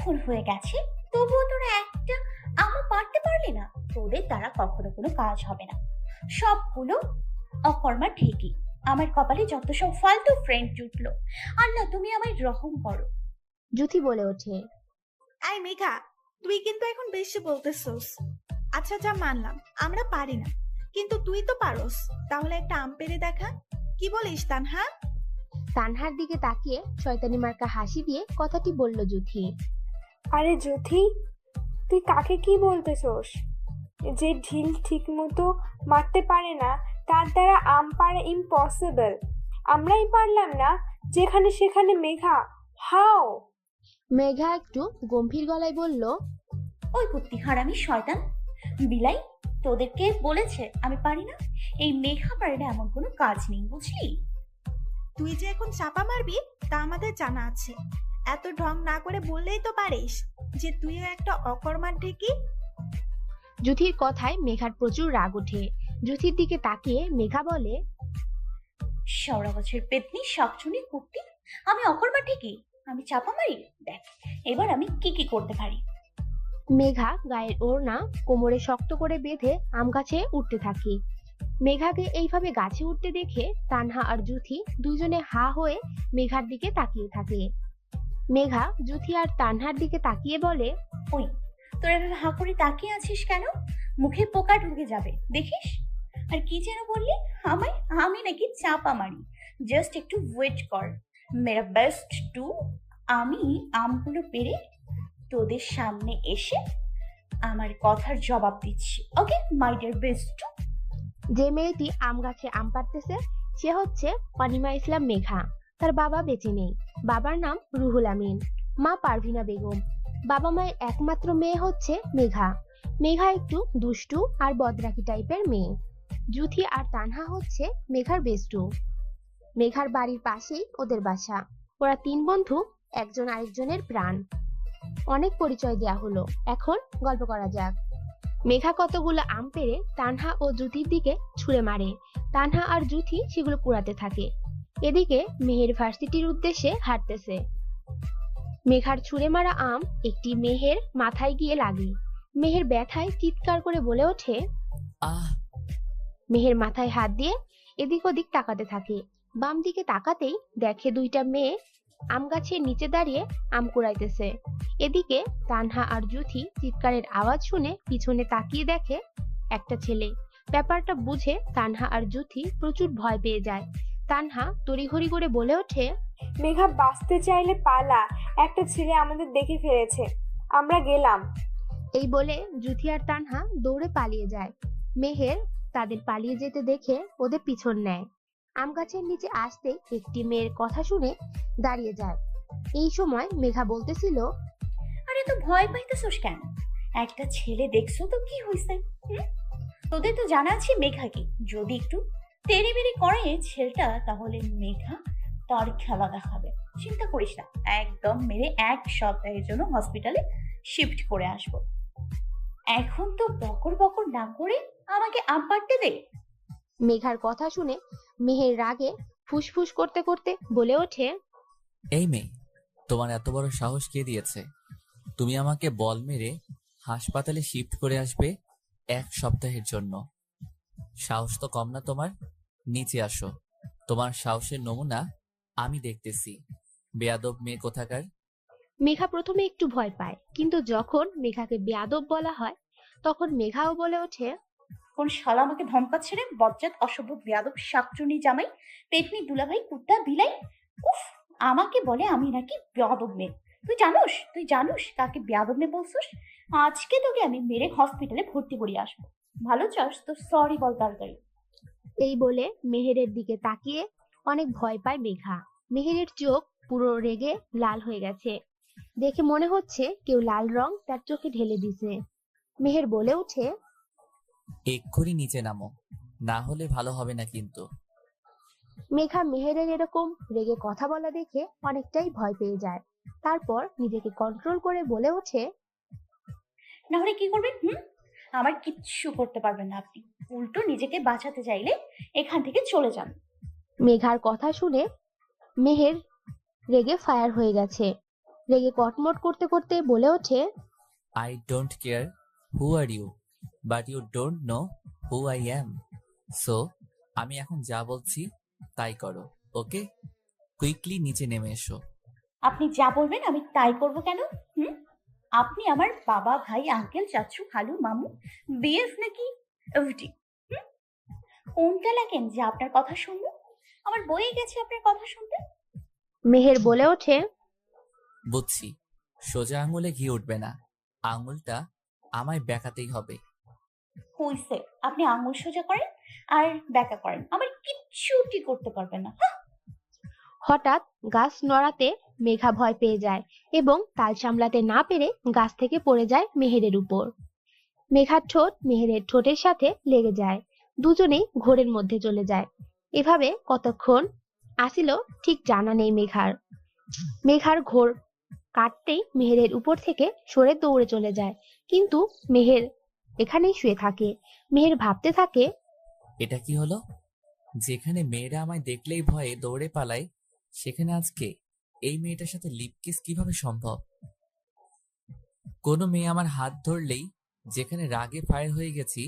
অনেকক্ষণ হয়ে গেছে, তবুও তোরা একটা আমও পারতে পারলি না। তোদের দ্বারা কখনো কোনো কাজ হবে না, সবগুলো অকর্মা ঠিকই। আমার কপালে যত সব ফালতু ফ্রেন্ড জুটলো। আল্লাহ, তুমি আমায় রহম করো। জুথি বলে ওঠে। আই মেঘা, তুই কিন্তু এখন বেশি বলতেছস। আচ্ছা যা মানলাম আমরা পারি না, কিন্তু তুই তো পারস। তাহলে একটা আম পেড়ে দেখা, কি বলিস তানহা? তানহার দিকে তাকিয়ে শয়তানি মার্কা হাসি দিয়ে কথাটি বলল জুথি। আরে জ্যোথি, তুই কাকে কি বলতেছোস? যে ঢিল ঠিক মতো মারতে পারে না তার দ্বারা আম পাড়া ইম্পসিবল। আমরাই পারলাম না, যেখানে সেখানে মেঘা। হাও! মেঘা একটু গম্ভীর গলায় বলল। ওই কুত্তি হারামি শয়তান বিলাই, তোদেরকে বলেছে আমি পারি না? এই মেঘা পারে না এমন কোনো কাজ নেই, বুঝলি? তুই যে এখন চাপা মারবি তা আমাদের জানা আছে। এত ঢং না করে বললেই তো পারিস যে তুইও একটা অকর্মার ঢেকি। জুথির কথায় মেঘার প্রচুর রাগ ওঠে। জুথির দিকে তাকিয়ে মেঘা বলে, শেওড়া গাছের পেতনি শাকচুনি কুত্তি, আমি অকর্মা ঠিকই, আমি চাপা মারি। দেখ এবার আমি কি কি করতে পারি। মেঘা গায়ের ওড়না কোমরে শক্ত করে বেঁধে আম গাছে উঠতে থাকে। মেঘাকে এইভাবে গাছে উঠতে দেখে তানহা আর জুথি দুজনে হা হয়ে মেঘার দিকে তাকিয়ে থাকে। মেঘা জুথি আর তানহার দিকে তাকিয়ে বলে, ওই, তোরা এভাবে হাঁ করে তাকিয়ে আছিস কেন? মুখে পোকা ঢুকে যাবে, দেখিস। আর কি যেন বললি? আমায়? আমি নাকি চাপা মারি? জাস্ট একটু ওয়েট কর, মেরা বেস্ট টু। আমি আমগুলো পেরে তোদের সামনে এসে আমার কথার জবাব দিচ্ছি। ওকে মাই ডিয়ার বেস্ট টু। যে মেয়েটি আম গাছে আম পাড়তেছে সে হচ্ছে অনিমা ইসলাম মেঘা। তার বাবা বেঁচে নেই। বাবার নাম রুহুল আমিন, মা পারভিনা বেগম। বাবা মায়ের একমাত্র মেয়ে হচ্ছে মেঘা। মেঘা একটু দুষ্টু আর বদরাকি টাইপের মেয়ে। জুথি আর তানহা হচ্ছে মেঘার বেস্টু। মেঘার বাড়ির পাশেই ওদের বাসা। ওরা তিন বন্ধু, একজন আরেকজনের প্রাণ। অনেক পরিচয় দেয়া হলো, এখন গল্প করা যাক। মেঘা কতগুলো আম পেড়ে তানহা ও জুথির দিকে ছুঁড়ে মারে। তানহা আর জুথি সেগুলো কুড়াতে থাকে। এদিকে মেহের ভার্সিটির উদ্দেশ্যে হাঁটতেছে। মেঘার ছুঁড়ে মারা আম একটি মেহের মাথায় গিয়ে লাগে। মেহের ব্যথায় চিৎকার করে বলে ওঠে। আহ! মেহের মাথায় হাত দিয়ে এদিক ওদিক তাকাতে থাকে। বাম দিকে তাকাতেই দেখে দুইটা মেয়ে আম গাছের নিচে দাঁড়িয়ে আম কুড়াইতেছে। এদিকে তানহা আর জুথি চিৎকারের আওয়াজ শুনে পিছনে তাকিয়ে দেখে একটা ছেলে। ব্যাপারটা বুঝে তানহা আর জুথি প্রচুর ভয় পেয়ে যায়। তানহা তড়িঘড়ি করে বলে ওঠে, মেঘা বাঁচতে চাইলে পালা, একটা ছেলে আমাদের দেখে ফেলেছে, আমরা গেলাম। এই বলে জুথি আর তানহা দৌড়ে পালিয়ে যায়। মেহের তাদের পালিয়ে যেতে দেখে ওদের পিছন নেয়। আম গাছের নিচে আসতে একটি মেয়ের কথা শুনে দাঁড়িয়ে যায়। এই সময় মেঘা বলতেছিল, আরে তো ভয় পাইতেছোস কেন? একটা ছেলে দেখছো তো কি হয়েছে? তোদের তো জানা আছে মেঘা কি। যদি একটু তেড়ে বেড়ে করে ছেলেটা, তাহলে মেঘা তার খেলা দেখাবে। চিন্তা করিস না, একদম মেরে এক সপ্তাহের জন্য হসপিটালে শিফট করে আসবো। এখন তো বকর বকর না করে আমাকে আম পাড়তে দে। মেঘার কথা শুনে মেহের রাগে ফুসফুস করতে করতে বলে ওঠে, এই মেয়ে, তোমার এত বড় সাহস কে দিয়েছে? তুমি আমাকে বল মেরে হাসপাতালে শিফট করে আসবে এক সপ্তাহের জন্য? সাহস তো কম না তোমার? নিচে আসো, তোমার সাহসের নমুনা আমি দেখতেছি। বেয়াদব মেয়ে কোথাকার। মেঘা প্রথমে একটু ভয় পায়, কিন্তু যখন মেঘাকে বেয়াদব বলা হয় তখন মেঘাও বলে ওঠে, কোন শালা আমাকে ধমকাচ্ছে রে? বজ্জাত অসভ্য বেয়াদব শাকচুনি জামাই পেটনি দুলাভাই কুত্তা বিলাই। উফ, আমাকে বলে আমি নাকি বেয়াদব মেয়ে। তুই জানোস কাকে বেয়াদব মেয়ে বলছিস? আজকে তোকে আমি মেরে হসপিটালে ভর্তি করিয়ে আসবো। ভালো চাস তো সরি বল তাড়াতাড়ি। এই বলে মেহেরের দিকে তাকিয়ে অনেক ভয় পায় মেঘা। মেহেরের চোখ পুরো রেগে লাল হয়ে গেছে। দেখে মনে হচ্ছে কেউ লাল রং তার চোখে ঢেলে দিছে। মেহের বলে ওঠে, এক্ষুনি নিচে নামো, না হলে ভালো হবে না কিন্তু। মেঘা মেহেরের এরকম রেগে কথা বলা দেখে অনেকটাই ভয় পেয়ে যায়। তারপর নিজেকে কন্ট্রোল করে বলে ওঠে, না হলে কি করবেন? আমার কিচ্ছু করতে পারবেন না আপনি। উল্টো নিজেকে বাঁচাতে চাইলে এখান থেকে চলে যান। মেঘার কথা শুনে মেহের রেগে ফায়ার হয়ে গেছে। রেগে কটমট করতে করতে বলে ওঠে, I don't care who are you, but you don't know who I am. So আমি এখন যা বলছি তাই করো, ওকে? কুইকলি নিচে নেমে এসো। আপনি যা বলবেন আমি তাই করব কেন? হুম? আপনি আমার বাবা, ভাই, আঙ্কেল, চাচু, খালু, মামু, বিএফ নাকি এফডি? হুম? কোনটা লাগেন যে আপনার কথা শুনবো? আমার বয়ে গেছে আপনার কথা শুনতে। মেহের বলে ওঠে, বুঝছি, সোজা আঙুলে ঘি উঠবে না, আঙুলটা আমায় বেঁকাতেই হবে। হইছে, আপনি আঙুল সোজা করেন আর ব্যাকা করেন, আমার কিচ্ছুটি করতে পারবেন না। হ্যাঁ? হঠাৎ গাছ নড়াতে মেঘা ভয় পেয়ে যায় এবং তাল সামলাতে না পেরে গাছ থেকে পড়ে যায় মেহেরের উপর। মেঘার ঠোঁট মেহেরের ঠোঁটের সাথে লেগে যায়, দুজনেই ঘোরের মধ্যে চলে যায়। এভাবে কতক্ষণ আসিল ঠিক জানা নেই মেঘার। মেঘার ঘোর কাটতেই মেহেরের উপর থেকে সরে দৌড়ে চলে যায়, কিন্তু মেহের এখানেই শুয়ে থাকে। মেহের ভাবতে থাকে, এটা কি হলো? যেখানে মেয়েরা আমায় দেখলেই ভয়ে দৌড়ে পালায়, সেখানে আজকে এই মেয়েটার সাথে লিপ কিস কিভাবে সম্ভব? কোনো মেয়ে আমার হাত ধরলেই যেখানে রাগে ফায়ার হয়ে গেছি,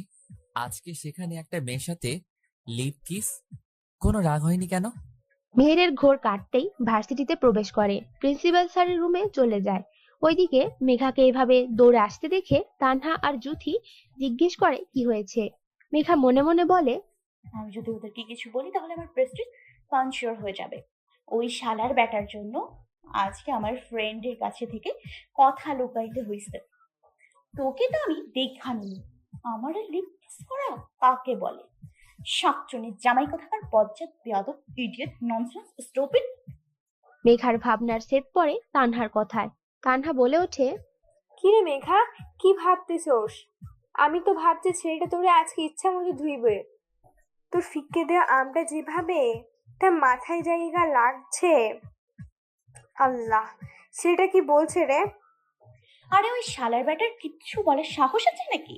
আজকে সেখানে একটা মেয়ের সাথে লিপ কিস? কোনো রাগ হয়নি কেন? মেহেরের ঘোর কাটতেই ভার্সিটিতে প্রবেশ করে, প্রিন্সিপাল স্যারের রুমে চলে যায়। ওইদিকে মেঘাকে এভাবে দৌড়ে আসতে দেখে তানহা আর জুথি জিজ্ঞেস করে কি হয়েছে। মেঘা মনে মনে বলে, আমি যদি ওদেরকে কিছু বলি তাহলে আমার প্রেস্টিজ পাঞ্চার হয়ে যাবে। ওই শালার ব্যাটার জন্য আজকে আমার ফ্রেন্ডের কাছে থেকে কথা লুকাইতে হইছে। তোকে তো আমি দেখা নিই, আমার লিপ কিস করা কাকে বলে? শাকচুনির জামাই কোথাকার বজ্জাত বেয়াদব ইডিয়েট ননসেন্স স্টুপিড। মেঘার ভাবনার ছেদ পড়ে তানহার কথায়। তানহা বলে ওঠে, কিরে মেঘা, কি ভাবতেছোস? আমি তো ভাবছি ছেলেটা তোরে আজকে ইচ্ছা মতো ধুইবে। তোর ফিক্কে দেওয়া আমটা যেভাবে তার মাথায় জায়গা লাগছে, আল্লাহ, ছেলেটা কি বলছে রে? আরে ওই শালার ব্যাটার কিচ্ছু বলার সাহস আছে নাকি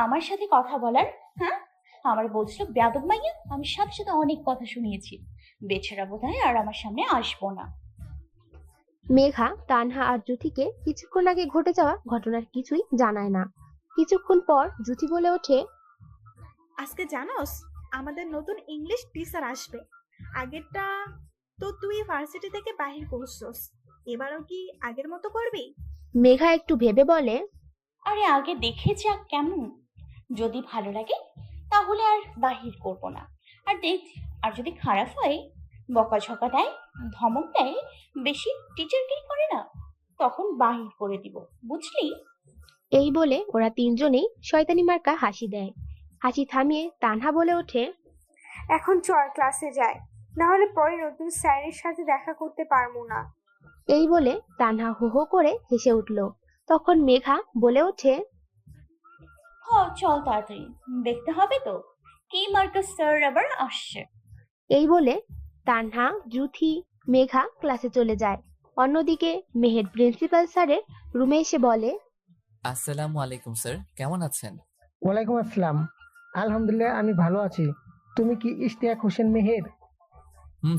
আমার সাথে কথা বলার? হ্যাঁ, আমার বলছিল বেয়াদব মাইয়া, আমি সাথে সাথে অনেক কথা শুনিয়েছি। বেচারা বোধহয় আর আমার সামনে আসবো না। মেঘা তানহা আর জুথিকে কিছুক্ষণ আগে ঘটে যাওয়া ঘটনার কিছুই জানায় না। কিছুক্ষণ পর জুথি বলে ওঠে, আজকে জানোস আমাদের নতুন ইংলিশ টিচার আসবে। আগেরটা তো তুই ভার্সিটি থেকে বাহির করছস, এবারও কি আগের মতো করবি? মেঘা একটু ভেবে বলে, আরে আগে দেখে যাক কেমন, যদি ভালো লাগে তাহলে আর বাহির করব না। আর দেখ, আর যদি খারাপ হয়, বকাঝকা দেয়, ধমক দেয়, বেশি টিচারগিরি করে না, তখন বাহির করে দিব, বুঝলি? এই বলে ওরা তিনজনেই শয়তানি মার্কা হাসি দেয়। হাসি থামিয়ে তানহা বলে ওঠে, এখন চল ক্লাসে যাই, না হলে পরে নতুন স্যারের সাথে দেখা করতে পারবো না। এই বলে তানহা হো হো করে হেসে উঠল। তখন মেঘা বলে ওঠে, হ, চল তাড়াতাড়ি, দেখতে হবে তো কি মার্কাস স্যার আবার আসছে। এই বলে তানহা, জুথি, মেঘা ক্লাসে চলে যায়। অন্যদিকে মেহের প্রিন্সিপাল স্যারের রুমে এসে বলে, আসসালামু আলাইকুম স্যার, কেমন আছেন? ওয়ালাইকুম আসসালাম। আলহামদুলিল্লাহ, আমি ভালো আছি। তুমি কি ইশতিয়াক হোসেন মেহের?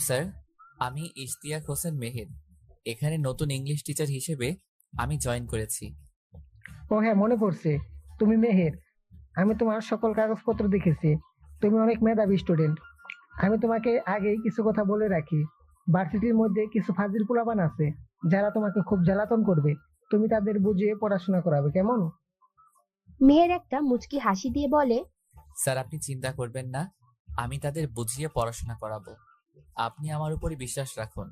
স্যার, আমি ইশতিয়াক হোসেন মেহের। এখানে নতুন ইংলিশ টিচার হিসেবে আমি জয়েন করেছি। ও হ্যাঁ, মনে পড়ছে, তুমি মেহের। আমি তোমার সকল কাগজপত্র দেখেছি, তুমি অনেক মেধাবী স্টুডেন্ট। আমি তোমাকে আগেই কিছু কথা বলে রাখি, ভার্সিটির মধ্যে কিছু ফাজিল পোলাপান আছে যারা তোমাকে খুব জ্বালাতন করবে। তুমি তাদের বুঝিয়ে পড়াশোনা করাবে, কেমন? মেহের একটা মুচকি হাসি দিয়ে বলে, স্যার, আপনি চিন্তা করবেন না, আমি তাদের বুঝিয়ে পড়াশোনা করাবো। আপনি আমার উপরে বিশ্বাস রাখুন।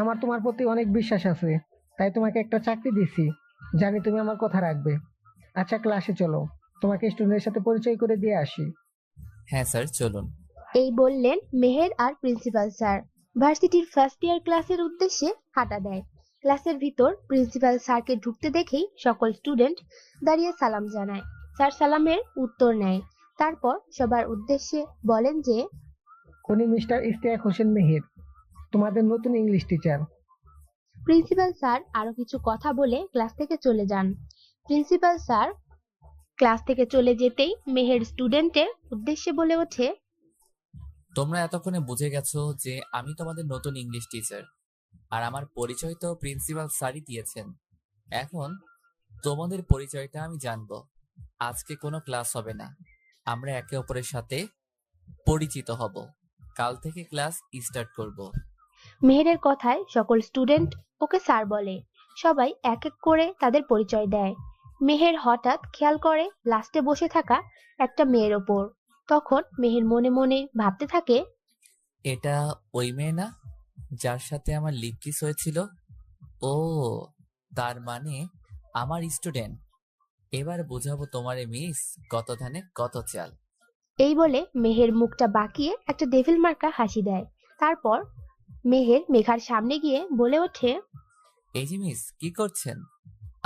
আমার তোমার প্রতি অনেক বিশ্বাস আছে, তাই তোমাকে একটা চাকরি দিছি, জানি তুমি আমার কথা রাখবে। আচ্ছা, ক্লাসে চলো, তোমাকে স্টুডেন্টের সাথে পরিচয় করে দিয়ে আসি। হ্যাঁ স্যার, চলুন। এই বললেন মেহের আর প্রিন্সিপাল স্যার ভার্সিটির ফার্স্ট ইয়ার ক্লাসের উদ্দেশ্যে হাঁটা দেয়। ক্লাসের ভিতর প্রিন্সিপাল স্যারকে ঢুকতে দেখেই সকল স্টুডেন্ট দাঁড়িয়ে সালাম জানায়। স্যার সালামের উত্তর নেয়, তারপর সবার উদ্দেশ্যে বলেন যে, উনি মিস্টার ইশতিয়াক হোসেন মেহের, তোমাদের নতুন ইংলিশ টিচার। প্রিন্সিপাল স্যার আরো কিছু কথা বলে ক্লাস থেকে চলে যান। প্রিন্সিপাল স্যার ক্লাস থেকে চলে যেতেই মেহের স্টুডেন্টের উদ্দেশ্যে বলে ওঠে, তোমরা এতক্ষণে বুঝে গেছো যে আমি তোমাদের নতুন ইংলিশ টিচার। আর আমার পরিচয় তো প্রিন্সিপাল স্যারই দিয়েছেন। এখন তোমাদের পরিচয়টা আমি জানবো। আজকে কোনো ক্লাস হবে না, আমরা একে অপরের সাথে পরিচিত হব। কাল থেকে ক্লাস স্টার্ট করব। মেহেরের কথায় সকল স্টুডেন্ট ওকে স্যার বলে। সবাই এক এক করে তাদের পরিচয় দেয়। মেহের হঠাৎ খেয়াল করে লাস্টে বসে থাকা একটা মেয়ের ওপর। তখন মেহের মনে মনে ভাবতে থাকে, এটা ওই মেয়ে না যার সাথে আমার লিপ কিস হয়েছিল? ও, তার মানে আমার স্টুডেন্ট। এবার বুঝাবো তোমারে মিস, কত ধানে কত চাল। এই বলে মেহের মুখটা বাঁকিয়ে একটা ডেভিল মার্কা হাসি দেয়। তারপর মেহের মেঘার সামনে গিয়ে বলে ওঠে, এই যে মিস, কি করছেন?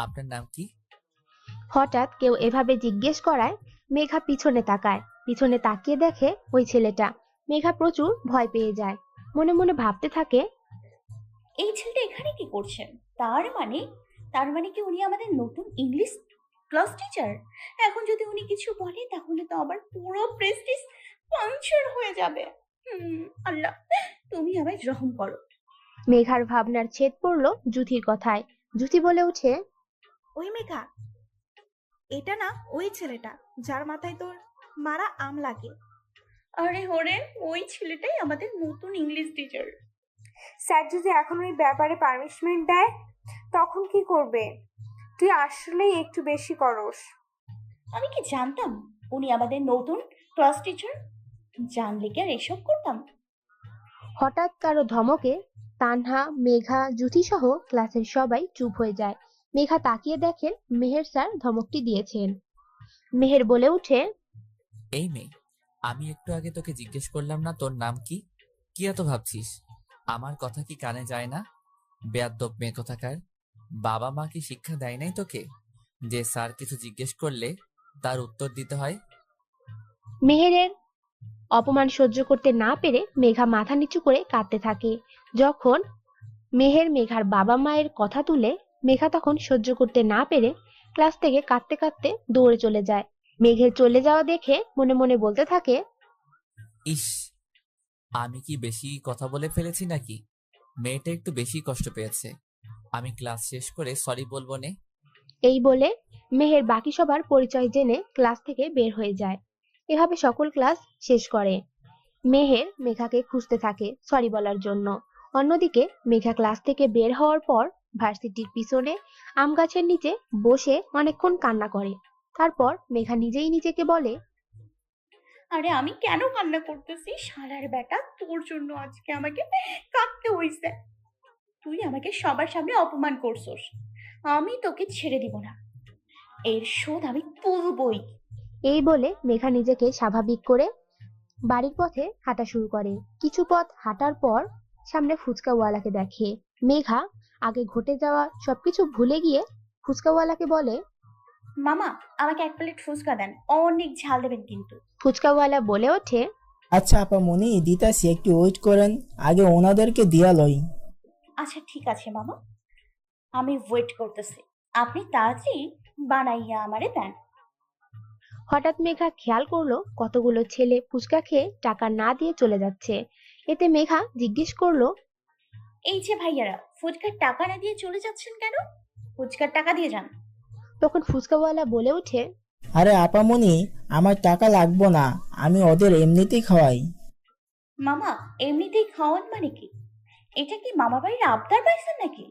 আপনার নাম কি? হঠাৎ কেউ এভাবে জিজ্ঞেস করায় মেঘা পিছনে তাকায়। পিছনে তাকিয়ে দেখে ওই ছেলেটা। মেঘা প্রচুর ভয় পেয়ে যায়। মনে মনে ভাবতে থাকে, এই ছেলেটা এখানে কি করছেন? তার মানে কি উনি আমাদের নতুন ইংলিশ ক্লাস টিচার? এখন যদি উনি কিছু বলে তাহলে তো আবার পুরো প্রেস্টিজ পাংচার হয়ে যাবে। আল্লাহ, তুমি আমায় রহম করো। মেঘার ভাবনার ছেদ পড়ল জুথির কথায়। জুথি বলে ওঠে, ওই মেঘা, এটা না ওই ছেলেটা যার মাথায় তোর মারা আম লাগে। আরে হরে, ওই ছেলেটাই আমাদের নতুন ইংলিশ টিচার। স্যার যদি এখন ওই ব্যাপারে পানিশমেন্ট দেয় তখন কি করবে? তুই আসলেই একটু বেশি করস। আমি কি জানতাম উনি আমাদের নতুন ক্লাস টিচার? জানলে কি আর এসব করতাম? হঠাৎ কারো ধমকে তানহা, মেঘা, জুথি সহ ক্লাসের সবাই চুপ হয়ে যায়। মেঘা তাকিয়ে দেখেন মেহের স্যার ধমকটি দিয়েছেন। মেহের বলে ওঠে, এই মেয়ে, আমি একটু আগে তোকে জিজ্ঞেস করলাম না তোর নাম কি? কি এত ভাবছিস? আমার কথা কি কানে যায় না? বেয়াদ্দপ মেয়ে কোথাকার। বাবা মা কি শিক্ষা দেয় নাই তোকে যে স্যার কিছু জিজ্ঞেস করলে তার উত্তর দিতে হয়? মেহেরের অপমান সহ্য করতে না পেরে মেঘা মাথা নিচু করে কাঁদতে থাকে। যখন মেহের মেঘার বাবা মায়ের কথা তুলে, মেঘা তখন সহ্য করতে না পেরে ক্লাস থেকে কাঁদতে কাঁদতে দৌড়ে চলে যায়। মেঘের চলে যাওয়া দেখে মনে মনে বলতে থাকে, ইস, আমি কি বেশি কথা বলে ফেলেছি নাকি? মেয়েটা একটু বেশি কষ্ট পেয়েছে। আমি ক্লাস শেষ করে সরি বলবো নে। এই বলে মেহের বাকি সবার পরিচয় জেনে ক্লাস থেকে বের হয়ে যায়। এভাবে সকল ক্লাস শেষ করে। মেহের মেঘাকে খুঁজতে থাকে সরি বলার জন্য। অন্যদিকে মেঘা ক্লাস থেকে বের হওয়ার পর ভার্সিটির পিছনে আম গাছের নিচে বসে অনেকক্ষণ কান্না করে। তারপর মেঘা নিজেই নিজেকে বলে, আরে আমি কেন কান্না করতেছি? শালার বেটা, তোর জন্য আজকে আমাকে কাঁদতে হইছে। তুই আমাকে সবার সামনে অপমান করছস, আমি তোকে ছেড়ে দিব না। এর শোধ আমি তুলবই। এই বলে মেঘা নিজেকে স্বাভাবিক করে বাড়ির পথে হাঁটা শুরু করে। কিছু পথ হাঁটার পর সামনে ফুচকাওয়ালাকে দেখে। মেঘা আগে ঘটে যাওয়া সবকিছু ভুলে গিয়ে ফুচকাওয়ালাকে বলে, মামা, আমাকে এক প্লেট ফুচকা দেন, অনেক ঝাল দেবেন কিন্তু। ফুচকাওয়ালা বলে ওঠে, আচ্ছা আপামনি, দিতাছি, একটু ওয়েট করেন, আগে ওনাদেরকে দিয়া লই। আচ্ছা ঠিক আছে মামা, আমি ওয়েট করতেছি। আপনি তাড়াতাড়ি বানাইয়া আমারে দেন। হঠাৎ মেঘা খেয়াল করলো কতগুলো ছেলে ফুচকা খেয়ে টাকা না দিয়ে চলে যাচ্ছে। এতে মেঘা জিজ্ঞেস করলো, এই যে ভাইয়ারা, ফুচকার টাকা না দিয়ে চলে যাচ্ছেন কেন? ফুচকার টাকা দিয়ে যান। তখন ফুচকাওয়ালা বলে ওঠে, আরে আপামনি, আমার টাকা লাগবো না, আমি ওদের এমনিতেই খাওয়াই। মামা, এমনিতেই খাওয়ান মানে কি? এটা কি মামা বাড়ির আবদার পাইছেন নাকি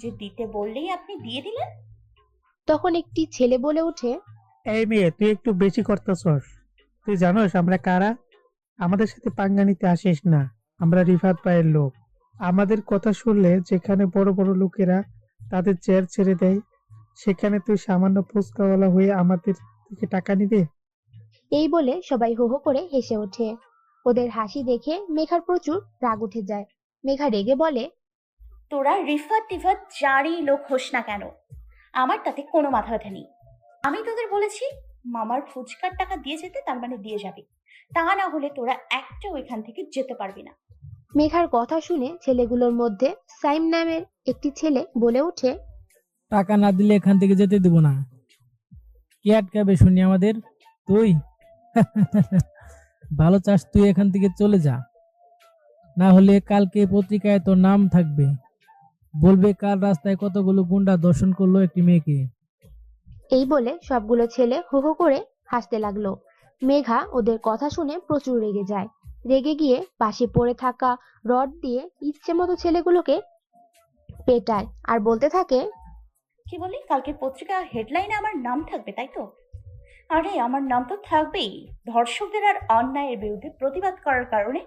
যে দিতে বললেই আপনি দিয়ে দিলেন? তখন একটি ছেলে বলে ওঠে, এই মেয়ে, তুই একটু বেশি করতেছস। তুই জানোস আমরা কারা? আমাদের সাথে পাঙ্গা নিতে আসিস না। আমরা রিফাত ভাইয়ের লোক। আমাদের কথা শুনলে যেখানে বড় বড় লোকেরা তাদের চেয়ার ছেড়ে দেয়, সেখানে তুই সামান্য ফুচকাওয়ালা হয়ে আমাদের থেকে টাকা নিবে? এই বলে সবাই হো হো করে হেসে ওঠে। ওদের হাসি দেখে মেঘার প্রচুর রাগ উঠে যায়। মেঘা রেগে বলে, তোরা রিফাত টিফাত যারই লোক হোস না কেন, আমার তাতে কোনো মাথা ব্যথা নেই। আমি তোদের বলেছি মামার ফুচকার টাকা দিয়ে যেতে, তার মানে দিয়ে যাবি। তা না হলে তোরা একটা ওইখান থেকে যেতে পারবি না। মেঘার কথা শুনে ছেলেগুলোর মধ্যে সাইম নামের একটি ছেলে বলে ওঠে, টাকা না দিলে এখান থেকে যেতে দেব না। কে আটকাবে শুনি আমাদের? তুই? ভালো চাস তুই এখান থেকে চলে যা, না হলে কালকে পত্রিকায় তোর নাম থাকবে। বলবে কাল রাস্তায় কতগুলো গুন্ডা দর্শন করলো একটি মেয়েকে। এই বলে সবগুলো ছেলে হো হো করে হাসতে লাগলো। মেঘা ওদের কথা শুনে প্রচুর রেগে যায়। রেগে গিয়ে পাশে পড়ে থাকা রড দিয়ে ইচ্ছে মতো ছেলেগুলোকে পেটায় আর বলতে থাকে, কি বলি, কালকের পত্রিকা হেডলাইনে আমার নাম থাকবে, তাই তো? আরে আমার নাম তো থাকবেই, ধর্ষকদের আর অন্যায়ের বিরুদ্ধে প্রতিবাদ করার কারণে।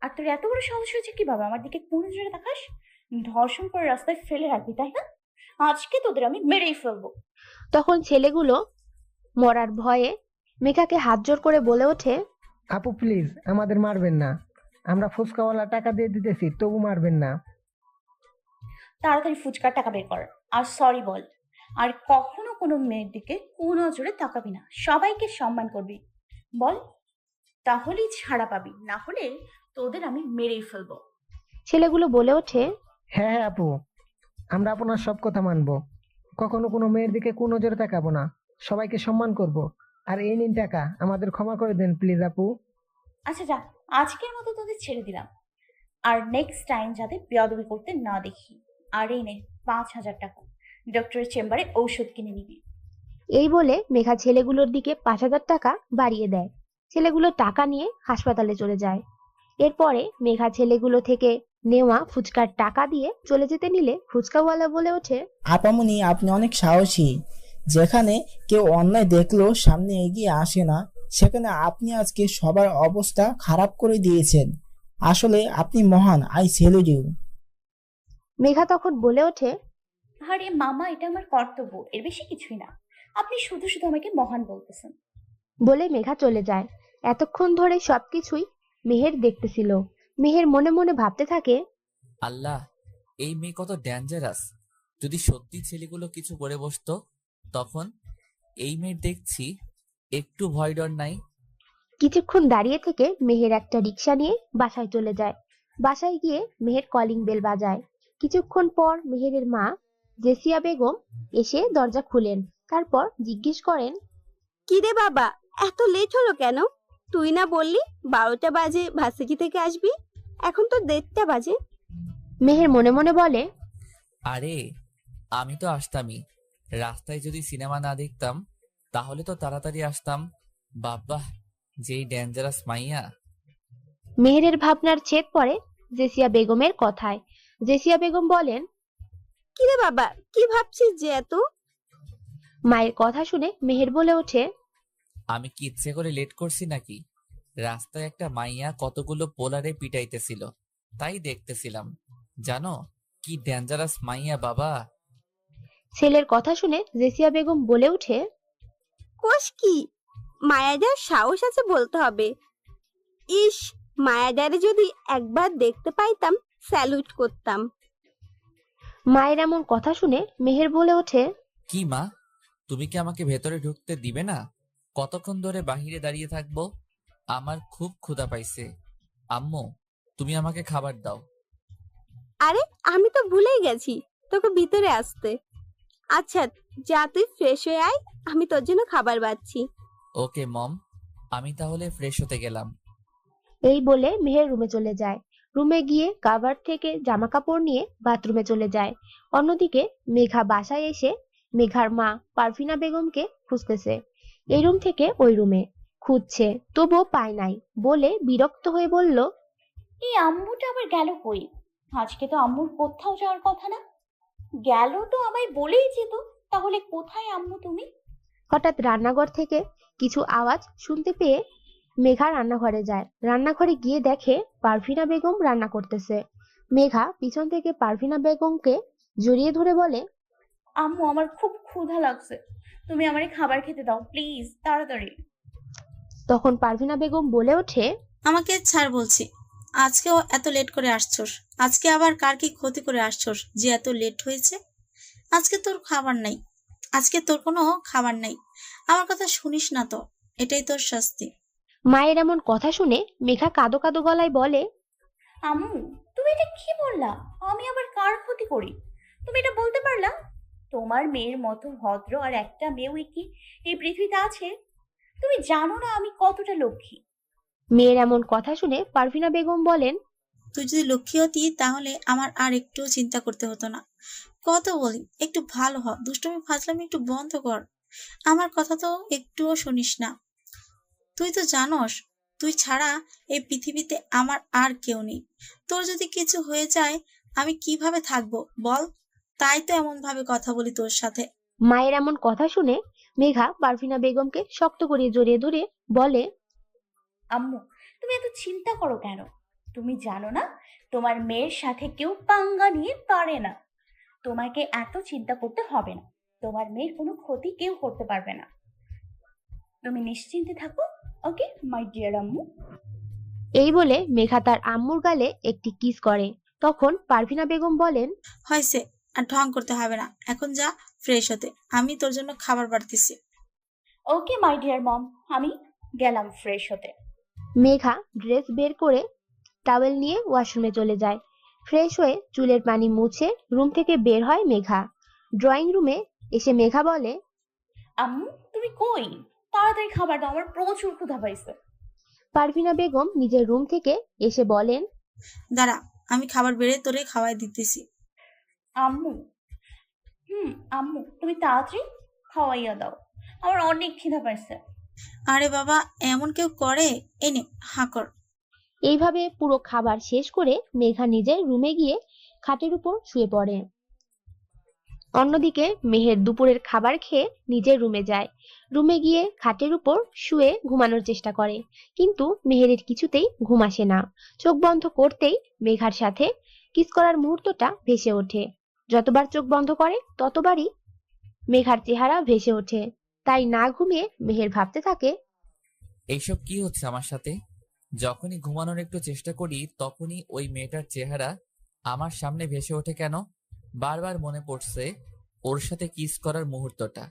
আর তোর এত বড় সাহস হয়েছে কিভাবে আমার দিকে কোন নজরে তাকাস? ধর্ষণ করে রাস্তায় ফেলে রাখবি, তাই না? আজকে তোদের আমি মেরেই ফেলবো। তখন ছেলেগুলো মরার ভয়ে মেঘাকে হাত জোর করে বলে ওঠে, আপু প্লিজ আমাদের মারবেন না, আমরা ফুচকাওয়ালা টাকা দিয়ে দিতেছি, তবু মারবেন না। তাড়াতাড়ি ফুচকার টাকা বের কর আর সরি বল। আর কখনো কোনো মেয়ের দিকে কোন নজরে তাকাবি না, সবাইকে সম্মান করবি। বল, তাহলেই ছাড়া পাবি, না হলে তোদের আমি মেরেই ফেলবো। ছেলেগুলো বলে ওঠে, হ্যাঁ হ্যাঁ আপু, আমরা আপনার সব কথা মানবো, কখনো কোনো মেয়ের দিকে কোন নজরে তাকাবো না, সবাইকে সম্মান করব। আর এই নিন টাকা, আমাদের ক্ষমা করে দেন প্লিজ আপু। আচ্ছা যা, আজকের মতো তোদের ছেড়ে দিলাম। আর নেক্সট টাইম যাতে বেয়াদবি করতে না দেখি। আর এই নে 5,000 টাকা, ডক্টরের চেম্বারে ঔষধ কিনে নিবি। এই বলে মেঘা ছেলেগুলোর দিকে 5,000 টাকা বাড়িয়ে দেয়। ছেলেগুলো টাকা নিয়ে হাসপাতালে চলে যায়। এরপরে মেঘা ছেলেগুলো থেকে নেওয়া ফুচকার টাকা দিয়ে চলে যেতে নিলে ফুচকাওয়ালা বলে ওঠে, আপামনি আপনি অনেক সাহসী। যেখানে কেউ অন্যায় দেখলেও সামনে এগিয়ে আসে না, সেখানে আপনি আজকে সবার অবস্থা খারাপ করে দিয়েছেন। আসলে আপনি মহান, আই সেলুট ইউ। মেঘা তখন বলে ওঠে, আরে মামা, এটা আমার কর্তব্য, এর বেশি কিছুই না। আপনি শুধু শুধু আমাকে মহান বলতেছেন। বলে মেঘা চলে যায়। এতক্ষণ ধরে সবকিছুই মেহের দেখতেছিল। মেহের মনে মনে ভাবতে থাকে, আল্লাহ, এই মেয়ে কত ডেঞ্জারাস। যদি সত্যি ছেলেগুলো কিছু করে বসতো তখন। এই মেয়ে দেখছি একটু ভয় ডর নাই। কিছুক্ষণ দাঁড়িয়ে থেকে মেহের একটা রিক্সা নিয়ে বাসায় চলে যায়। বাসায় গিয়ে মেহের কলিং বেল বাজায়। কিছুক্ষণ পর মেহেরের মা জেসিয়া বেগম এসে দরজা খুলেন। তারপর জিজ্ঞেস করেন, কি রে বাবা, এত লেট হলো কেন? তুই না বললি 12টা বাজে ভার্সিটি থেকে আসবি, এখন তো 1:30টা বাজে। মেহের মনে মনে বলে, আরে আমি তো আসতামই, রাস্তায় যদি সিনেমা না দেখতাম তাহলে তো তাড়াতাড়ি আসতাম। বাবা, যেই ডেঞ্জারাস মাইয়া। মেহেরের ভাবনার ছেদ পড়ে জেসিয়া বেগমের কথায়। জেসিয়া বেগম বলেন, কি রে বাবা, কি ভাবছিস যে এত? মায়ের কথা শুনে মেহের বলে ওঠে, আমি কি ইচ্ছে করে লেট করছি নাকি? রাস্তায় একটা মাইয়া কতগুলো পোলারে পিটাইতেছিল, তাই দেখতেছিলাম। জানো কি ডেঞ্জারাস মাইয়া বাবা। ছেলের কথা শুনে জেসিয়া বেগম বলে ওঠে, কোষ কি, মায়াদার সাহস আছে বলতে হবে। ইস, মায়াদারে যদি একবার দেখতে পাইতাম স্যালুট করতাম। মায়ের এমন কথা শুনে মেহের বলে ওঠে, কি মা, তুমি কি আমাকে ভেতরে ঢুকতে দিবে না? কতক্ষণ ধরে বাহিরে দাঁড়িয়ে থাকবো? আমার খুব ক্ষুধা পাইছে। আম্মু, তুমি আমাকে খাবার দাও। আরে আমি তো ভুলেই গেছি তোকে ভিতরে আসতে। আচ্ছা যা, তুই ফ্রেশ হয়ে আয়, আমি তোর জন্য খাবার বাচ্ছি। ওকে মম, আমি তাহলে ফ্রেশ হতে গেলাম। এই বলে মেহের রুমে চলে যায়। রুমে গিয়ে কাভার থেকে জামা কাপড় নিয়ে বাথরুমে চলে যায়। অন্যদিকে মেঘা বাসায় এসে মেঘার মা পারভিনা বেগমকে খুঁজতেছে। এই রুম থেকে ওই রুমে খুঁজছে, তবুও পায় নাই বলে বিরক্ত হয়ে বলল, এই আম্মুটা আবার গেল কই? আজকে তো আম্মুর কোথাও যাওয়ার কথা না। গেল তো আমায় বলেই যেত, তাহলে কোথায় আম্মু তুমি? হঠাৎ রান্নাঘর থেকে কিছু আওয়াজ শুনতে পেয়ে মেঘা রান্নাঘরে যায়। রান্নাঘরে গিয়ে দেখে পারভিনা বেগম রান্না করতেছে। মেঘা পিছন থেকে পারভিনা বেগমকে জড়িয়ে ধরে বলে, আম্মু, আমার খুব ক্ষুধা লাগছে, তুমি আমারে খাবার খেতে দাও প্লিজ, তাড়াতাড়ি। তখন পারভিনা বেগম বলে ওঠে, আমাকে ছাড় বলছি, আজকেও এত লেট করে আসছস? আজকে আবার কার কি ক্ষতি করে আসছস যে এত লেট হয়েছে? আজকে তোর খাবার নাই, আজকে তোর কোনো খাবার নাই। আমার কথা শুনিস না তো, এটাই তোর শাস্তি। মায়ের এমন কথা শুনে মেঘা কাঁদো কাঁদো গলায় বলে, আম্মু, তুমি এটা কি বললা? আমি আবার কার ক্ষতি করি? তুমি এটা বলতে পারলা? তোমার মেয়ের মতো ভদ্র আর একটা মেয়েও কি এই পৃথিবীতে আছে? তুমি জানো না আমি কতটা লক্ষ্মী? মেয়ের এমন কথা শুনে পারভিনা বেগম বলেন, তুই যদি লক্ষ্মী হতি তাহলে আমার আর একটুও চিন্তা করতে হতো না। কত বলি একটু ভালো হ, দুষ্টুমি ফাজলামি একটু বন্ধ কর। আমার কথা তো একটুও শুনিস না। তুই তো জানোস তুই ছাড়া এই পৃথিবীতে আমার আর কেউ নেই। তোর যদি কিছু হয়ে যায় আমি কিভাবে থাকবো বল? তাই তো এমন ভাবে কথা বলি তোর সাথে। মায়ের এমন কথা শুনে মেঘা পারভিনা বেগমকে শক্ত করে জড়িয়ে ধরে বলে, আম্মু, তুমি এত চিন্তা করো কেন? তুমি জানো না তোমার মেয়ের সাথে কেউ পাঙ্গা নিয়ে পারে না। তোমাকে এত চিন্তা করতে হবে না। তোমার মেয়ের কোনো ক্ষতি কেউ করতে পারবে না। তুমি নিশ্চিন্তে থাকো। ওকে মাই ডিয়ার আম্মু। এই বলে মেঘা তার আম্মুর গালে একটি কিস করে। তখন পারভিনা বেগম বলেন, হয়েছে, আর ঢং করতে হবে না, এখন যা ফ্রেশ হতে, আমি তোর জন্য খাবার বাড়তেছি। ওকে মাই ডিয়ার মম, আমি গেলাম ফ্রেশ হতে। মেঘা ড্রেস বের করে টাওয়েল নিয়ে ওয়াশরুমে চলে যায়। ফ্রেশ হয়ে চুলের পানি মুছে রুম থেকে বের হয় মেঘা। ড্রয়িং রুমে এসে মেঘা বলে, আম্মু তুমি কই? তাড়াতাড়ি খাবার দাও, আমার প্রচুর ক্ষুধা পাইছে। পারভিনা বেগম নিজের রুম থেকে এসে বলেন, দাঁড়া, আমি খাবার বেড়ে তোরে খাওয়াই দিতেছি। আম্মু আম্মু তুমি তাড়াতাড়ি খাওয়াইয়া দাও, আমার অনেক খিদা পাইছে। আরে বাবা, এমন কেউ করে? এনে হা কর। এইভাবে পুরো খাবার শেষ করে মেঘা নিজের রুমে গিয়ে খাটের উপর শুয়ে পড়ে। অন্যদিকে মেহের দুপুরের খাবার খেয়ে নিজের রুমে যায়। রুমে গিয়ে খাটের উপর শুয়ে ঘুমানোর চেষ্টা করে, কিন্তু মেহেরের কিছুতেই ঘুম আসে না। চোখ বন্ধ করতেই মেঘার সাথে কিস করার মুহূর্তটা ভেসে ওঠে। যতবার চোখ বন্ধ করে ততবারই মেঘার চেহারা ভেসে ওঠে। তাই না ঘুমিয়ে মেহের ভাবতে থাকে, এইসব কি হচ্ছে আমার সাথে? যখনই ঘুমানোর একটু চেষ্টা করি তখনই ওই মেয়েটার চেহারা আমার সামনে ভেসে ওঠে কেন? বারবার মনে পড়ছে ওর সাথে কিস করার মুহূর্তটা।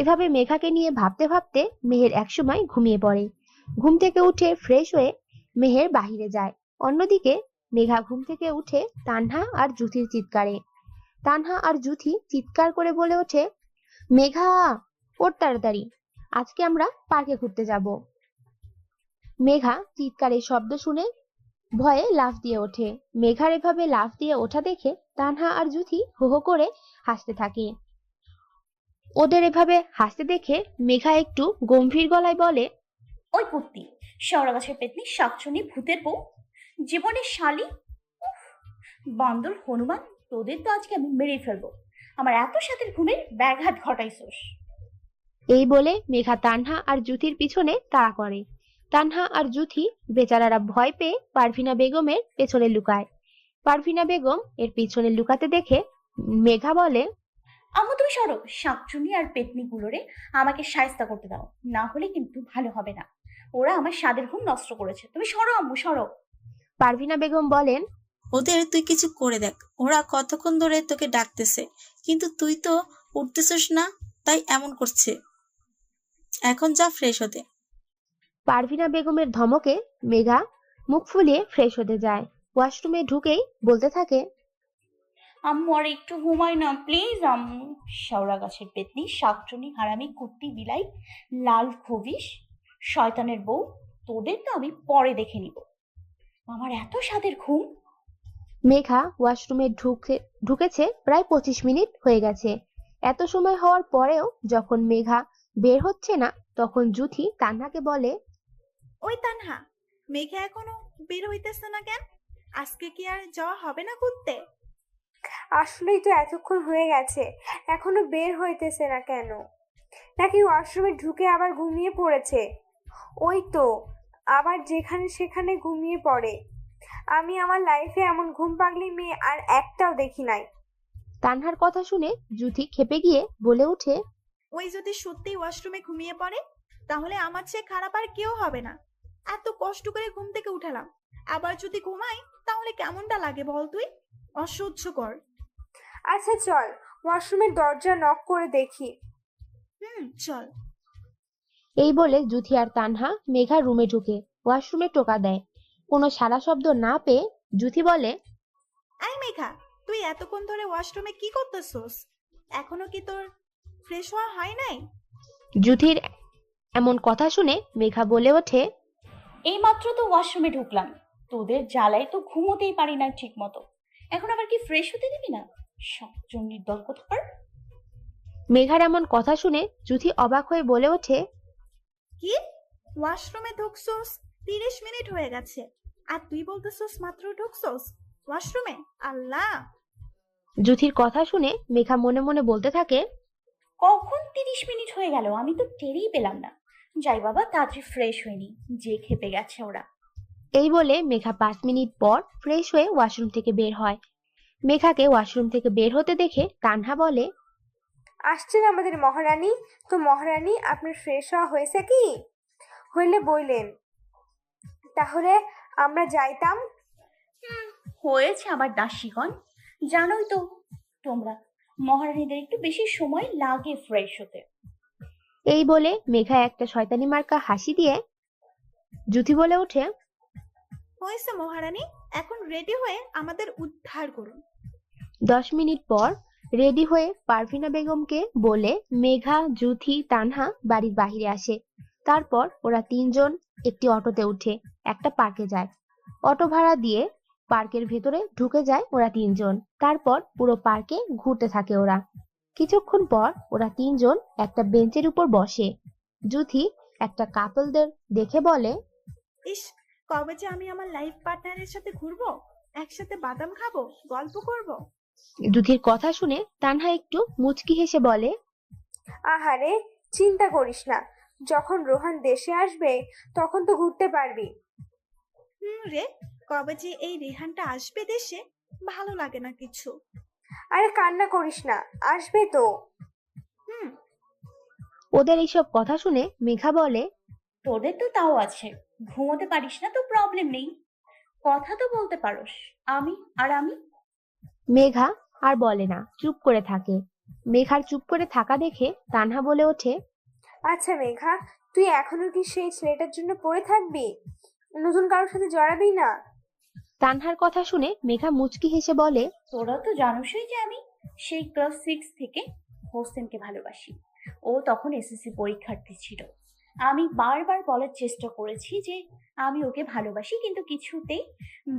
এভাবে মেঘাকে নিয়ে ভাবতে ভাবতে মেহের একসময় ঘুমিয়ে পড়ে। ঘুম থেকে উঠে ফ্রেশ হয়ে মেহের বাহিরে যায়। অন্যদিকে মেঘা ঘুম থেকে উঠে তানহা আর জুথির চিৎকারে। তানহা আর জুথি চিৎকার করে বলে ওঠে, মেঘা ওঠ তাড়াতাড়ি, আজকে আমরা পার্কে ঘুরতে যাব। মেঘা চিৎকারের শব্দ শুনে ভয়ে লাফ দিয়ে ওঠে। মেঘার এভাবে লাফ দিয়ে ওঠা দেখে তানহা আর জুথি হো হো করে হাসতে থাকে। ওদের এভাবে হাসতে দেখে মেঘা একটু গম্ভীর গলায় বলে, ওই কুত্তি, শেওড়া গাছের পেতনি, শাকচুনি, ভূতের বউ, জীবনের শালি, উফ, বান্দর হনুমান, তোদের তো আজকে আমি মেরে ফেলবো। আমার এত সাথের ঘুমের ব্যাঘাত ঘটাইছোস। এই বলে মেঘা তানহা আর জুথির পিছনে তাড়া করে। তানহা আর জুথি বেচারারা ভয় পেয়ে পারভিনা বেগমের পেছনে লুকায়। পারভিনা বেগম এর পিছনে লুকাতে দেখে মেঘা বলে, আম্মু তুমি সরো, শাকচুনি আর পেতনি গুলোরে আমাকে শায়েস্তা করতে দাও, না হলে কিন্তু ভালো হবে না। ওরা আমার স্বাদের ঘুম নষ্ট করেছে। তুমি সরো আম্মু, সরো। পারভিনা বেগম বলেন, ওদের তুই কিছু করে দেখ, ওরা কতক্ষণ ধরে তোকে ডাকতেছে কিন্তু তুই তো উঠতেছিস না, তাই এমন করছে। এখন যা ফ্রেশ হতে। পারভিনা বেগমের ধমকে মেঘা মুখ ফুলিয়ে ফ্রেশ হতে যায়। ওয়াশরুমে ঢুকেই বলতে থাকে, আম্মু আর একটু ঘুমাই না প্লিজ আম্মু। শেওড়া গাছের পেতনি, শাকচুনি, হারামি, কুত্তি, বিলাই, লাল খবিশ, শয়তানের বউ, তোদের তো আমি পরে দেখে নিব। আমার এত স্বাদের ঘুম। মেঘা ওয়াশরুমে ঢুকেছে প্রায় 25 মিনিট হয়ে গেছে। এত সময় হওয়ার পরেও যখন মেঘা বের হচ্ছে না, তখন জুথি তানহাকে বলে, ওই তানহা, মেঘা এখনো বের হইতেছে না কেন? আজকে কি আর যাওয়া হবে না ঘুরতে? আসলেই তো এতক্ষণ হয়ে গেছে, এখনো বের হইতেছে না কেন? নাকি ওয়াশরুমে ঢুকে আবার ঘুমিয়ে পড়েছে? ওই তো আবার যেখানে সেখানে ঘুমিয়ে পড়ে। আমি আমার লাইফে এমন ঘুম পাগলি মেয়ে আর একটাও দেখি নাই। তানহার কথা শুনে জুথি খেপে গিয়ে বলে ওঠে, ওই যদি সত্যি ওয়াশরুমে ঘুমিয়ে পড়ে তাহলে আমার চেয়ে খারাপ আর কেউ হবে না। এত কষ্ট করে ঘুম থেকে উঠালাম, আবার যদি ঘুমাই তাহলে কেমনটা লাগে বল তুই? অসহ্যকর। আচ্ছা চল ওয়াশরুমের দরজা নক করে দেখি। চল। এই বলে জুথি আর তানহা মেঘার রুমে ঢুকে ওয়াশরুমে টোকা দেয়। কোনো সাড়া শব্দ না পেয়ে জুথি বলে, এই মেঘা, তুই এতক্ষণ ধরে ওয়াশরুমে কি করতেছস? এখনো কি তোর ফ্রেশ হওয়া হয় নাই? জুথির এমন কথা শুনে মেঘা বলে ওঠে, এই মাত্র তো ওয়াশরুমে ঢুকলাম, তোদের জ্বালায় তো ঘুমোতেই পারি না ঠিক মতো, এখন আবার কি ফ্রেশ হতে দিবি না? সবজঙ্গির দল কোথাকার। মেঘার এমন কথা শুনে জুথি অবাক হয়ে বলে ওঠে, কি? ওয়াশরুমে ঢুকছোস? 30 মিনিট হয়ে গেছে আর তুই বলতেছোস মাত্র ঢুকছোস ওয়াশরুমে? আল্লাহ! জুথির কথা শুনে মেঘা মনে মনে বলতে থাকে, কখন 30 মিনিট হয়ে গেল, আমি তো টেরই পেলাম না। যাই বাবা, তাড়াতাড়ি ফ্রেশ হয়নি, যে খেপে গেছে ওরা। এই বলে মেঘা 5 মিনিট পর ফ্রেশ হয়ে ওয়াশরুম থেকে বের হয়। মেঘাকে ওয়াশরুম থেকে বের হতে দেখে তানহা বলে, আসছেন আমাদের মহারানী। তো মহারানী, আপনার ফ্রেশ হওয়া হয়েছে কি? হইলে বইলেন, তাহলে আমরা যাইতাম। হয়েছে আমার দাসীগণ, জানোই তো তোমরা, মহারানীদের একটু বেশি সময় লাগে ফ্রেশ হতে। এই বলে মেঘা একটা শয়তানি মার্কা হাসি দিয়ে জুথি বলে ওঠে, হয়েছে মহারানী, এখন রেডি হয়ে আমাদের উদ্ধার করুন। 10 মিনিট পর রেডি হয়ে পারভিনা বেগমকে বলে মেঘা, জুথি, তানহা বাড়ির বাহিরে আসে। তারপর ওরা 3 জন একটি অটোতে উঠে একটা পার্কে যায়। অটো ভাড়া দিয়ে পার্কের ভেতরে ঢুকে যায় ওরা 3 জন। তারপর পুরো পার্কে ঘুরতে থাকে ওরা। কিছুক্ষণ পর ওরা 3 জন একটা বেঞ্চের উপর বসে। জুথি একটা কাপলদের দেখে বলে, ইস, কবে যে আমি আমার লাইফ পার্টনারের সাথে ঘুরবো, একসাথে বাদাম খাবো, গল্প করব। জুথির কথা শুনে তানহা একটু মুচকি হেসে বলে, আহারে, চিন্তা করিস না, যখন রোহান দেশে আসবে তখন তো ঘুরতে পারবি। রে, কবে যে এই রেহানটা আসবে দেশে, ভালো লাগে না কিছু। আরে কান্না করিস না, আসবে তো। ওদের এইসব কথা শুনে মেঘা বলে, তোদের তো তাও আছে, ঘুমোতে পারিস না তো প্রবলেম নেই, কথা তো বলতে পারোস। আমি। মেঘা আর বলে না, চুপ করে থাকে। মেঘার চুপ করে থাকা দেখে তানহা বলে ওঠে, আচ্ছা মেঘা, তুই এখনো কি সেই ছেলেটার জন্য পড়ে থাকবি? নতুন কারোর সাথে জড়াবি না? তানহার কথা শুনে মেঘা মুচকি হেসে বলে, তোরা তো জানোসই যে আমি সেই ক্লাস 6 থেকে হোসেনকে ভালোবাসি। ও তখন এসএসসি পরীক্ষার্থী ছিল। আমি বারবার বলার চেষ্টা করেছি যে আমি ওকে ভালোবাসি, কিন্তু কিছুতেই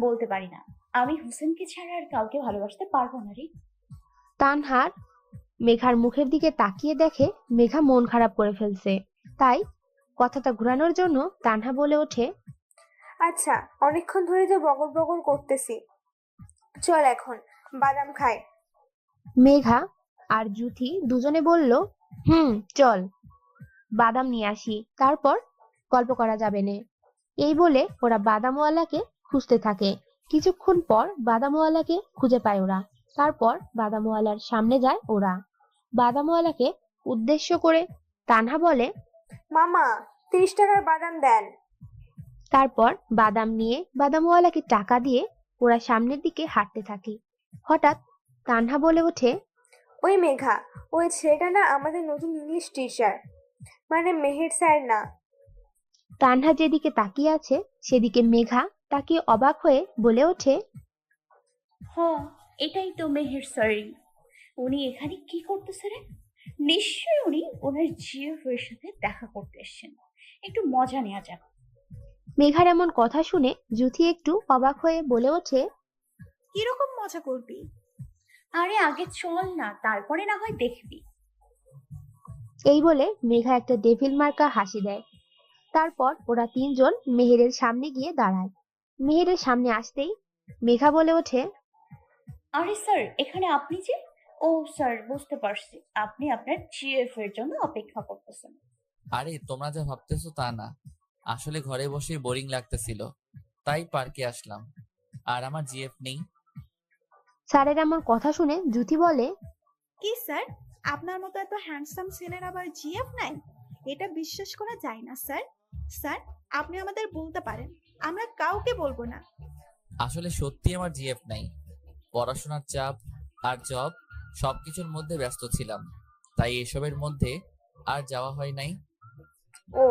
বলতে পারি না। আমি হোসেনকে ছাড়া আর কাউকে ভালোবাসতে পারবো না রে। তানহার মেঘার মুখের দিকে তাকিয়ে দেখে মেঘা মন খারাপ করে ফেলছে। তাই কথাটা ঘোরানোর জন্য তানহা বলে ওঠে, আচ্ছা, অনেকক্ষণ ধরে তো বগর বগর করতেছি, চল এখন বাদাম খাই। মেঘা আর জুথি দুজনে বলল, চল বাদাম নিয়ে আসি, তারপর গল্প করা যাবে না। এই বলে ওরা বাদামওয়ালাকে খুঁজতে থাকে। কিছুক্ষণ পর বাদামওয়ালাকে খুঁজে পায় ওরা। তারপর বাদামওয়ালার সামনে যায় ওরা। বাদামওয়ালাকে উদ্দেশ্য করে তানহা বলে, মামা, 30 টাকার বাদাম দেন। তারপর বাদাম নিয়ে বাদামওয়ালাকে টাকা দিয়ে ওরা সামনের দিকে হাঁটতে থাকে। হঠাৎ তানহা বলে ওঠে, ওই মেঘা, ওই ছেলেটা না আমাদের নতুন ইংলিশ টিচার, মানে মেহের স্যার না? তানহা যেদিকে তাকিয়ে আছে সেদিকে মেঘা তাকিয়ে অবাক হয়ে বলে ওঠে, এটাই তো মেহের স্যার। উনি এখানে কি করতেছে রে? নিশ্চয়ই উনি ওনার জিএফ এর সাথে দেখা করতে এসেছেন, একটু মজা নেওয়া যাক। মেঘার এমন কথা শুনে জুথি একটু অবাক হয়ে বলে ওঠে, কিরকম মজা করবি? আরে আগে চল না, তারপরে না হয় দেখবি। এই বলে মেঘা একটা ডেভিল মার্কা হাসি দেয়। তারপর ওরা 3 জন মেহেরের সামনে গিয়ে দাঁড়ায়। মেহেরের সামনে আসতেই মেঘা বলে ওঠে, আরে স্যার, এখানে আপনি যে? ও স্যার, বুঝতে পারছি, আপনি আপনার জিএফ এর জন্য অপেক্ষা করতেছেন। আরে তোমরা যা ভাবতেছো তা না, আসলে ঘরে বসে বোরিং লাগতেছিল, তাই পার্কে আসলাম। আর আমার জিএফ নেই। স্যারের এমন কথা শুনে জুথি বলে, কি স্যার, আপনার মতো এত হ্যান্ডসাম ছেলের আবার জিএফ নাই? এটা বিশ্বাস করা যায় না স্যার। স্যার, আপনি আমাদের বলতে পারেন, আমরা কাউকে বলবো না। আসলে সত্যি আমার জিএফ নাই, পড়াশোনার চাপ আর জব সবকিছুর মধ্যে ব্যস্ত ছিলাম, তাই এসবের মধ্যে আর যাওয়া হয় নাই। ও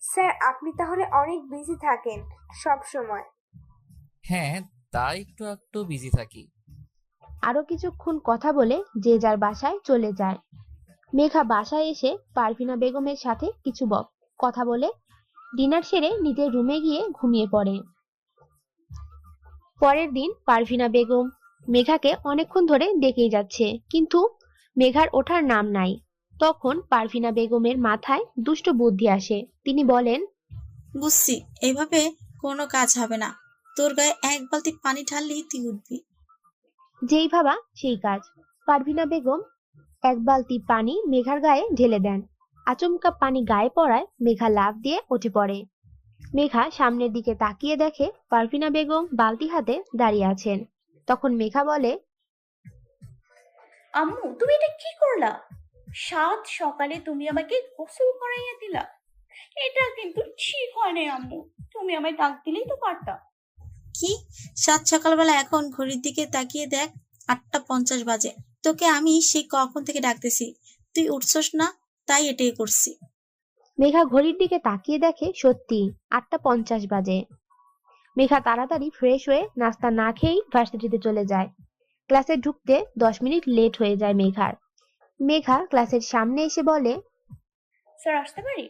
স্যার, আপনি তাহলে অনেক বিজি থাকেন সব সময়? হ্যাঁ, তাই একটু একটু বিজি থাকি। আরো কিছুক্ষণ কথা বলে যে যার বাসায় চলে যায়। মেঘা বাসায় এসে পারভিনা বেগমের সাথে কিছু কথা বলে ডিনার সেরে নিজের রুমে গিয়ে ঘুমিয়ে পড়ে। পরের দিন পারভিনা বেগম মেঘাকে অনেকক্ষণ ধরে ডেকেই যাচ্ছে, কিন্তু মেঘার ওঠার নাম নাই। তখন পারভিনা বেগমের মাথায় দুষ্ট বুদ্ধি আসে। তিনি বলেন, বুঝছি, এইভাবে কোনো কাজ হবে না। তোর গায়ে এক বালতি পানি ঢাললেই তুই উঠবি। যেই ভাবা সেই কাজ। পারভিনা বেগম এক বালতি পানি মেঘার গায়ে ঢেলে দেন। আচমকা পানি গায়ে পড়ায় মেঘা লাফ দিয়ে উঠে পড়ে। মেঘা সামনের দিকে তাকিয়ে দেখে পারভিনা বেগম বালতি হাতে দাঁড়িয়ে আছেন। তখন মেঘা বলে, আম্মু তুমি এটা কি করলা? সাত সকালে তুমি আমাকে গোসল করাইয়া দিলা। এটা কিন্তু ঠিক হয় নাই আম্মু, তুমি আমায় ডাক দিলেই তো পারতা। কি? সাত সকালবেলা? এখন ঘড়ির দিকে তাকিয়ে দেখ, 8:50 বাজে। তোকে আমি সেই কখন থেকে ডাকতেছি, তুই উঠছস না, তাই এটাই করছি। মেঘা ঘড়ির দিকে তাকিয়ে দেখে সত্যি 8:50 বাজে। মেঘা তাড়াতাড়ি ফ্রেশ হয়ে নাস্তা না খেয়েই ভার্সিটিতে চলে যায়। ক্লাসে ঢুকতে 10 মিনিট লেট হয়ে যায় মেঘার। মেঘা ক্লাসের সামনে এসে বলে, স্যার আসতে পারি?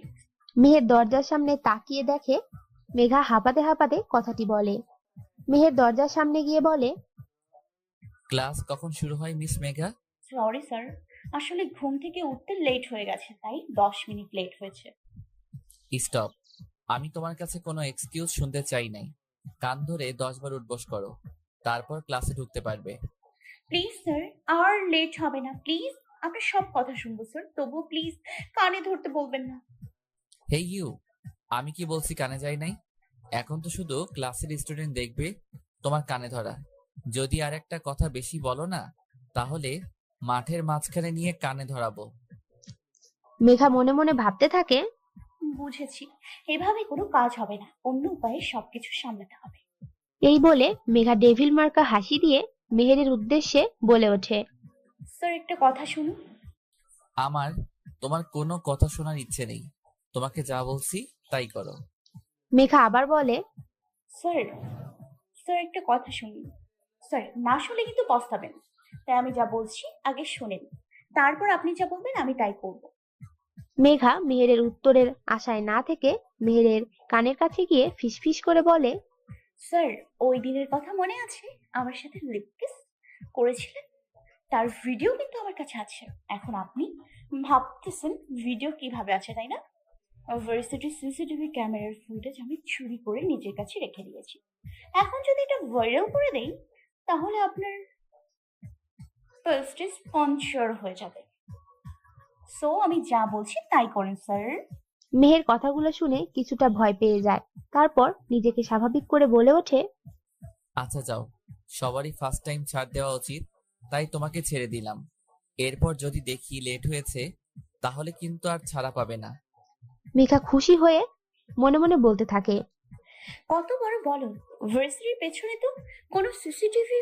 মেহের দরজার সামনে তাকিয়ে দেখে মেঘা হাঁপাতে হাঁপাতে কথাটি বলে। মেহের দরজার সামনে গিয়ে বলে, ক্লাস কখন শুরু হয় মিস মেঘা? সরি স্যার, আসলে ঘুম থেকে উঠতে লেট হয়ে গেছে, তাই 10 মিনিট লেট হয়েছে। স্টপ। আমি তোমার কাছে কোনো এক্সকিউজ শুনতে চাই নাই। কান ধরে 10 বার উঠবস করো, তারপর ক্লাসে ঢুকতে পারবে। প্লিজ স্যার, আর লেট হবে না প্লিজ। আপনার সব কথা শুনবো স্যার, তবুও প্লিজ কানে ধরতে বলবেন না। হে ইউ, আমি কি বলছি কানে যাই নাই? এখন তো শুধু ক্লাসের স্টুডেন্ট দেখবে তোমার কানে ধরা। যদি আর একটা কথা বেশি বলো না, তাহলে মাঠের মাঝখানে নিয়ে কানে ধরাবো। মেঘা মনে মনে ভাবতে থাকে, বুঝেছি, এভাবে কোনো কাজ হবে না, অন্য উপায়ে সবকিছু সামলাতে হবে। এই বলে মেঘা ডেভিল মার্কা হাসি দিয়ে মেহেরের উদ্দেশ্যে বলে ওঠে, স্যার একটা কথা শুনুন। আমার তোমার কোনো কথা শোনার ইচ্ছে নেই। তোমাকে যা বলছি তাই করো। মেঘা আবার বলে, স্যার স্যার একটা কথা শুনুন। স্যার না শুনলে কিন্তু পস্তাবেন, তাই আমি যা বলছি আগে শুনেন, তারপর আপনি যা বলবেন আমি তাই করব। মেঘা মেহেরের উত্তরের আশায় না থেকে মেহেরের কানের কাছে গিয়ে ফিসফিস করে বলে, স্যার ওই দিনের কথা মনে আছে আমার সাথে লিপ কিস করেছিলেন? তার ভিডিও কিন্তু আমার কাছে আছে। এখন আপনি ভাবতেছেন ভিডিও কিভাবে আছে, তাই না? ভার্সিটির সিসিটিভি ক্যামেরার ফুটেজ আমি চুরি করে নিজের কাছে রেখে দিয়েছি। এখন যদি এটা ভাইরাল করে দেই, তাহলে আপনার প্রেস্টিজ স্পন্সর হয়ে যাবে। সো আমি যা বলছি তাই করেন স্যার। মেহের কথাগুলো শুনে কিছুটা ভয় পেয়ে যায়। তারপর নিজেকে স্বাভাবিক করে বলে ওঠে, আচ্ছা যাও, সবারই ফার্স্ট টাইম ছাড় দেওয়া উচিত, তাই তোমাকে ছেড়ে দিলাম। এরপর যদি দেখি লেট হয়েছে, তাহলে কিন্তু আর ছাড়া পাবে না। মেঘা খুশি হয়ে মনে মনে বলতে থাকে, কত বড় বলো, ভার্সিটির পেছনে তো কোনো সিসিটিভি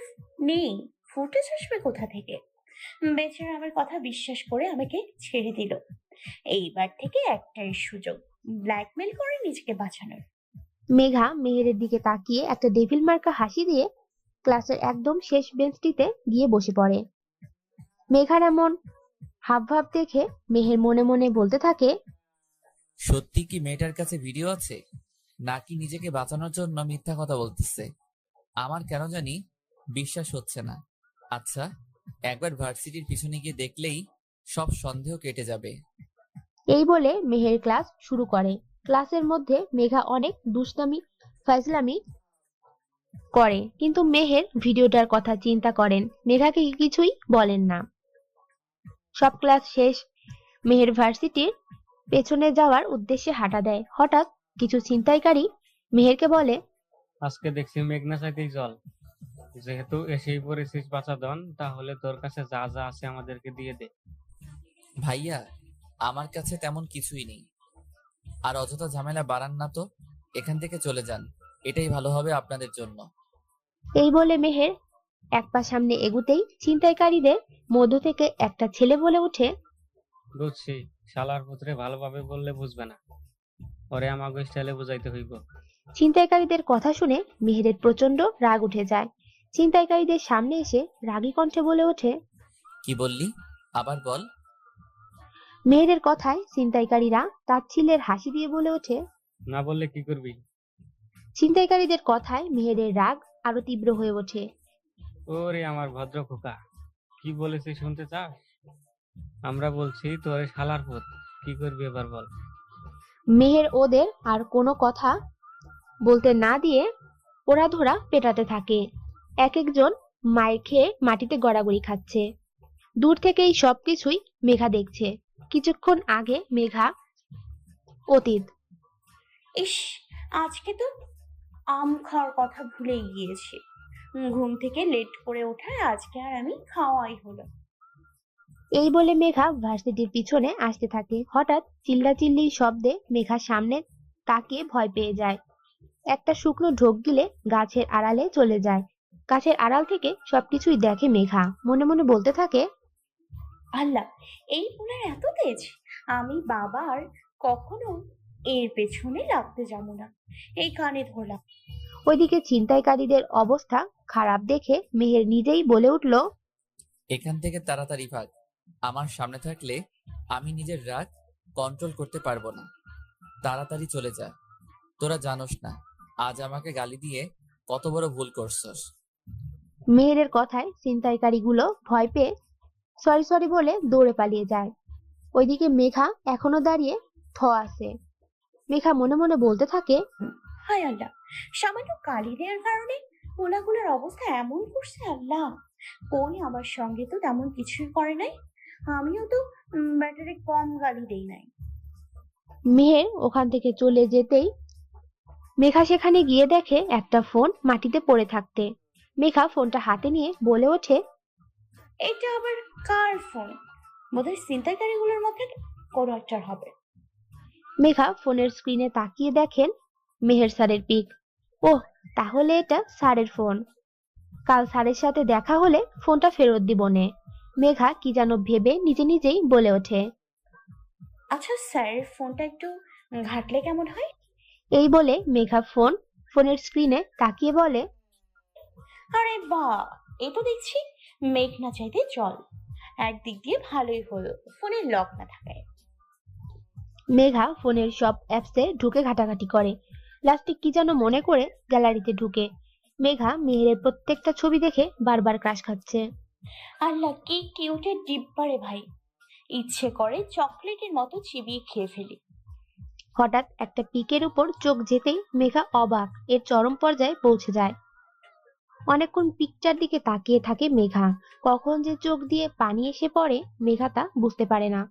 নেই, ফুটেজ আসবে কোথা থেকে? বেচারা আমার কথা বিশ্বাস করে আমাকে ছেড়ে দিল। এইবার থেকে একটাই সুযোগ, ব্ল্যাকমেল করে নিজেকে বাঁচানোর। মেঘা মেহেরের দিকে তাকিয়ে একটা ডেভিল মার্কা হাসি দিয়ে ক্লাসের একদম শেষ বেঞ্চটিতে গিয়ে বসে পড়ে। মেঘার এমন হাবভাব দেখে মেহের মনে মনে বলতে থাকে, সত্যি কি মেয়েটার কাছে ভিডিও আছে, নাকি নিজেকে বাঁচানোর জন্য মিথ্যা কথা বলতেছে? আমার কেন জানি বিশ্বাস হচ্ছে না। আচ্ছা, একবার ভার্সিটির পিছনে গিয়ে দেখলেই সব সন্দেহ কেটে যাবে। এই বলে মেহের ক্লাস শুরু করে। ক্লাসের মধ্যে মেঘা অনেক দুষ্টামি ফাজলামি করে, কিন্তু মেহের ভিডিওটার কথা চিন্তা করেন, মেঘাকে কিছুই বলেন না। সব ক্লাস শেষ, মেহের ভার্সিটির পেছনে যাওয়ার উদ্দেশ্যে হাঁটা দেয়। হঠাৎ কিছু ছিনতাইকারী মেহেরকে বলে, আজকে দেখছি মেঘনা চাইতেই জল। যেহেতু এসেই পড়েছিস বাঁচাধন, তাহলে তোর কাছে যা যা আছে আমাদেরকে দিয়ে দে। ভাইয়া, আমার কাছে তেমন কিছুই নেই। আর অযথা ঝামেলা বাড়ান না তো, এখান থেকে চলে যান, এটাই ভালো হবে আপনাদের জন্য। এই বলে মেহের এক পা সামনে এগুতেই ছিনতাইকারীদের মধ্য থেকে একটা ছেলে বলে ওঠে, বুঝছি, শালার পুত্রে ভালোভাবে বললে বুঝবে না, ওরে আমাকে স্টাইলে বুঝাইতে হইব। ছিনতাইকারীদের কথা শুনে মেহেরের প্রচন্ড রাগ উঠে যায়। ছিনতাইকারীদের সামনে এসে রাগী কণ্ঠে বলে ওঠে, কি বললি, আবার বল। মেহেরের কথায় ছিনতাইকারীরা তাচ্ছিল্যের হাসি দিয়ে বলে ওঠে, না বললে কি করবি? ছিনতাইকারীদের কথায় মেহেরের রাগ আরো তীব্র হয়ে ওঠে। ওরে আমার ভদ্র খোকা, কি বলেছে শুনতে চাস? আমরা বলছি তোরে শালার পুত, কি করবি এবার বল। মেহের ওদের আর কোনো কথা বলতে না দিয়ে ওরা ধরা পেটাতে থাকে। এক একজন মায়ের খেয়ে মাটিতে গড়াগড়ি খাচ্ছে। দূর থেকে এই সবকিছুই মেঘা দেখছে। কিছুক্ষণ আগে মেঘা অতীত। ইস, আজকে তো আম খাওয়ার কথা ভুলেই গিয়েছি। ঘুম থেকে লেট করে ওঠায় আজকে আর আমি খাওয়াই হলো। এই বলে মেঘা ভার্সিটির পিছনে আসতে থাকে। হঠাৎ চিল্লাচিল্লির শব্দে মেঘার সামনে তাকিয়ে ভয় পেয়ে যায়। একটা শুকনো ঢোক গিলে গাছের আড়ালে চলে যায়। গাছের আড়াল থেকে সবকিছুই দেখে মেঘা। মনে মনে বলতে থাকে, আল্লাহ, এই পোলার এত তেজ! আমি বাবার কখনো এর পেছনে লাগতে যাবো না। এই কানে ধরলাম। ওইদিকে ছিনতাইকারীদের অবস্থা খারাপ দেখে মেহের নিজেই বলে উঠল, এখান থেকে তাড়াতাড়ি ভাগ। আমার সামনে থাকলে আমি নিজের রাগ কন্ট্রোল করতে পারবো না। তাড়াতাড়ি চলে যা। তোরা জানোস না আজ আমাকে গালি দিয়ে কত বড় ভুল করছস। মেহেরের কথায় ছিনতাইকারীগুলো ভয় পেয়ে সরি সরি বলে দৌড়ে পালিয়ে যায়। ওইদিকে মেঘা এখনো দাঁড়িয়ে আছে। মেঘা মনে মনে বলতে থাকে, হায় আল্লাহ, সামান্য গালি দেওয়ার কারণে পোলাগুলোর অবস্থা এমন করছে। আল্লাহ, কই আমার সঙ্গে তো তেমন কিছুই করে নাই। আমিও তো ব্যাটারে কম গালি দেই নাই। মেহের ওখান থেকে চলে যেতেই মেঘা সেখানে গিয়ে দেখে একটা ফোন মাটিতে পড়ে থাকতে। মেঘা ফোনটা হাতে নিয়ে বলে ওঠে, এটা আবার কার ফোন? বোধহয় ছিনতাইকারীগুলোর মধ্যে কোনো একটার হবে। মেঘা ফোনের স্ক্রিনে তাকিয়ে দেখেন মেহের স্যারের পিক। ওহ, তাহলে এটা স্যারের ফোন। কাল স্যারের সাথে দেখা হলে ফোনটা ফেরত দিব নে। মেঘা কি যেন ভেবে নিজে নিজেই বলে ওঠে। আচ্ছা স্যার, ফোনটা একটু ঘাটলে কেমন হয়? এই বলে মেঘা ফোনের স্ক্রিনে তাকিয়ে বলে, আরে বাহ, এই তো দেখছি মেঘ না চাইতে জল। একদিক দিয়ে ভালোই হলো ফোনের লক না থাকায়। মেঘা ফোনের সব অ্যাপসে ঢুকে ঘাটাঘাটি করে। লাস্টে কি যেন মনে করে গ্যালারিতে ঢুকে। মেঘা মেহেরের প্রত্যেকটা ছবি দেখে বারবার ক্রাশ খাচ্ছে। আল্লাহ, কি কিউটের ডিব্বারে ভাই! ইচ্ছে করে চকলেটের মতো চিবিয়ে খেয়ে ফেলি। হঠাৎ একটা পিকের উপর চোখ যেতেই মেঘা অবাক, এর চরম পর্যায়ে পৌঁছে যায়। অনেকক্ষণ পিকটার দিকে তাকিয়ে থাকে মেঘা। কখন যে চোখ দিয়ে পানি এসে পড়ে মেঘা তা বুঝতে পারে না।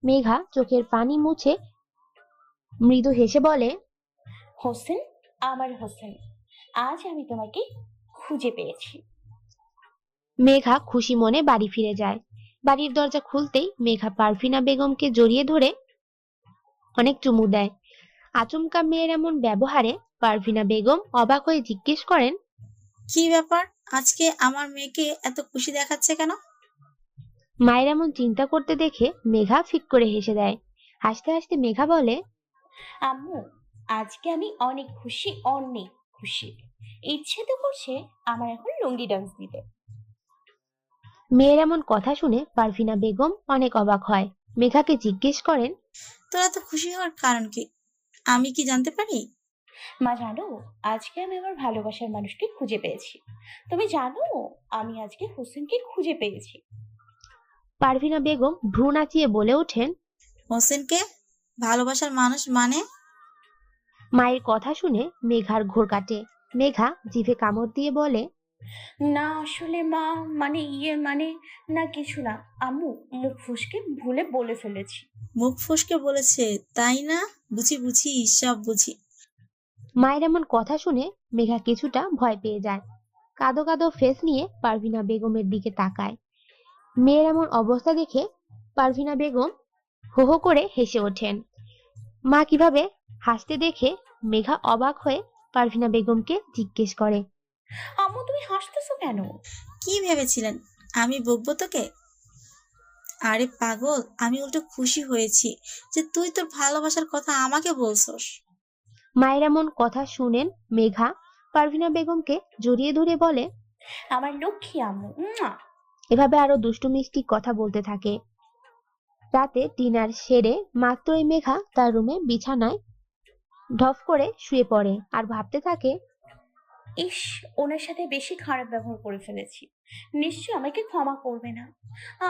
মেঘা চোখের পানি মুছে মৃদু হেসে বলে, হোসেন, আমার হোসেন, আজ আমি তোমাকে খুঁজে পেয়েছি। মেঘা খুশি মনে বাড়ি ফিরে যায়। বাড়ির দরজা খুলতেই মেঘা পারভিনা বেগমকে জড়িয়ে ধরে অনেক চুমু দেয়। আচমকা মেয়ের এমন ব্যবহারে পারভিনা বেগম অবাক হয়ে জিজ্ঞেস করেন, কি ব্যাপার, আজকে আমার মেয়েকে এত খুশি দেখাচ্ছে কেন? মায়ের এমন চিন্তা করতে দেখে মেঘা ফিক করে হেসে দেয়। হাসতে হাসতে মেঘা বলে, আম্মু, আজকে আমি অনেক খুশি, অনেক খুশি। ইচ্ছে তো করছে আমার এখন লুঙ্গি ডান্স দিতে। মেয়ের এমন কথা শুনে পারভিনা বেগম অনেক অবাক হয়। মেঘাকে জিজ্ঞেস করেন, তোরা তো খুশি হওয়ার কারণ কি, আমি কি জানতে পারি? মা জানো, আজকে আমি আমার ভালোবাসার মানুষকে খুঁজে পেয়েছি। তুমি জানো, আমি আজকে হোসেনকে খুঁজে পেয়েছি। পারভিনা বেগম ভ্রু নাচিয়ে বলে ওঠেন, হোসেনকে ভালোবাসার মানুষ মানে? মায়ের কথা শুনে মেঘার ঘোর কাটে। মেঘা জিভে কামড় দিয়ে বলে, না আসলে মা, মানে না কিছু না আম্মু, মুখ ফুসকে ভুলে বলে ফেলেছি। মুখ ফসকে বলেছে তাই না? বুঝি বুঝি, সব বুঝি। মায়ের এমন কথা শুনে মেঘা কিছুটা ভয় পেয়ে যায়। কাঁদো কাঁদো ফেস নিয়ে পারভিনা বেগমের দিকে তাকায়। মেয়ের এমন অবস্থা দেখে পারভিনা বেগম হো হো করে হেসে ওঠেন। মা কিভাবে হাসতে দেখে মেঘা অবাক হয়ে পারভিনা বেগমকে জিজ্ঞেস করে, আম্মু তুমি হাসতেছো কেন? কি ভেবেছিলেন আমি বকবো তোকে? আরে পাগল, আমি উল্টো খুশি হয়েছি যে তুই তোর ভালোবাসার কথা আমাকে বলছস। মায়ের এমন কথা শুনেন মেঘা পারভিনা বেগমকে জড়িয়ে ধরে বলে, আমার লক্ষ্মী আম্মু। এভাবে আরো দুষ্টু মিষ্টি কথা বলতে থাকে। রাতে ডিনার সেরে মাত্রই মেঘা তার রুমে বিছানায় ঢপ করে শুয়ে পড়ে আর ভাবতে থাকে, ইস, ওনার সাথে বেশি খারাপ ব্যবহার করে ফেলেছি। নিশ্চয় আমাকে ক্ষমা করবে না।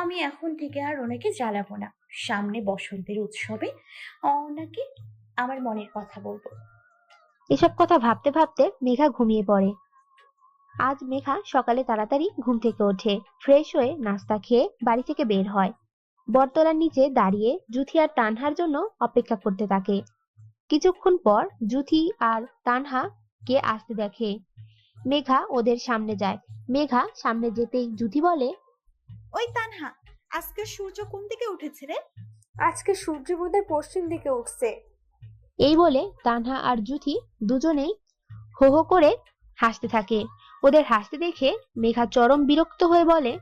আমি এখন থেকে আর ওনাকে জ্বালাবো না। সামনে বসন্তের উৎসবে ওনাকে আমার মনের কথা বলবো। এসব কথা ভাবতে ভাবতে মেঘা ঘুমিয়ে পড়ে। আজ মেঘা সকালে তাড়াতাড়ি ঘুম থেকে ওঠে, ফ্রেশ হয়ে নাস্তা খেয়ে বাড়ি থেকে বের হয়। বটতলার নিচে দাঁড়িয়ে জুথি আর তানহার জন্য অপেক্ষা করতে থাকে। কিছুক্ষণ পর জুথি আর তানহা কে আসতে দেখে। মেঘা ওদের সামনে যায়। মেঘা সামনে যেতেই জুথি বলে, ওই তানহা, আজকে সূর্য কোন দিকে উঠেছে রে? আজকে সূর্য বোধহয় পশ্চিম দিকে উঠছে। এই বলে তানহা আর জুথি দুজনেই হো হো করে হাসতে থাকে। ওদের হাসতে দেখে মেঘা চরম বিরক্ত হয়ে বলে,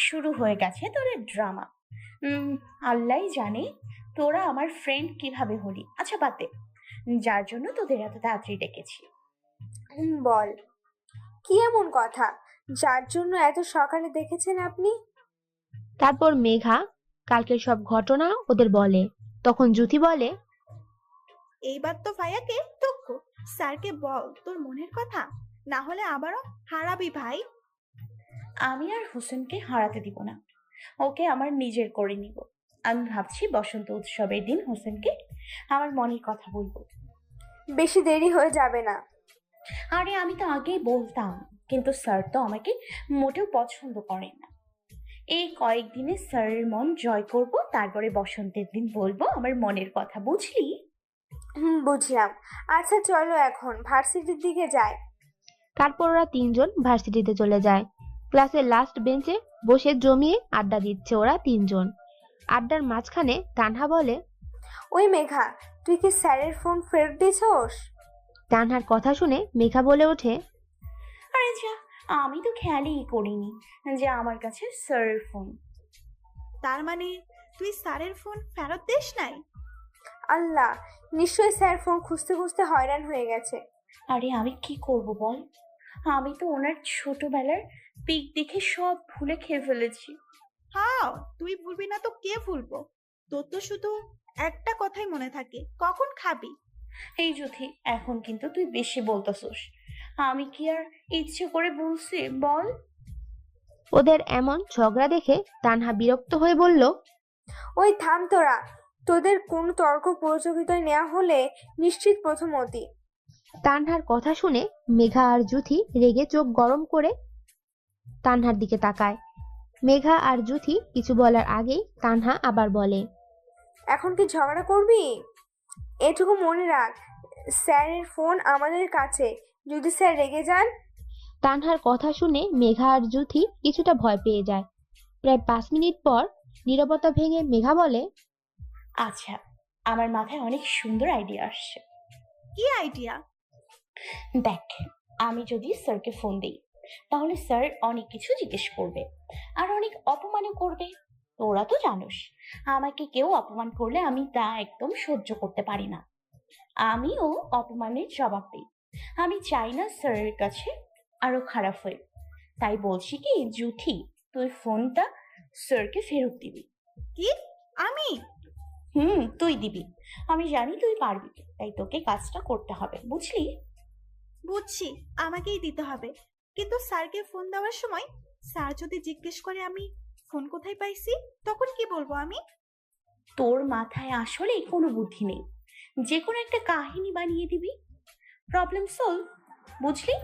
শুরু হয়ে গেছে তোদের ড্রামা। আল্লাহ জানে তোরা আমার ফ্রেন্ড কিভাবে হলি। আচ্ছা বাদ দে, যার জন্য তোদের এত তাড়াতাড়ি ডেকেছি। বল, কি এমন কথা যার জন্য এত সকালে দেখেছেন আপনি? তারপর মেঘা কালকের সব ঘটনা ওদের বলে। তখন জুথি বলে, এইবার তো ভাইয়াকে টক্ক, স্যারকে বল তোর মনের কথা, না হলে আবারও হারাবি ভাই। আমি আর হোসেনকে হারাতে দিব না, ওকে আমার নিজের করে নিব। আমি ভাবছি বসন্ত উৎসবের দিন হোসেনকে আমার মনের কথা বলবো। বেশি দেরি হয়ে যাবে না। আরে আমি তো আগেই বলতাম, কিন্তু স্যার তো আমাকে মোটেও পছন্দ করেন না। এই কয়েকদিনে স্যারের মন জয় করব, তারপরে বসন্তের দিন বলবো আমার মনের কথা, বুঝলি? বুঝলাম। আচ্ছা চলো এখন ভার্সিটির দিকে যাই। তারপর ওরা তিনজন ভার্সিটিতে চলে যায়। ক্লাসের লাস্ট বেঞ্চে বসে জমিয়ে আড্ডা দিচ্ছে ওরা তিনজন। আড্ডার মাঝখানে তানহা বলে, ওই মেঘা, তুই কি স্যারের ফোন ফেরত দিছোস? তানহার কথা শুনে মেঘা বলে ওঠে, আরে যা, আমি তো খেয়ালই করিনি যে আমার কাছে স্যারের ফোন। তার মানে তুই স্যারের ফোন ফেরত দিস নাই? আল্লাহ, নিশ্চয়ই স্যার ফোন খুঁজতে খুঁজতে হয়রান হয়ে গেছে। আরে আমি কি করব বল, আমি তো ওনার ছোটবেলার পিক দেখে সব ভুলে খেয়ে ফেলেছি। হ্যাঁ, তুই ভুলবি না তো কে ভুলবো? তোর তো শুধু একটা কথাই মনে থাকে, কখন খাবি। এই যুথি, এখন কিন্তু তুই বেশি বলতেছস। আমি কি আর ইচ্ছে করে বলছি বল? ওদের এমন ঝগড়া দেখে তানহা বিরক্ত হয়ে বলল, ওই থাম তোরা, তোদের কোন তর্ক প্রতিযোগিতায় নেওয়া হলে নিশ্চিত প্রথমতি। তানহার কথা শুনে মেঘা আর জুথি রেগে চোখ গরম করে তানহার দিকে তাকায়। মেঘা আর জুথি কিছু বলার আগেই তানহা আবার বলে, এখন কি ঝগড়া করবি? এটুকু মনে রাখ, স্যারের ফোন আমাদের কাছে, যদি স্যার রেগে যান। তানহার কথা শুনে মেঘা আর জুথি কিছুটা ভয় পেয়ে যায়। প্রায় 5 মিনিট পর নীরবতা ভেঙে মেঘা বলে, আচ্ছা, আমার মাথায় অনেক সুন্দর আইডিয়া আসছে। কি আইডিয়া? দেখ, আমি যদি স্যারকে ফোন দিই তাহলে স্যার অনেক কিছু জিজ্ঞেস করবে আর অনেক অপমানও করবে। তোরা তো জানোস, আমাকে কেউ অপমান করলে আমি তা একদম সহ্য করতে পারি না। আমিও অপমানের জবাব দিই। আমি চাই না স্যারের কাছে আরো খারাপ হয়ে। তাই বলছি কি জুথি, তুই ফোনটা স্যারকে ফেরত দিবি। কি? আমি? তুই দিবি। আমি জানি তুই পারবি, তাই তোকে কাজটা করতে হবে, বুঝলি? বুঝছি, আমাকেই দিতে হবে। কিন্তু স্যারকে ফোন দেওয়ার সময় স্যার যদি জিজ্ঞেস করে আমি ফোন কোথায় পাইছি, তখন কি বলবো আমি? তোর মাথায় আসলে কোনো বুদ্ধি নেই। যে কোনো একটা কাহিনী বানিয়ে দিবি, প্রবলেম সলভ, বুঝলি?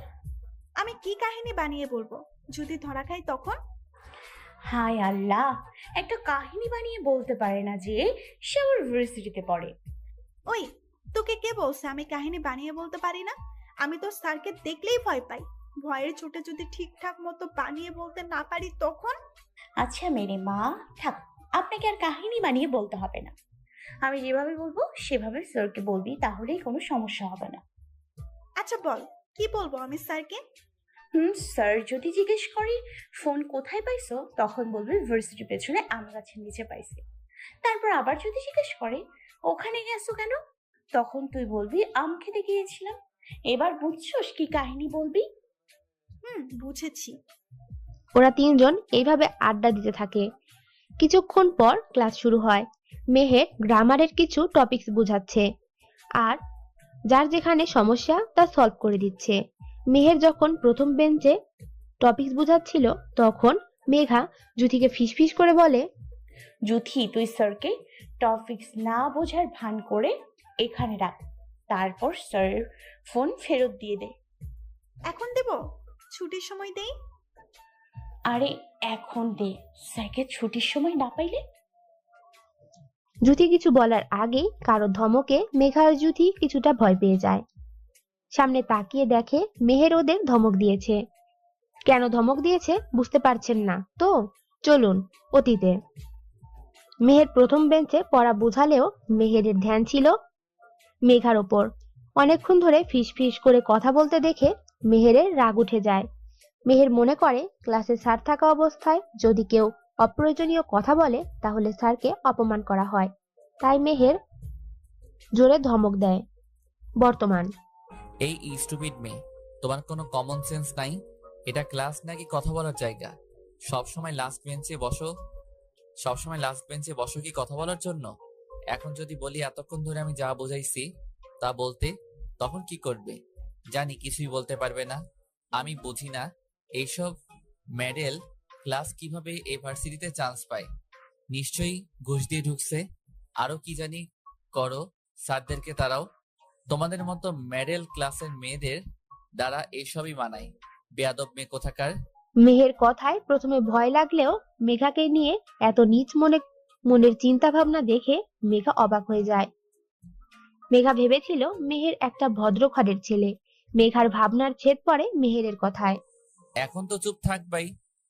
আমি কি কাহিনী বানিয়ে বলবো? যদি ধরা খাই তখন? হায় আল্লাহ, একটা কাহিনী বানিয়ে বলতে পারে না যে সে আমার ইউনিভার্সিটিতে পড়ে। ওই, তোকে কে বলছে আমি কাহিনী বানিয়ে বলতে পারি না? আমি তো স্যারকে দেখলেই ভয় পাই। ভয়ের চোটে যদি ঠিকঠাক মতো বানিয়ে বলতে না পারি তখন? আচ্ছা মেরে মা, থাক, আপনাকে আর কাহিনী বানিয়ে বলতে হবে না। আমি যেভাবে বলবো সেভাবে স্যারকে বলবি, তাহলেই কোনো সমস্যা হবে না। আচ্ছা বল, কি বলবো আমি স্যারকে? স্যার যদি জিজ্ঞেস করে ফোন কোথায় পাইছো, তখন বলবি ইউনিভার্সিটির পেছনে আম গাছের নিচে পাইছি। তারপর আবার যদি জিজ্ঞেস করে ওখানে গেছো কেন, তখন তুই বলবি আম খেতে গিয়েছিলাম। এবার বুঝছোস কি কাহিনী বলবি? বুঝেছি। ওরা তিনজন এইভাবে আড্ডা দিতে থাকে। কিছুক্ষণ পর ক্লাস শুরু হয়। মেহের গ্রামারের কিছু টপিকস বোঝাচ্ছে আর যার যেখানে সমস্যা তা সলভ করে দিচ্ছে। মেহের যখন প্রথম বেঞ্চে টপিকস বোঝাচ্ছিল তখন মেঘা জুথিকে ফিসফিস করে বলে, জুথি, তুই স্যারকে টপিকস না বোঝার ভান করে এখানে রাখ, তারপর স্যার ফোন ফেরত দিয়ে দে। এখন দেব? ছুটির সময় দেই? আরে এখন দে, স্যারকে ছুটির সময় না পাইলে? জুথি কিছু বলার আগেই কারো ধমকে মেঘা আর জুথি কিছুটা ভয় পেয়ে যায়। সামনে তাকিয়ে দেখে মেহের ওদের ধমক দিয়েছে। কেন ধমক দিয়েছে বুঝতে পারছেন না তো? চলুন অতীতে। মেহের প্রথম বেঞ্চে পড়া বোঝালেও মেহেরের ধ্যান ছিল মেঘার ওপর। অনেকক্ষণ ধরে ফিস ফিস করে কথা বলতে দেখে মেহেরের রাগ উঠে যায়। মেহের মনে করে ক্লাসে স্যার থাকা অবস্থায় যদি কেউ অপ্রয়োজনীয় কথা বলে তাহলে স্যারকে অপমান করা হয়, তাই মেহের জোরে ধমক দেয়। বর্তমান। এই স্টুপিড মেয়ে, তোমার কোনো কমন সেন্স নাই? এটা ক্লাস নাকি কথা বলার জায়গা? সবসময় লাস্ট বেঞ্চে বসো কি কথা বলার জন্য? এখন যদি বলি এতক্ষণ ধরে আমি যা বোঝাইছি তা বলতে, তখন কি করবে? জানি কিছুই বলতে পারবে না। আমি বুঝি না এইসব মেডেল ক্লাস কিভাবে এই ভার্সিটিতে চান্স পায়। নিশ্চয়ই ঘুষ দিয়ে ঢুকছে। আরো কি জানি করো, স্যারদেরকে তারাও। তোমাদের মতো মেডেল ক্লাসের মেয়েদের দ্বারা এসবই মানায়। বেয়াদব মেয়ে কোথাকার। মেহের কথায় প্রথমে ভয় লাগলেও মেঘাকে নিয়ে এত নিচ মনের চিন্তা ভাবনা দেখে মেঘা অবাক হয়ে যায়। মেঘা ভেবেছিল মেহের একটা ভদ্র ঘরের ছেলে। মেঘার ভাবনার ছেদ পড়ে মেহেরের কথায়। এখন তো চুপ থাকবাই,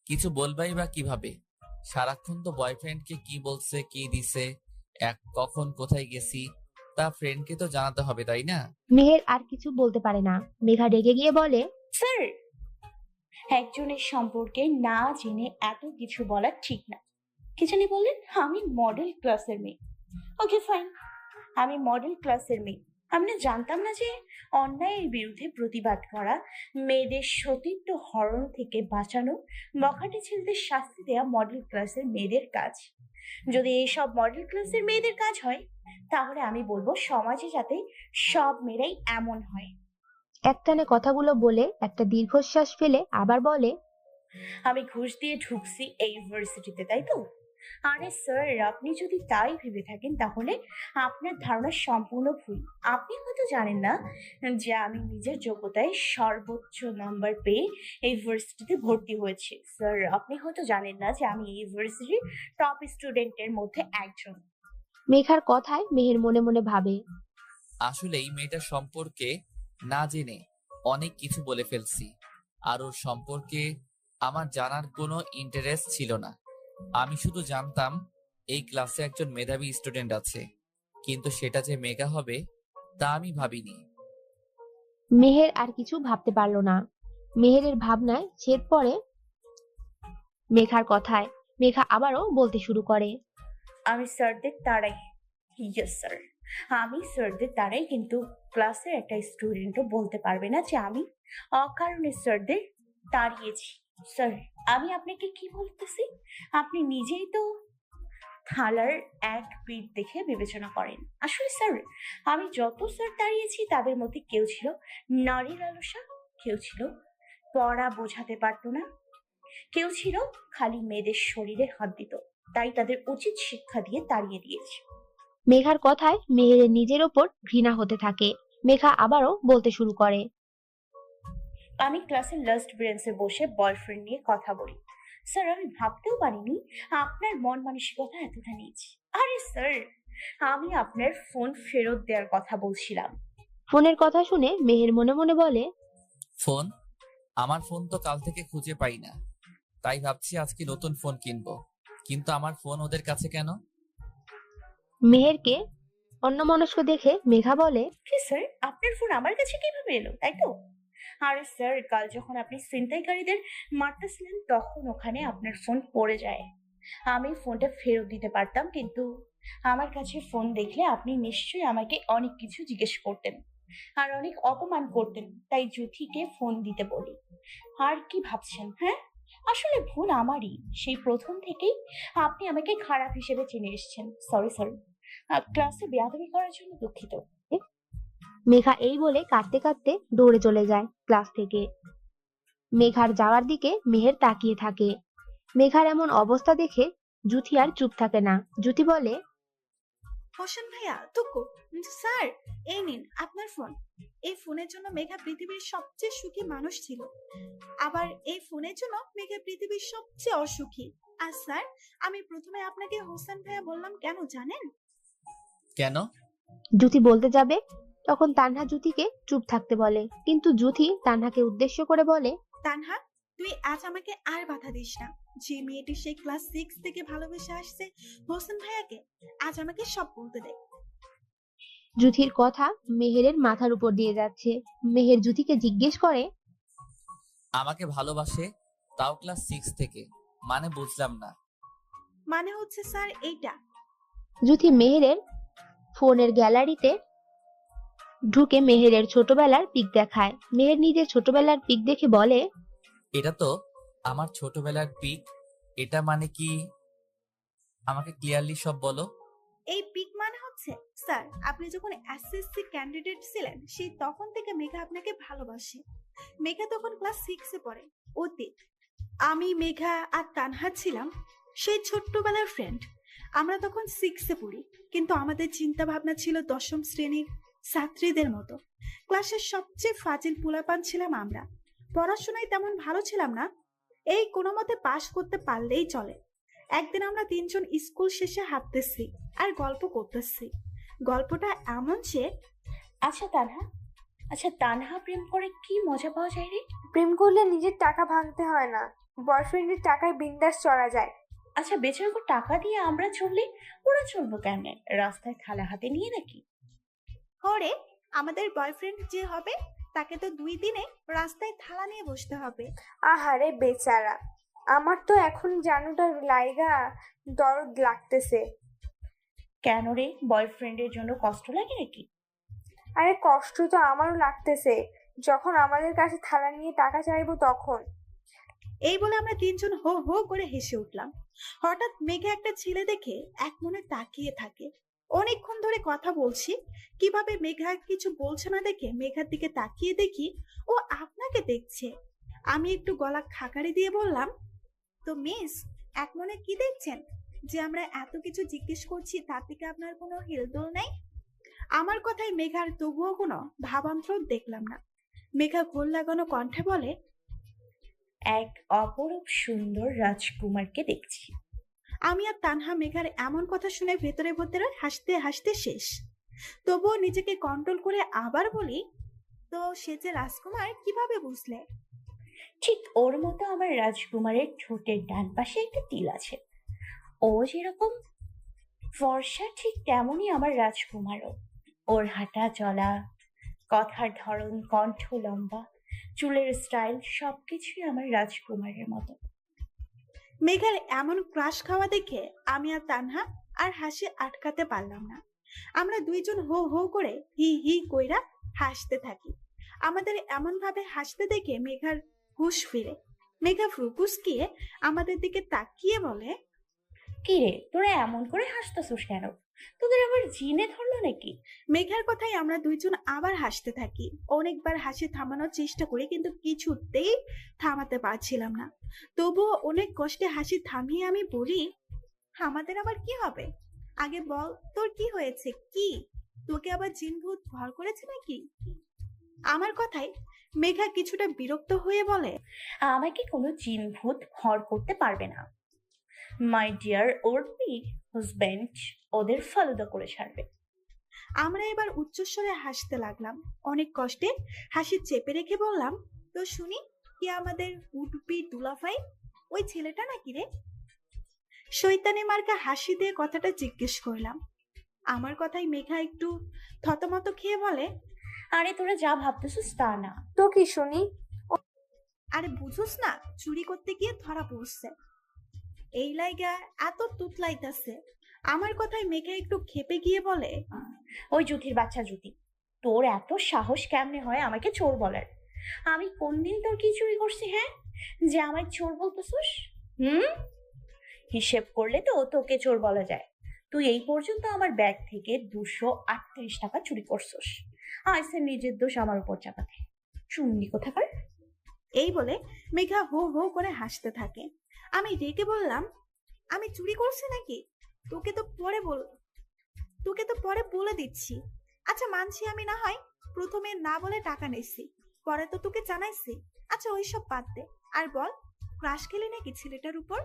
কিছু বলবাই বা কিভাবে? সারাক্ষণ তো বয়ফ্রেন্ডকে কি বলছে, কি দিছে, কখন কোথায় গেছি তা ফ্রেন্ডকে তো জানাতে হবে, তাই না? মেহের আর কিছু বলতে পারে না। মেঘা রেগে গিয়ে বলে, স্যার, একজনের সম্পর্কে না জেনে এত কিছু বলা ঠিক না। কি জানি বললেন? আমি মডেল ক্লাসের মেয়ে। ওকে ফাইন, আমি মডেল ক্লাসের মেয়ে। আমি না জানতাম না যে অন্যায়ের বিরুদ্ধে প্রতিবাদ করা, মেয়েদের সতীত্ব হরণ থেকে বাঁচানো, বখাটে ছেলেদের শাস্তি দেওয়া মডেল ক্লাসের মেয়েদের কাজ। যদি এইসব মডেল ক্লাসের মেয়েদের কাজ হয়, তাহলে আমি বলবো সমাজে যাতে সব মেয়েরাই এমন হয়। একটানে কথাগুলো বলে একটা দীর্ঘশ্বাস ফেলে আবার বলে, আমি ঘুষ দিয়ে ঢুকছি এই ইউনিভার্সিটিতে, তাই তো? আরে স্যার, আপনি যদি তাই ভেবে থাকেন তাহলে আপনার ধারণা সম্পূর্ণ ভুল। আপনি হয়তো জানেন না যে আমি নিজের যোগ্যতায় সর্বোচ্চ নাম্বার পেয়ে এই ইউনিভার্সিটিতে ভর্তি হয়েছি। স্যার, আপনি হয়তো জানেন না যে আমি এই ইউনিভার্সিটির টপ স্টুডেন্টের মধ্যে একজন। মেঘার কথায় মেহের মনে মনে ভাবে, আসলেই মেয়েটার সম্পর্কে না জেনে অনেক কিছু বলে ফেলছি। আর ওর সম্পর্কে আমার জানার কোনো ইন্টারেস্ট ছিল না। আমি শুধু জানতাম এই ক্লাসে একজন মেধাবী স্টুডেন্ট আছে, কিন্তু সেটা যে মেঘা হবে তা আমি ভাবিনি। মেহের আর কিছু ভাবতে পারল না। মেহেরের ভাবনায় ছেদ পড়ে মেঘার কথায়। মেঘা আবারও বলতে শুরু করে, আমি স্যারদের তাড়াই। ইয়েস স্যার, আমি স্যারদের তাড়াই, কিন্তু ক্লাসের একটা স্টুডেন্টও বলতে পারবে না যে আমি অকারণে স্যারদের তাড়িয়েছি। স্যার, আমি আপনাকে কি বলতেছি, আপনি নিজেই তো থালার এক পিঠ দেখে বিবেচনা করেন। আসলে স্যার, আমি যত স্যার তাড়িয়েছি তাদের মধ্যে কেউ ছিল নারী লালসা, কেউ ছিল পড়া বোঝাতে পারতো না, কেউ ছিল খালি মেয়েদের শরীরে হাত দিত, তাই তাদের উচিত শিক্ষা দিয়ে তাড়িয়ে দিয়েছে। মেঘার কথায় মেহেরের নিজের ওপর ঘৃণা হতে থাকে। মেঘা আবারও বলতে শুরু করে, আমি ক্লাসের লাস্ট বেঞ্চে বসে বয়ফ্রেন্ড নিয়ে কথা বলি। স্যার, আমি ভাবতেও পারিনি আপনার মন মানসিকতা এতটা নিচ। আরে স্যার, আমি আপনার ফোন ফেরত দেওয়ার কথা বলছিলাম। ফোনের কথা শুনে মেহের মনে মনে বলে, ফোন? আমার ফোন তো কাল থেকে খুঁজে পাই না, তাই ভাবছি আজকে নতুন ফোন কিনবো। কিন্তু আমার ফোন ওদের কাছে কেন? মেহেরকে অন্যমনস্ক দেখে মেঘা বলে, কি স্যার, আপনার ফোন আমার কাছে কিভাবে এলো, তাই তো? আরে স্যার, কাল যখন আপনি ছিনতাইকারীদের মারতেছিলেন তখন ওখানে আপনার ফোন পড়ে যায়। আমি ফোনটা ফেরত দিতে পারতাম, কিন্তু আমার কাছে ফোন দেখলে আপনি নিশ্চয়ই আমাকে অনেক কিছু জিজ্ঞেস করতেন আর অনেক অপমান করতেন, তাই জুথিকে ফোন দিতে বলি। আর কি ভাবছেন? হ্যাঁ, আসলে ভুল আমারই। সেই প্রথম থেকেই আপনি আমাকে খারাপ হিসেবে চিনে এসেছেন। সরি স্যার, ক্লাসে বেয়াদবি করার জন্য দুঃখিত। মেঘা এই বলে কাঁদতে কাঁদতে দৌড়ে চলে যায় ক্লাস থেকে। মেঘার যাওয়ার দিকে মেহের তাকিয়ে থাকে। মেঘার এমন অবস্থা দেখে জুথি আর চুপ থাকে না। জুথি বলে, হোসেন ভাইয়া টুকু, স্যার এই নিন আপনার ফোন। এই ফোনের জন্য মেঘা পৃথিবীর সবচেয়ে সুখী মানুষ ছিল, আবার এই ফোনের জন্য মেঘা পৃথিবীর সবচেয়ে অসুখী। আর স্যার, আমি প্রথমে আপনাকে হোসেন ভাইয়া বললাম কেন জানেন? কেন? জুথি বলতে যাবে তখন তানহা জুথিকে চুপ থাকতে বলে, কিন্তু জুথি তানহাকে উদ্দেশ্য করে বলে, তানহা, তুই আজ আমাকে আর বাধা দিস না। যে মেয়েটি সেই ক্লাস 6 থেকে ভালোবেসে আসছে হোসেন ভাইয়াকে, আজ আমাকে সব বলতে দে। জুথির কথা মেহেরের মাথার উপর দিয়ে যাচ্ছে। মেহের জুথিকে জিজ্ঞেস করে, আমাকে ভালোবাসে, তাও ক্লাস 6 থেকে? মানে বুঝলাম না। মানে হচ্ছে স্যার এইটা। জুথি মেহেরের ফোনের গ্যালারিতে ঢুকে মেহেরের ছোটবেলার পিক দেখায়। মেহের নিজের ছোটবেলার পিক দেখে বলে, এটা তো আমার ছোটবেলার পিক। এটা মানে কি? আমাকে ক্লিয়ারলি সব বলো। এই পিক মানে হচ্ছে স্যার, আপনি যখন এসএসসি ক্যান্ডিডেট ছিলেন সেই তখন থেকে মেঘা আপনাকে ভালোবাসে। মেঘা তখন ক্লাস 6 এ পড়ে। অতীত, আমি মেঘা আর তানহা ছিলাম সেই ছোট্টবেলার ফ্রেন্ড। আমরা তখন 6 এ পড়ি, কিন্তু আমাদের চিন্তা ভাবনা ছিল 10ম শ্রেণীর ছাত্রীদের মতো। ক্লাসের সবচেয়ে ফাজিল পোলাপান ছিলাম আমরা। পড়াশোনায় তেমন ভালো ছিলাম না, এই কোনো মতে পাশ করতে পারলেই চলে। একদিন আমরা 3 জন স্কুল শেষে হাঁটতেছি আর গল্প করতেছি। গল্পটা এমন যে, আচ্ছা তানহা প্রেম করে কি মজা পাওয়া যায় রে? প্রেম করলে নিজের টাকা ভাঙতে হয় না, বয়ফ্রেন্ডের টাকায় বিন্দাস চড়া যায়। আচ্ছা বেচারাকে টাকা দিয়ে আমরা চললে ওরা চলবো কেমনে? রাস্তায় থালা হাতে নিয়ে নাকি? হরে, আমাদের বয়ফ্রেন্ড যে হবে তাকে তো 2 দিনে রাস্তায় থালা নিয়ে বসতে হবে। আহারে বেচারা, আমার তো এখন জানুটা লাইগা দরদ লাগতেছে। কেন রে, বয়ফ্রেন্ডের জন্য কষ্ট লাগে নাকি? আরে কষ্ট তো আমারও লাগতেছে, যখন আমাদের কাছে থালা নিয়ে টাকা চাইবো তখন। এই বলে আমরা 3 জন হো হো করে হেসে উঠলাম। হঠাৎ মেঘা একটা ছেলে দেখে এক মনে তাকিয়ে থাকে। অনেকক্ষণ ধরে কথা বলছি, কিভাবে মেঘা কিছু বলছে না দেখে মেঘার দিকে তাকিয়ে দেখি ও আপনাকে দেখছে। আমি একটু গলা খাকারি দিয়ে বললাম, তো মিস, এক মনে কি দেখছেন যে আমরা এত কিছু জিজ্ঞেস করছি তার থেকে আপনার কোনো হেলদোল নেই? আমার কথায় মেঘার তবুও কোনো ভাবান্তর দেখলাম না। মেঘা ঘোর লাগানো কণ্ঠে বলে, এক অপরূপ সুন্দর রাজকুমারকে দেখছি। আমি আর তানহা মেঘার এমন কথা শুনে ভেতরে ভেতরে হাসতে হাসতে শেষ। তবুও নিজেকে কন্ট্রোল করে আবার বলি, তো সে যে রাজকুমার কিভাবে বুঝলে? ঠিক ওর মতো আমার রাজকুমারের ঠোঁটের ডান পাশে একটা তিল আছে। ও যেরকম ফর্সা ঠিক তেমনই আমার রাজকুমারও। ওর হাঁটা চলা, কথার ধরন, কণ্ঠ লম্বা, চুলের স্টাইল সবকিছুই আমার রাজকুমারের মতো। মেঘার এমন ক্রাশ খাওয়া দেখে আমি আর তানহা আর হাসি আটকাতে পারলাম না। আমরা 2 জন হো হো করে হি হি কইরা হাসতে থাকি। আমাদের এমন ভাবে হাসতে দেখে মেঘার হুঁশ ফিরে। মেঘা ফ্রুকুসকিয়ে আমাদের দিকে তাকিয়ে বলে, কি রে, তোরা এমন করে হাসতেছিস কেন? তোদের আবার জিনে ধরলো নাকি? মেঘার কথাই আমরা 2 জন আবার হাসতে থাকি। অনেকবার হাসি থামানোর চেষ্টা করি, কিন্তু কিছুতেই থামাতে পারছিলাম না। তবুও অনেক কষ্টে হাসি থামিয়ে আমি বলি, আমাদের আবার কি হবে? আগে বল, তোর কি হয়েছে? কি তোকে আবার জিনভূত ভর করেছে নাকি? আমার কথায় মেঘা কিছুটা বিরক্ত হয়ে বলে, আমাকে কোনো জিনভূত ভর করতে পারবে না। মাই ডিয়ার ওরপি হাজবেন্ড ওদের ফালুদা করে ছাড়বে। আমরা এবার উচ্চস্বরে হাসতে লাগলাম। অনেক কষ্টে হাসি চেপে রেখে বললাম, তো শুনি, কি আমাদের উডপি দুলাফাই ওই ছেলেটা নাকি রে? শৈতানি মার্কা হাসি দিয়ে কথাটা জিজ্ঞেস করলাম। আমার কথাই মেঘা একটু থতমত খেয়ে বলে, আরে তোরা যা ভাবতেছিস তা না। তো কি শুনি? আরে বুঝোস না, চুরি করতে গিয়ে ধরা পড়ছে। এই লাইগা এত তুতলাইতাছে। আমার কথায় মেঘা একটু খেপে গিয়ে বলে, ওই জুথির বাচ্চা জুতি, তোর এত সাহস কেমনে হয় আমাকে চোর বলার? আমি কোন দিন তোর কি চুরি করছি, হ্যাঁ, যে আমায় চোর বলতেছিস? হিসেব করলে তো তোকে চোর বলা যায়। তুই এই পর্যন্ত আমার ব্যাগ থেকে 238 টাকা চুরি করছিস। আইসে নিজের দোষ আমার উপর চাপাতে। চুন্নি কোথাকার। এই বলে মেঘা হো হো করে হাসতে থাকে। আমি রেগে বললাম, আমি চুরি করছি নাকি? তোকে তো পরে বল তোকে তো পরে বলে দিচ্ছি। আচ্ছা মানছি আমি না হয় প্রথমে না বলে টাকা নিচ্ছি, পরে তো তোকে জানাইছি। আচ্ছা ওইসব বাদ দে, আর বল ক্রাশ খেলি নাকি ছেলেটার উপর?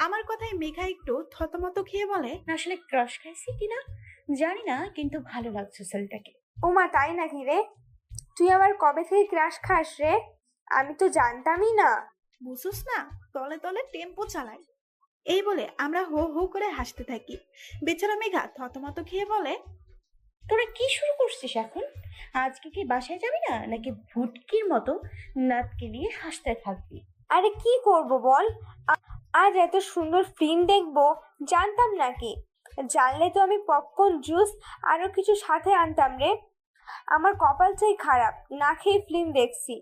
আমার কথায় মেঘা একটু থতমত খেয়ে বলে, আসলে ক্রাশ খাইছি কিনা জানি না, কিন্তু ভালো লাগছে ছেলেটাকে। ওমা তাই নাকি রে? তুই আবার কবে থেকে ক্রাশ খাস রে? আমি তো জানতামই না। বুঝুস না, তলে তলে টেম্পো চালাই। এই বলে আমরা হো হো করে হাসতে থাকি। বেচারা মেঘা থতমত খেয়ে বলে, তোরা কি শুরু করছিস এখন? আজকে কি বাসায় যাবি না, নাকি ভুটকির মতো নাতকে নিয়ে হাসতে থাকবি? আরে কি করব বল, আজ এত সুন্দর ফিল্ম দেখবো জানতাম নাকি? জানলে তো আমি পপকর্ন, জুস আরো কিছু সাথে আনতাম রে। আমার কপাল চাই খারাপ, না খেয়ে ফিল্ম দেখছি।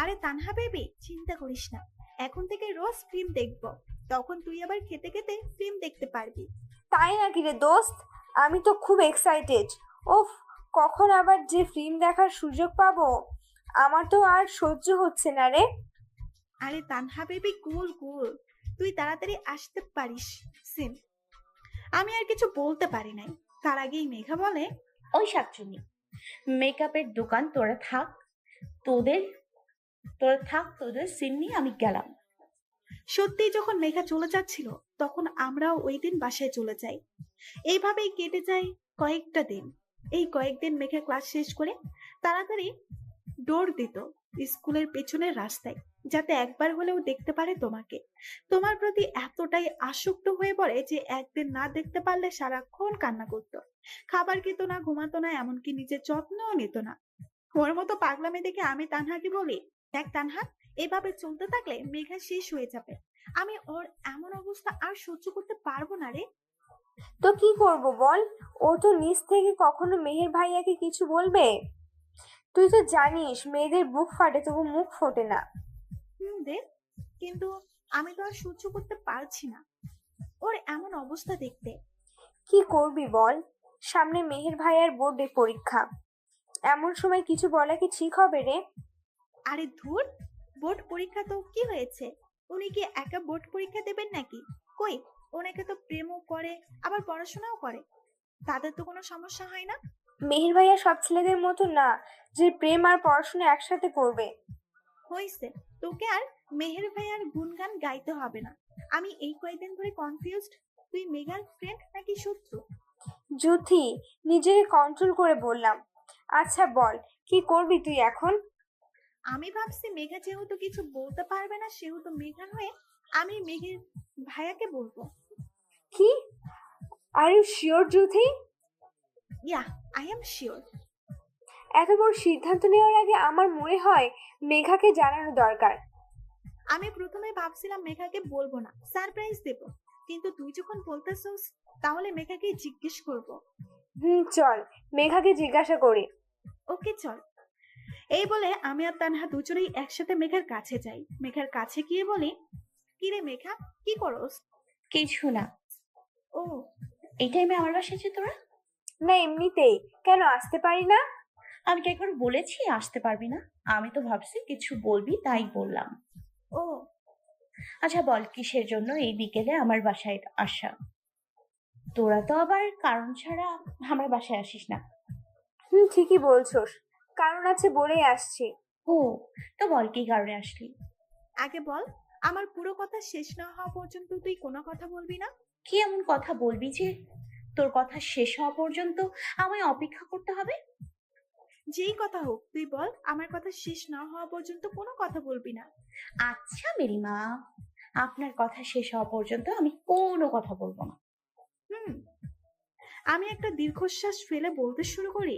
আরে তানহা বেবি, চিন্তা করিস না, এখন থেকে রোজ ফিল্ম দেখবো, তখন তুই আবার খেতে খেতে ফিল্ম দেখতে পারবি। তাই নাকি রে দোস্ত? আমি তো খুব এক্সাইটেড। ওফ, কখন আবার যে ফিল্ম দেখার সুযোগ পাবো, আমার তো আর সহ্য হচ্ছে না রে। আরে তানহা বেবি কুল কুল, তুই তাড়াতাড়ি আসতে পারিস সিন। আমি আর কিছু বলতে পারি নাই, তার আগেই মেঘা বলে, ওই শাকচুনি, মেকআপের দোকান তোদের তোদের সিন নিয়ে আমি গেলাম। সত্যি যখন মেঘা চলে যাচ্ছিল তখন আমরাও ওই দিন বাসায় চলে যাই। এইভাবেই কেটে যায় কয়েকটা দিন। এই কয়েকদিন মেঘা ক্লাস শেষ করে তাড়াতাড়ি দৌড় দিত স্কুলের পেছনের রাস্তায়, যাতে একবার হলেও দেখতে পারে তোমাকে। তোমার প্রতি এতটাই আসক্ত হয়ে পড়ে যে একদিন না দেখতে পারলে সারাক্ষণ কান্না করতো। খাবার খেত না, ঘুমাতো না, এমনকি নিজের যত্নও নিত না। ওর মতো পাগলামি দেখে আমি তানহাকে বলি, দেখ তানহা, এভাবে চলতে থাকলে মেঘা শেষ হয়ে যাবে। আমি ওর এমন অবস্থা আর সহ্য করতে পারবো না রে। তো কি করব বল? ও তো নিজ থেকে কখনো মেহের ভাইয়াকে কিছু বলবে? তুই তো জানিস মেয়েদের বুক ফাটে তবু মুখ ফোটে না। দে, কিন্তু আমি তো আর সহ্য করতে পারছি না ওর এমন অবস্থা দেখতে। কি করবি বল? সামনে মেহের ভাইয়ার বোর্ডে পরীক্ষা, এমন সময় কিছু বলা কি ঠিক হবে রে? আরে ধুর, বোর্ড পরীক্ষা তো কি হয়েছে? উনি কি একা বোর্ড পরীক্ষা দেবেন নাকি? কই, ওনাকে তো প্রেমও করে আবার পড়াশোনাও করে, তাদের তো কোনো সমস্যা হয় না। মেহের ভাইয়া সব ছেলেদের মতো না যে প্রেম আর পড়াশোনা একসাথে করবে। হয়েছে, তোকে আর মেহের ভাইয়ার গুণগান গাইতে হবে না। আমি এই কয়েকদিন ধরে কনফিউজড, তুই মেঘার ফ্রেন্ড নাকি শত্রু? জুথি, নিজেকে কন্ট্রোল করে বললাম। আচ্ছা বল, কি করবি তুই এখন? আমি ভাবছি মেঘা যেহেতু কিছু বলতে পারবে না, সেহেতু মেঘার হয়ে আমি মেঘের ভাইয়াকে বলবো। কি? Are you sure Juthi? Yeah, I am sure. এত বড় সিদ্ধান্ত নেওয়ার আগে আমার মনে হয় মেঘাকে জানানো দরকার। আমি প্রথমে ভাবছিলাম মেঘাকে বলবো না, সারপ্রাইজ দেব, কিন্তু তুই যখন বলতেছস তাহলে মেঘাকে জিজ্ঞেস করব। চল মেঘাকে জিজ্ঞাসা করি। ওকে চল। এই বলে আমি আর তানহা দুজনেই একসাথে মেঘার কাছে যাই। মেঘার কাছে গিয়ে বলি, কিরে মেঘা, কি করস? কিছু না। ও, এই টাইমে আমার বাসায় যে তোরা? না এমনিতেই। কেন আসতে পারি না? আমি কি একবার বলেছি আসতে পারবি না? আমি তো ভাবছি কিছু বলবি তাই বললাম। ও আচ্ছা বল, কিসের জন্য এই বিকেলে আমার বাসায় আসা? তোরা তো আবার কারণ ছাড়া আমার বাসায় আসিস না। ঠিকই বলছোস, কারণ আছে বলেই আসছি। ও, তো বল কি কারণে আসলি? আগে বল, আমার পুরো কথা শেষ না হওয়া পর্যন্ত তুই কোনো কথা বলবি না? কি এমন কথা বলবি যে তোর কথা শেষ হওয়া পর্যন্ত আমায় অপেক্ষা করতে হবে? যেই কথা হোক তুই বল, আমার কথা শেষ না হওয়া পর্যন্ত কোনো কথা বলবি না। আচ্ছা মেরি মা, আপনার কথা শেষ হওয়া পর্যন্ত আমি কোনো কথা বলবো না। আমি একটা দীর্ঘশ্বাস ফেলে বলতে শুরু করি,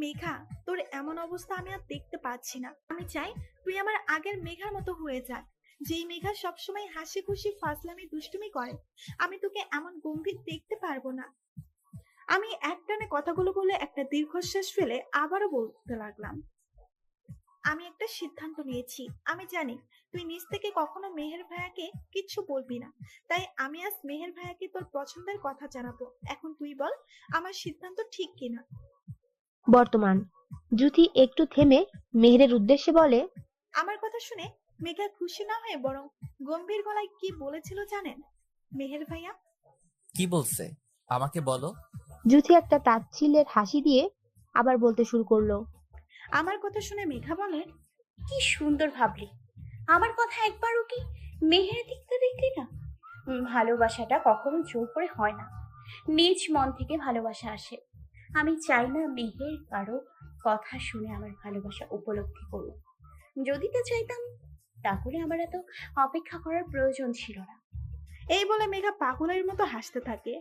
মেঘা, তোর এমন অবস্থা আমি আর দেখতে পাচ্ছি না। আমি চাই তুই আমার আগের মেঘার মতো হয়ে যাক, যেই মেঘা সবসময় হাসি খুশি ফাজলামি দুষ্টুমি করে। আমি তোকে এমন গম্ভীর দেখতে পারবো না। আমি একটানে কথাগুলো বলে একটা দীর্ঘশ্বাস ফেলে আবারও বলতে লাগলাম, আমি একটা সিদ্ধান্ত নিয়েছি। আমি জানি তুই নিজ থেকে কখনো মেহের ভাইয়াকে কিচ্ছু বলবি না, তাই আমি আজ মেহের ভাইয়াকে তোর পছন্দের কথা জানাবো। এখন তুই বল, আমার সিদ্ধান্ত ঠিক কিনা? বর্তমান। জুথি একটু থেমে মেহেরের উদ্দেশ্যে বলে, আমার কথা শুনে মেঘা খুশি না হয়ে বরং গম্ভীর গলায় কি বলেছিল জানেন? মেহের ভাইয়া, কি বলছে আমাকে বলো। জুথি একটা তাচ্ছিল্যের হাসি দিয়ে আবার বলতে শুরু করলো। আমার কথা শুনে মেঘা বলে, কি সুন্দর ভাবলি। আমার কথা একবারও কি মেহের দিকটা দেখলি না? ভালোবাসাটা কখনো জোর করে হয় না, নিজ মন থেকে ভালোবাসা আসে। আমি চাই না মেহের কারো কথা শুনে আমার ভালোবাসা উপলব্ধি করুক। যদি তো চাইতাম তাহলে আমার এত অপেক্ষা করার প্রয়োজন ছিল না। এই বলে মেঘা পাগলের মতো হাসতে থাকে।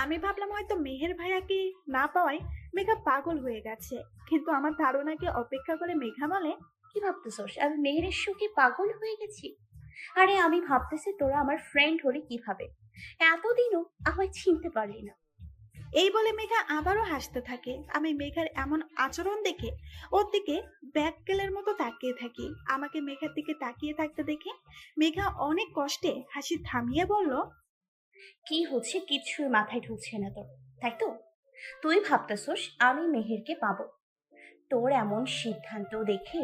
আমি ভাবলাম হয়তো মেহের ভাইয়াকে না পাওয়ায় মেঘা পাগল হয়ে গেছে, কিন্তু আমার ধারণাকে অপেক্ষা করে মেঘা বলে, কি ভাবতেছস আমি মেহেরের শোকে পাগল হয়ে গেছি? আরে আমি ভাবতেছি তোরা আমার ফ্রেন্ড হলে কিভাবে এতদিনও আমায় চিনতে পারলি না। এই বলে মেঘা আবারও হাসতে থাকে। আমি মেঘার এমন আচরণ দেখে ওর দিকে ব্যাককেলের মতো তাকিয়ে থাকি। আমাকে মেঘার দিকে তাকিয়ে থাকতে দেখে মেঘা অনেক কষ্টে হাসি থামিয়ে বলল, কি হচ্ছে কিছুই মাথায় ঢুকছে না তোর, তাই তো? তুই ভাবতেছস আমি মেহেরকে পাবো। তোর এমন সিদ্ধান্ত দেখে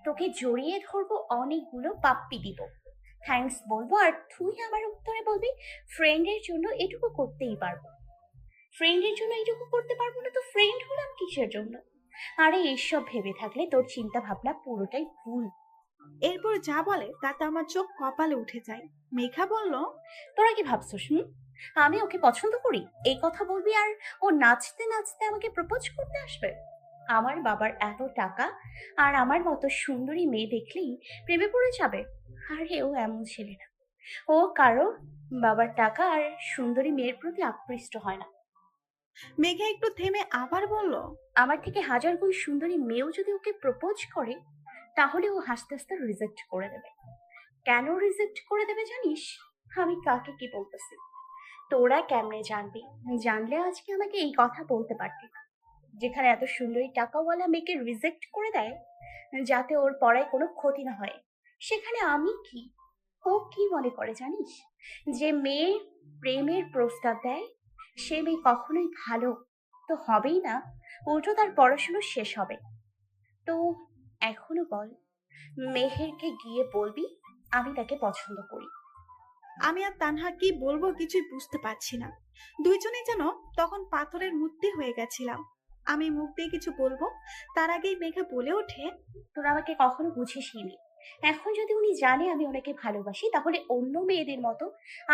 তোকে জড়িয়ে ধরবো, অনেকগুলো পাপ্পি দিব, থ্যাঙ্কস বলবো, আর তুই আমার উত্তরে বলবি ফ্রেন্ডের জন্য এটুকু করতেই পারবো। ফ্রেন্ডের জন্য এটুকু করতে পারবো না তো ফ্রেন্ড হলাম কিসের জন্য? আরে এইসব ভেবে থাকলে তোর চিন্তা ভাবনা পুরোটাই ভুল। এরপর যা বলে তাতে আমার চোখ কপালে উঠে যায়। মেঘা বলল, তোরা কি ভাবছস আমি ওকে পছন্দ করি? এই কথা বলবি আর ও নাচতে নাচতে আমাকে প্রপোজ করতে আসবে? আমার বাবার এত টাকা আর আমার মতো সুন্দরী মেয়ে দেখলেই প্রেমে পড়ে যাবে? আরে ও এমন ছেলে না, ও কারো বাবার টাকা আর সুন্দরী মেয়ের প্রতি আকৃষ্ট হয় না। মেঘা একটু থেমে আবার বলল, আমার থেকে হাজার গুণ সুন্দরী মেয়েও যদি ওকে প্রপোজ করে তাহলে ও হাসতে হাসতে রিজেক্ট করে দেবে। কেন রিজেক্ট করে দেবে জানিস? আমি কাকে কি বলতেছি তোরা কেমনে জানবি? জানলে আজকে আমাকে এই কথা বলতে পারতি না। যেখানে এত সুন্দরী টাকাওয়ালা মেয়েকে রিজেক্ট করে দেয় যাতে ওর পড়ায় কোনো ক্ষতি না হয়, সেখানে আমি কি? ও কি মনে করে জানিস? যে মেয়ে প্রেমের প্রস্তাব দেয় সে মেয়ে কখনোই ভালো তো হবেই না, উল্টো তার পড়াশুনো শেষ হবে। তো এখনো বল, মেহেরকে গিয়ে বলবি আমি তাকে পছন্দ করি। আমি আর তানহা কি বলবো কিছুই বুঝতে পারছি না। দুইজনেই যেন তখন পাথরের মূর্তি হয়ে গেছিলাম। আমি মুখ দিয়ে কিছু বলবো তার আগেই মেঘা বলে ওঠে, তোরা আমাকে কখনো বুঝিসনি। এখন যদি উনি জানে আমি ওনাকে ভালোবাসি তাহলে অন্য মেয়েদের মতো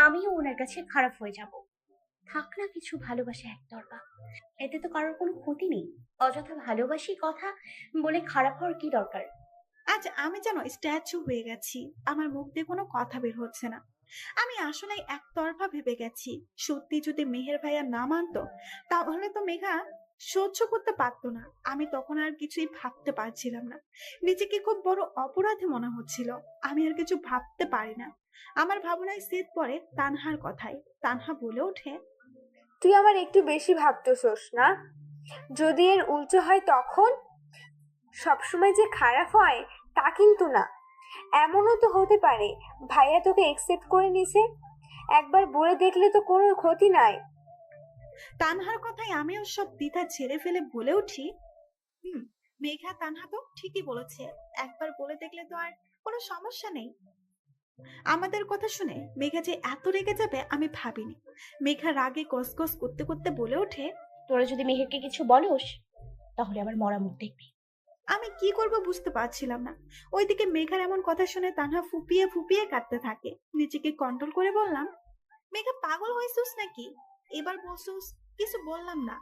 আমিও ওনার কাছে খারাপ হয়ে যাব। থাক না কিছু ভালোবাসা একতরফা, এতে তো কারোর কোনো ক্ষতি নেই। অযথা ভালোবাসি কথা বলে খারাপ হওয়ার কি দরকার? আজ আমি যেন স্ট্যাচু হয়ে গেছি। আমার মুখ দিয়ে কোনো কথা বের হচ্ছে না। আমি আসলে একতরফা ভেবে গেছি। সত্যি যদি মেহের ভাইয়া না মানতো তাহলে তো মেঘা সহ্য করতে পারতো না। আমি তখন আর কিছুই ভাবতে পারছিলাম না। নিজেকে খুব বড় অপরাধী মনে হচ্ছিল। আমি আর কিছু ভাবতে পারি না। আমার ভাবনায় সেট পড়ে তানহার কথায়। তানহা বলে ওঠে, তুই আমার একটু বেশি ভাবতেছস না? যদি এর উল্টো হয় তখন? সবসময় যে খারাপ হয় তা কিন্তু না। এমনও তো হতে পারে ভাইয়া তোকে একসেপ্ট করে নিছে। একবার বলে দেখলে তো কোনো ক্ষতি নাই। তানহার কথায় আমিও সব দ্বিধা ছেড়ে ফেলে বলে উঠি, মেঘা তানহা তো ঠিকই বলেছে। একবার বলে দেখলে তো আর কোনো সমস্যা নেই। আমাদের কথা শুনে মেঘা যে এত রেগে যাবে আমি ভাবিনি। মেঘা রাগে গসগস করতে করতে বলে ওঠে, তোরা যদি মেহেরকে কিছু বলোস তাহলে আমার মরা মুখ দেখবি। আমি কি করব বুঝতে পারছিলাম না। ওইদিকে মেঘার এমন কথা শুনে তানহা ফুপিয়ে ফুপিয়ে কাঁদতে থাকে। নিজেকে কন্ট্রোল করে বললাম, মেঘা পাগল হয়েছিস নাকি? এবার বলছিস কিছু বললাম না।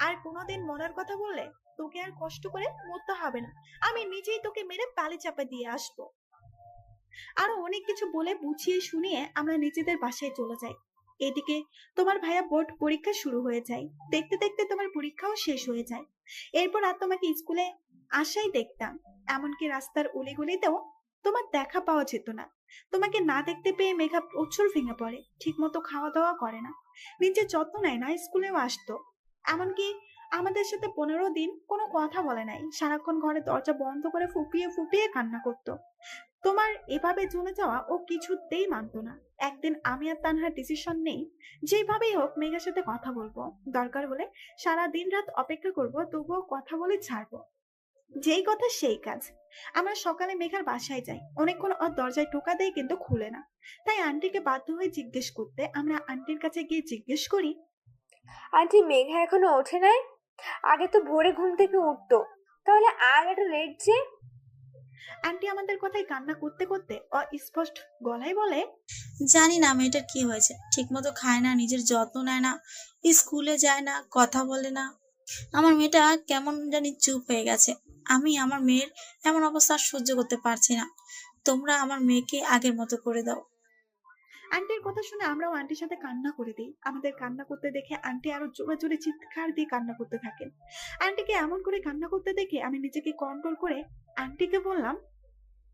আর কোনোদিন মরার কথা বললে তোকে আর কষ্ট করে মরতে হবে না। আমি নিজেই তোকে মেরে পালি চাপা দিয়ে আসবো। আরো অনেক কিছু বলে বুঝিয়ে শুনিয়ে আমরা নিজেদের বাসায় চলে যাই। এদিকে তোমার ভাইয়া বোর্ড পরীক্ষা শুরু হয়ে যায়। দেখতে দেখতে তোমার পরীক্ষাও শেষ হয়ে যায়। এরপর আর তোমাকে স্কুলে আসাই দেখতাম। এমনকি রাস্তার অলিগলিতেও তোমার দেখা পাওয়া যেত না। তোমাকে না দেখতে পেয়ে মেঘা প্রচুর ভেঙে পড়ে। ঠিক মতো খাওয়া দাওয়া করে না, নিজের যত্ন নেয় না। স্কুলেও আসতো, এমনকি আমাদের সাথে 15 দিন কোনো কথা বলে নাই। সারাক্ষণ ঘরে দরজা বন্ধ করে ফুপিয়ে ফুপিয়ে কান্না করতো। তোমার এভাবে চলে যাওয়া ও কিছুতেই মানতো না। একদিন আমি আর তানহার ডিসিশন নেই, যেভাবেই হোক মেঘার সাথে কথা বলবো, দরকার হলে সারা দিন রাত অপেক্ষা করব, তবুও কথা বলে ছাড়বো। যেই কথা সেই কাজ। আমরা সকালে মেঘার বাসায় যাই, অনেকক্ষণ ওর দরজায় টোকা দেয় কিন্তু খুলে না। তাই আন্টিকে বাধ্য হয়ে জিজ্ঞেস করতে আমরা আন্টির কাছে গিয়ে জিজ্ঞেস করি, আন্টি মেঘা এখনো ওঠে নাই? আগে তো ভোরে ঘুম থেকে উঠতো, তাহলে আজ এত লেট যে? আন্টি আমাদের কথায় কান্না করতে করতে অস্পষ্ট গলায় বলে, জানি না মেয়েটার কি হয়েছে, ঠিক মতো খায় না, নিজের যত্ন নেয় না, স্কুলে যায় না, কথা বলে না। আমার মেয়েটা কেমন জানি চুপ হয়ে গেছে। আমি আমার মেয়ের এমন অবস্থা আর সহ্য করতে পারছি না। তোমরা আমার মেয়েকে আগের মতো করে দাও। আন্টির কথা শুনে আমরাও আন্টির সাথে কান্না করে দিই। আমাদের কান্না করতে দেখে আন্টি আরো জোরে জোরে চিৎকার দিয়ে কান্না করতে থাকেন। আন্টিকে এমন করে কান্না করতে দেখে আমি নিজেকে কন্ট্রোল করে আন্টিকে বললাম,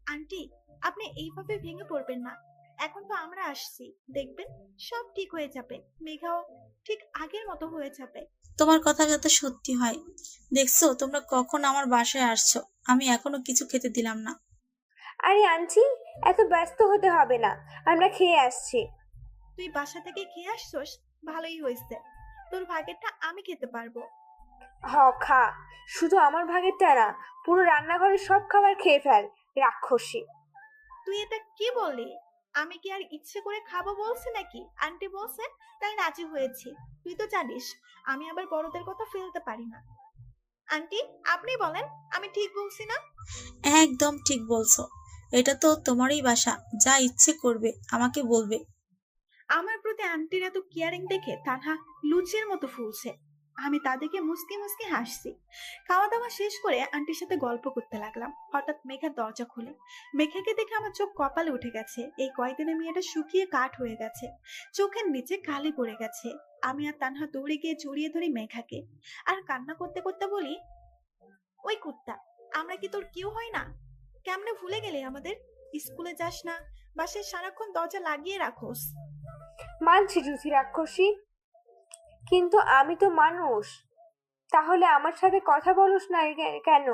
আন্টি আপনি এইভাবে ভেঙে পড়বেন না, এখন তো আমরা আসছি, দেখবেন সব ঠিক হয়ে যাবে, মেঘাও ঠিক আগের মতো হয়ে যাবে। তোমার কথা যাতে সত্যি হয়। দেখছো তোমরা কখন আমার বাসায় আসছো, আমি এখনো কিছু খেতে দিলাম না। আরে আন্টি, এত ব্যস্ত হতে হবে না, আমরা খেয়ে আসছি। তুই বাসা থেকে খেয়ে আসছোস, ভালোই হয়েছে, তোর ভাগেরটা আমি খেতে পারবো। হ খা, শুধু আমার ভাগেরটা না, পুরো রান্নাঘরের সব খাবার খেয়ে ফেল, রাক্ষসী। তুই এটা কি বললি? আমি কি আর ইচ্ছে করে খাবো বলছি নাকি? আন্টি বলছে তাই রাজি হয়েছি। তুই তো জানিস আমি আবার বড়দের কথা ফেলতে পারি না। আন্টি আপনি বলেন, আমি ঠিক বলছি না? একদম ঠিক বলছো, এটা তো তোমারই বাসা, যা ইচ্ছে করবে আমাকে বলবে। আমার প্রতি আন্টির এত কেয়ারিং দেখে তানহা লুচির মতো ফুলছে। আমি তাদেরকে মুসকি মুসকি হাসছি। খাওয়া দাওয়া শেষ করে আন্টির সাথে গল্প করতে লাগলাম। হঠাৎ মেঘার দরজা খুলে। মেঘাকে দেখে আমার চোখ কপালে উঠে গেছে। এই কয়দিনে মেয়েটা শুকিয়ে কাঠ হয়ে গেছে, চোখের নিচে কালি পড়ে গেছে। আমি আর তানহা দৌড়ে গিয়ে জড়িয়ে ধরি মেঘাকে, আর কান্না করতে করতে বলি, ওই কুত্তা, আমরা কি তোর কেউ হয় না? কেমনে ভুলে গেলে আমাদের? স্কুলে যাস না, বাসায় সারাক্ষণ দরজা লাগিয়ে রাখোস। মানছি জুথি রাক্ষসী, কিন্তু আমি তো মানুষ, তাহলে আমার সাথে কথা বলোস না কেন?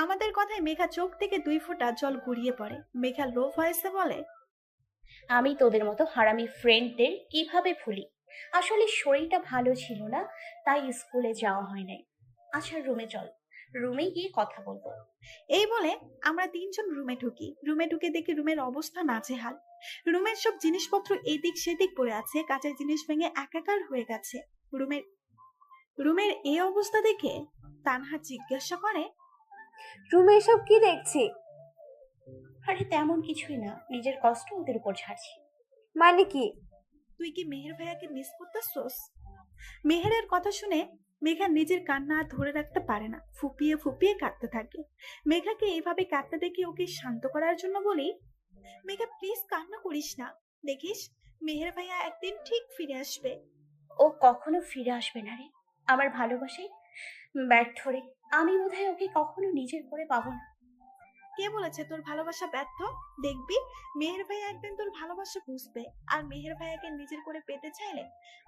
আমাদের কথায় মেঘা চোখ থেকে 2 ফোঁটা জল গড়িয়ে পড়ে। মেঘা লো ভয়েসে বলে, আমি তোদের মতো হারামি ফ্রেন্ডদের কিভাবে ভুলি? আসলে শরীরটা ভালো ছিল না, তাই স্কুলে যাওয়া হয় নাই। আচ্ছা রুমে চল, রুমে গিয়ে কথা বলবো। এই বলে আমরা 3 জন রুমে ঢুকি। রুমে ঢুকে দেখি রুমের অবস্থা নাজেহাল। রুমের সব জিনিসপত্র এদিক সেদিক পড়ে আছে, কাঁচের জিনিস ভেঙে একাকার হয়ে গেছে। রুমের এই অবস্থা দেখে তানহা জিজ্ঞাসা করে, রুমে এসব কি দেখছি? আরে তেমন কিছুই না, নিজের কষ্ট ওদের উপর ছাড়ছি। মানে কি? তুই কি মেহের ভাইয়াকে মিস করতেছস? মেহেরের কথা শুনে মেঘা নিজের কান্না আর ধরে রাখতে পারে না, ফুপিয়ে ফুপিয়ে কাঁদতে থাকে। মেঘাকে এইভাবে কাঁদতে দেখে ওকে শান্ত করার জন্য বলি, মেঘা প্লিজ কান্না করিস না, দেখিস মেহের ভাইয়া একদিন ঠিক ফিরে আসবে। ও কখনো ফিরে আসবে না রে, আমার ভালোবাসায় ব্যর্থ রে। আমি বোধহয় ওকে কখনো নিজের করে পাবো না। কে বলেছে তোর ভালোবাসা ব্যর্থ? দেখবি মেহের ভাইয়া একদিন তোর ভালোবাসা বুঝবে। আর মেহের ভাইয়াকে নিজের করে পেতে চাইলে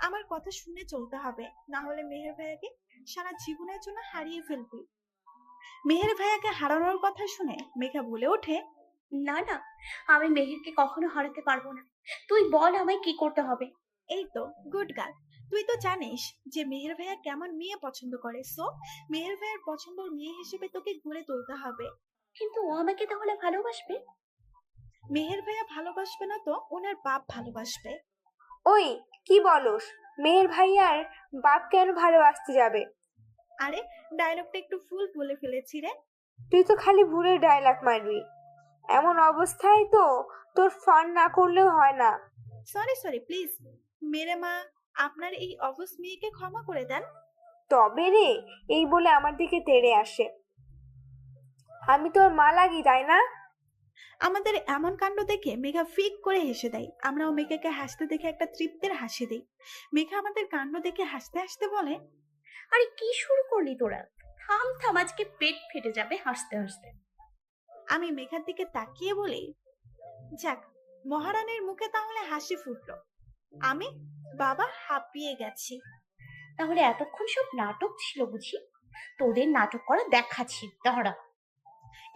আমার কথা শুনে চলতে হবে, না হলে মেহের ভাইয়াকে সারা জীবনের জন্য হারিয়ে ফেলবি। মেহের ভাইয়াকে হারানোর কথা শুনে মেঘা বলে ওঠে, না না, আমি মেহেরকে কখনো হারাতে পারবো না। তুই বল আমায় কি করতে হবে। এই তো গুড গার্ল, তুই তো জানিস যে মেহের ভাইয়া কেমন মেয়ে পছন্দ করে, সো মেহের ভাইয়ার পছন্দের মেয়ে হিসেবে তোকে গড়ে তুলতে হবে। কিন্তু ও আমাকে তাহলে ভালোবাসবে? মেহের ভাইয়া ভালোবাসবে না তো ওনার বাপ ভালোবাসবে। ওই কি বলস? মেহের ভাইয়ার বাপ কেন ভালোবাসতে যাবে? আরে ডায়লগটা একটু ফুল বলে ফেলেছি রে। তুই তো খালি ভুলে ডায়লগ মারবি, এমন অবস্থায় তো তোর ফান না করলেও হয় না। সরি প্লিজ মেরে মা, আপনার এই অবস মেয়েকে ক্ষমা করে দেন। তবে রে, এই বলে আমার দিকে তেড়ে আসে। আমি তোর মা লাগি তাই না? আমাদের এমন কাণ্ড দেখে মেঘা ফিক করে হেসে দেয়। আমরাও মেঘাকে হাসতে দেখে একটা তৃপ্তির হাসি দিই। মেঘা আমাদের কাণ্ড দেখে হাসতে হাসতে বলে, আরে কি শুরু করলি তোরা? থাম থাম, আজকে পেট ফেটে যাবে হাসতে হাসতে। আমি মেঘার দিকে তাকিয়ে বলি, যাক মহারানীর মুখে তাহলে হাসি ফুটলো, আমি বাবা হাঁপিয়ে গেছি। তাহলে এতক্ষণ সব নাটক ছিল বুঝি? তোদের নাটক করা দেখাচ্ছি, দাঁড়া।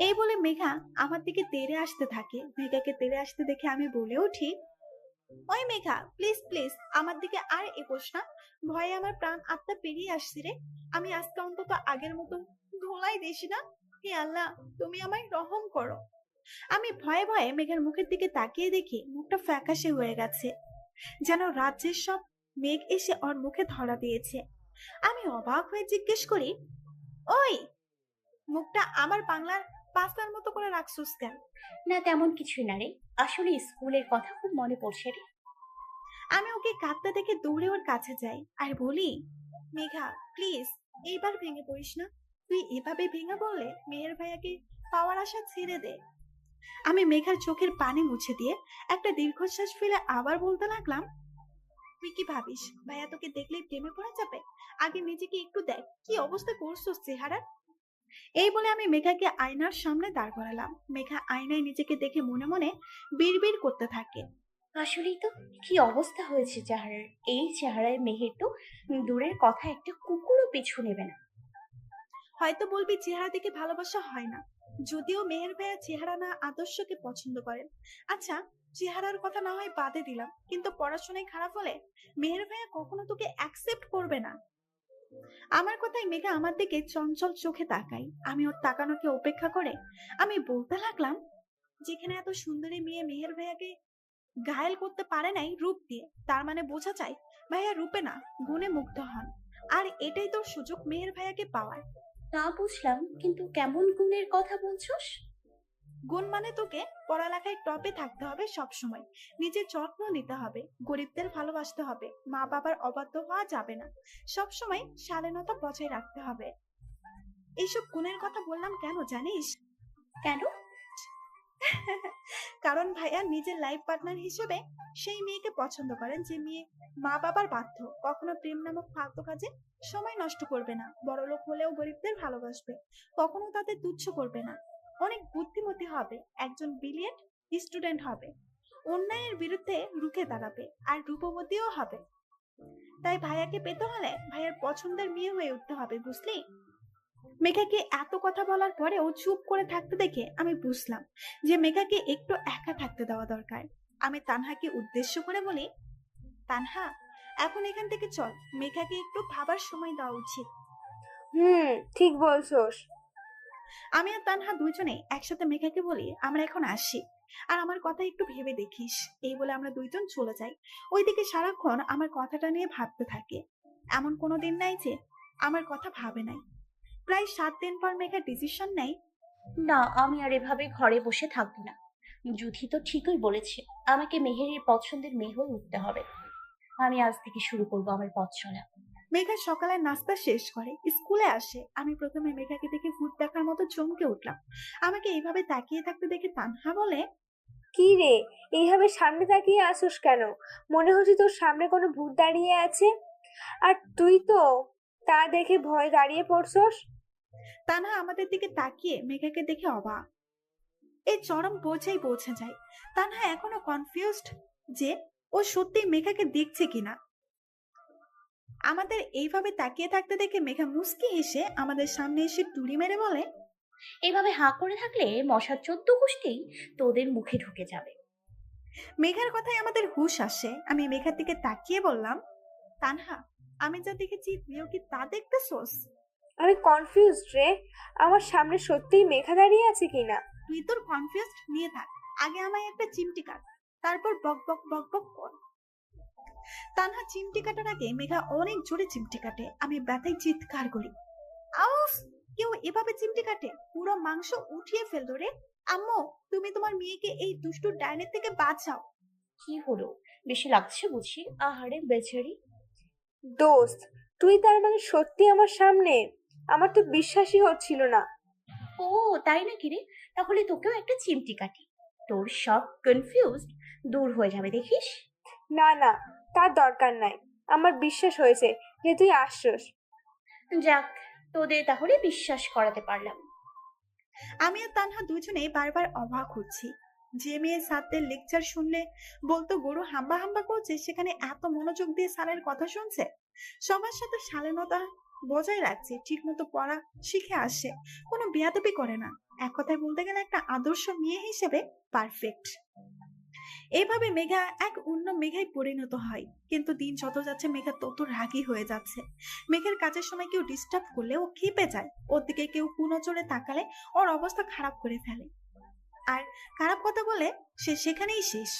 এই বলে মেঘা আমার দিকে তেড়ে আসতে থাকে। মেঘাকে তেড়ে আসতে দেখে আমি বলে উঠি, ওই মেঘা, প্লিজ প্লিজ আমার দিকে আর এগোস না। ভয়ে আমার প্রাণ আত্মা পেরিয়ে আসছি রে। আমি আজকে অন্তত আগের মতো ধোলাই দিস না। হে আল্লাহ, তুমি আমায় রহম করো। আমি ভয়ে ভয়ে মেঘার মুখের দিকে তাকিয়ে দেখি মুখটা ফ্যাকাশে হয়ে গেছে, যেন রাজ্যের সব মেঘ এসে ওর মুখে ধরা দিয়েছে। আমি অবাক হয়ে জিজ্ঞেস করি, ওই, মুখটা আমার বাংলার পাস্তার মতো করে রাখছিস কেন? না তেমন কিছুই না রে, আসলে স্কুলের কথা খুব মনে পড়ছে রে। আমি ওকে কাঁদতে দেখে দৌড়ে ওর কাছে যাই আর বলি, মেঘা প্লিজ এইবার ভেঙে পড়িস না। তুই এভাবে ভেঙে বললে মেহের ভাইয়াকে পাওয়ার আশা ছেড়ে দে। আমি মেঘার চোখের পানি মুছে দিয়ে একটা দীর্ঘশ্বাস ফেলে আবার বলতে লাগলাম, তুই কি ভাবিস ভাইয়া তোকে দেখলেই প্রেমে পড়ে যাবে? আগে নিজেকে একটু দেখ কি অবস্থা করছিস চেহারার। এই বলে আমি মেঘাকে আয়নার সামনে দাঁড় করালাম। মেঘা আয়নায় নিজেকে দেখে মনে মনে বিড়বিড় করতে থাকে। আসলেই তো কি অবস্থা হয়েছে চেহারার। এই চেহারায় মেহের তো দূরের কথা একটা কুকুরও পিছু নেবে না। হয়তো বলবি চেহারা দেখে ভালোবাসা হয় না, যদিও মেহের ভাইয়া চেহারা না আদর্শকে পছন্দ করেন। আচ্ছা, চেহারার কথা না হয় বাদে দিলাম, কিন্তু পড়াশোনায় খারাপ হলে মেহের ভাইয়া কখনো তোকে অ্যাকসেপ্ট করবে না। আমার কথায় মেঘা আমার দিকে চঞ্চল চোখে তাকাই। আমি ওর তাকানোকে উপেক্ষা করে আমি বলতে লাগলাম, যেখানে এত সুন্দরী মেয়ে মেহের ভাইয়াকে ঘায়েল করতে পারে নাই রূপ দিয়ে, তার মানে বোঝা যায় ভাইয়া রূপে না গুণে মুগ্ধ হন। আর এটাই তোর সুযোগ মেহের ভাইয়াকে পাওয়ার। তা বুঝলাম, কিন্তু কেমন গুণের কথা বলছস? গুণ মানে তোকে পড়ালেখায় টপে থাকতে হবে, সব সময় নিজের যত্ন নিতে হবে, গরিবদের ভালোবাসতে হবে, মা বাবার অবাধ্য হওয়া যাবে না, সব সময় শালীনতা বজায় রাখতে হবে। এইসব গুণের কথা বললাম কেন জানিস? কেন? কারণ ভাইয়া নিজের লাইফ পার্টনার হিসেবে সেই মেয়েকে পছন্দ করেন যে মেয়ে মা বাবার বাধ্য, কখনো প্রেম নামক ফালতু কাজে সময় নষ্ট করবে না, বড়লোক হলেও গরিবদের ভালোবাসবে, কখনো তাদের তুচ্ছ করবে না, অনেক বুদ্ধিমতী হবে, একজন ব্রিলিয়েন্ট স্টুডেন্ট হবে, অন্যায়ের বিরুদ্ধে রুখে দাঁড়াবে, আর রূপবতীও হবে। তাই ভাইয়াকে পেতে হলে ভাইয়ার পছন্দের মেয়ে হয়ে উঠতে হবে, বুঝলি? মেঘাকে এত কথা বলার পরেও চুপ করে থাকতে দেখে আমি বুঝলাম যে মেঘাকে একটু একা থাকতে দেওয়া দরকার। আমি তানহাকে উদ্দেশ্য করে বলি, তানহা, এখন এখান থেকে চল, মেঘাকে একটু ভাবার সময় দেওয়া উচিত। ঠিক বলছোস। আমি আর তানহা দুইজনে একসাথে মেঘাকে বলি, আমরা এখন আসি, আর আমার কথা একটু ভেবে দেখিস। এই বলে আমরা দুইজন চলে যাই। ওইদিকে সারাক্ষণ আমার কথাটা নিয়ে ভাবতে থাকে। এমন কোনো দিন নাই যে আমার কথা ভাবে নাই। প্রায় 7 দিন পর মেঘা ডিসিশন নেয়, না, আমি আর এভাবে ঘরে বসে থাকবো না। জুথি তো ঠিকই বলেছে, আমাকে মেহেরের পছন্দের মেয়ে হয়ে উঠতে হবে। আমি আজ থেকে শুরু করবো আমার পথ চলা। মেঘা সকালে নাস্তা শেষ করে স্কুলে আসে। আমি প্রথমে মেঘাকে দেখে ভূত দেখার মতো চমকে উঠলাম। আমাকে এইভাবে তাকিয়ে থাকতে দেখে তানহা বলে, কি রে, এইভাবে সামনে তাকিয়ে আসোস কেন? মনে হচ্ছে তোর সামনে কোনো ভূত দাঁড়িয়ে আছে, আর তুই তো তা দেখে ভয় দাঁড়িয়ে পড়ছস। তানহা আমাদের দিকে তাকিয়ে মেঘাকে দেখে অবাক। এই চরম বোঝাই পৌঁছে যায়। তানহা এখনো কনফিউজড যে ও সত্যি মেঘাকে দেখছে কিনা। আমাদের এইভাবে তাকিয়ে থাকতে দেখে মেঘা মুস্কি হেসে আমাদের সামনে এসে টুরি মেরে বলে, এইভাবে হাঁ করে থাকলে মশার 14 গোষ্ঠী তোদের মুখে ঢুকে যাবে। মেঘার কথায় আমাদের হুঁশ আসে। আমি মেঘার দিকে তাকিয়ে বললাম, তানহা, আমি যা দেখেছি তুইও কি তা দেখতেছোস? আমি কনফিউজড রে, আমার সামনে সত্যিই মেঘা দাঁড়িয়ে আছে কিনা। তুই তোর কনফিউজড নিয়ে থাক, আগে আমায় একটা চিমটি কাট, তারপর বক বক বক বক কর। তানহা চিমটি কাটার আগে মেঘা অনেক জোরে চিমটি কাটে। আমি ব্যথায় চিৎকার করি, আউফ! কেউ এভাবে চিমটি কাটে? পুরো মাংস উঠিয়ে ফেলতো রে। আম্মু, তুমি তোমার মেয়েকে এই দুষ্টু ডাইনের থেকে বাঁচাও। কি হলো, বেশি লাগছে বুঝি? আহারে বেচারি। দোস্ত, তুই তার মানে সত্যি আমার সামনে? আমার তো বিশ্বাসই হচ্ছিল না। ও তাই নাকি রে? তাহলে তোকেও একটা চিমটি কাটি, তোর সব কনফিউজড দূর হয়ে যাবে দেখিস। না না, তার দরকার নাই, আমার বিশ্বাস হয়েছে যে তুই আসছস। যাক, তোদের তাহলে বিশ্বাস করাতে পারলাম। আমি আর তানহা দুজনেই বারবার অবাক হচ্ছি। যে মেয়ে স্যারদের লেকচার শুনলে বলতো গরু হাম্বা হাম্বা করছে, সেখানে এত মনোযোগ দিয়ে স্যারের কথা শুনছে। সবার সাথে শালীনতা বজায় রাখছে, ঠিক মতো পড়া শিখে আসে, কোনো বেয়াদবি করে না। এক কথায় বলতে গেলে একটা আদর্শ মেয়ে হিসেবে পারফেক্ট। এইভাবে মেঘা এক অন্য মেঘায় পরিণত হয়। কিন্তু দিন যত যাচ্ছে মেঘা তত রাগী হয়ে যাচ্ছে। মেঘের কাজের সময় কেউ ডিস্টার্ব করলে ও ক্ষেপে যায়, ওর দিকে কেউ কুনজরে তাকালে ওর অবস্থা খারাপ করে ফেলে, আর খারাপ কথা বলে সে সেখানেই শেষ।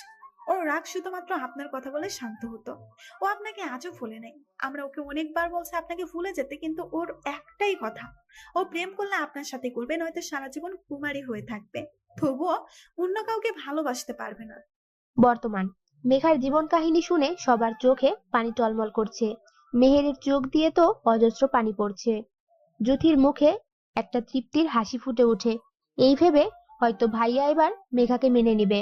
ওর রাগ শুধুমাত্র আপনার কথা বলে শান্ত হতো। ও আপনাকে আজও ভুলে নেই। আমরা ওকে অনেকবার বলছি আপনাকে ভুলে যেতে, কিন্তু ওর একটাই কথা, ও প্রেম করলে আপনার সাথে করবে, নয়তো সারা জীবন কুমারী হয়ে থাকবে, তবুও অন্য কাউকে ভালোবাসতে পারবে না। বর্তমান মেঘার জীবন কাহিনী শুনে সবার চোখে পানি টলমল করছে। মেহেরের চোখ দিয়ে তো অজস্র পানি পড়ছে। জ্যোতির মুখে একটা তৃপ্তির হাসি ফুটে ওঠে, এই ভেবে হয়তো ভাইয়া এবার মেঘাকে মেনে নিবে।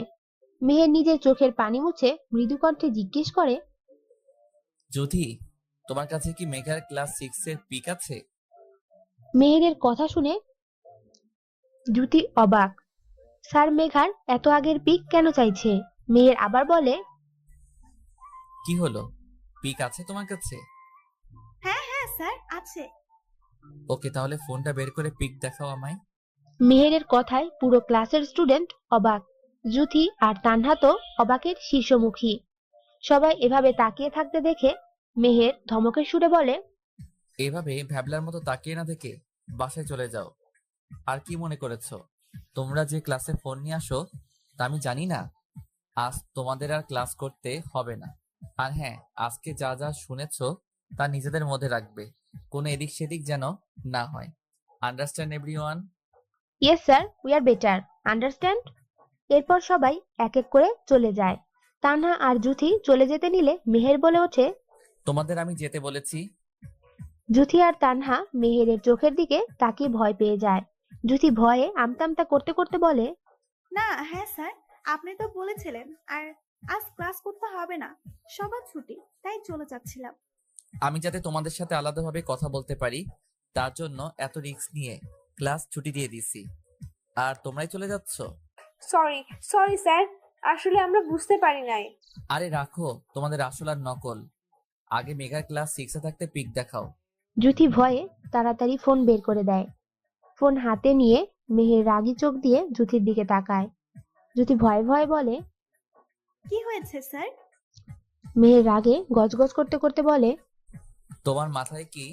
মেহের নিজের চোখের পানি মুছে মৃদু কণ্ঠে জিজ্ঞেস করে, জ্যোতি, তোমার কাছে কি মেঘার ক্লাস 6 এর পিক আছে? মেহেরের কথা শুনে জ্যোতি অবাক। স্যার মেঘার এত আগের পিক কেন চাইছে? মেহের আবার বলে, কি হলো, পিক আছে তোমার কাছে? হ্যাঁ হ্যাঁ স্যার, আছে। ওকে, তাহলে ফোনটা বের করে পিক দেখাও আমায়। মেহেরের কথায় পুরো ক্লাসের স্টুডেন্ট অবাক। জ্যোতি আর তানহা তো অবাকের শীর্ষমুখী। সবাই এভাবে তাকিয়ে থাকতে দেখে মেহের ধমকের সুরে বলে, এভাবে ভ্যাবলার মতো তাকিয়ে না দেখে বাসায় চলে যাও। আর কি মনে করেছো তোমরা যে ক্লাসে ফোন নিয়ে আসো তা আমি জানি না? আজ তোমাদের আর ক্লাস করতে হবে না। আর হ্যাঁ, আজকে যা যা শুনেছো তা নিজেদের মধ্যে রাখবে, কোনো এদিক সেদিক যেন না হয়। Understand everyone? Yes sir, we are better, understand. এরপর সবাই এক এক করে চলে যায়। তানহা আর জ্যোতি চলে যেতে নিলে মেহের বলে ওঠে, তোমাদের আমি যেতে বলেছি। জ্যোতি আর তানহা মেহেরের চোখের দিকে তাকিয়ে ভয় পেয়ে যায়। জ্যোতি ভয়ে আমতা আমতা করতে করতে বলে, না হ্যাঁ স্যার, আপনি তো বলেছিলেন, আর আজ ক্লাস করতে হবে না, সবার ছুটি, তাই চলে যাচ্ছিলাম। আমি যাতে তোমাদের সাথে আলাদাভাবে কথা বলতে পারি তার জন্য এত রিস্ক নিয়ে ক্লাস ছুটি দিয়ে দিছি। আর তোমরাই চলে যাচ্ছ? সরি সরি স্যার, আসলে আমরা বুঝতে পারি নাই। আরে রাখো তোমাদের আসল আর নকল। আগে মেঘার ক্লাস 6 এ থাকতে পিক দেখাও। জ্যোতি ভয়ে তাড়াতাড়ি ফোন বের করে দেয়। ফোন হাতে নিয়ে মেহের রাগী চোখ দিয়ে জ্যোতির দিকে তাকায়। জ্যোতি ভয়ে ভয়ে বলে, কি হয়েছে স্যার? মেহের রাগে গজগজ করতে করতে বলে, তোমার মাথায় কি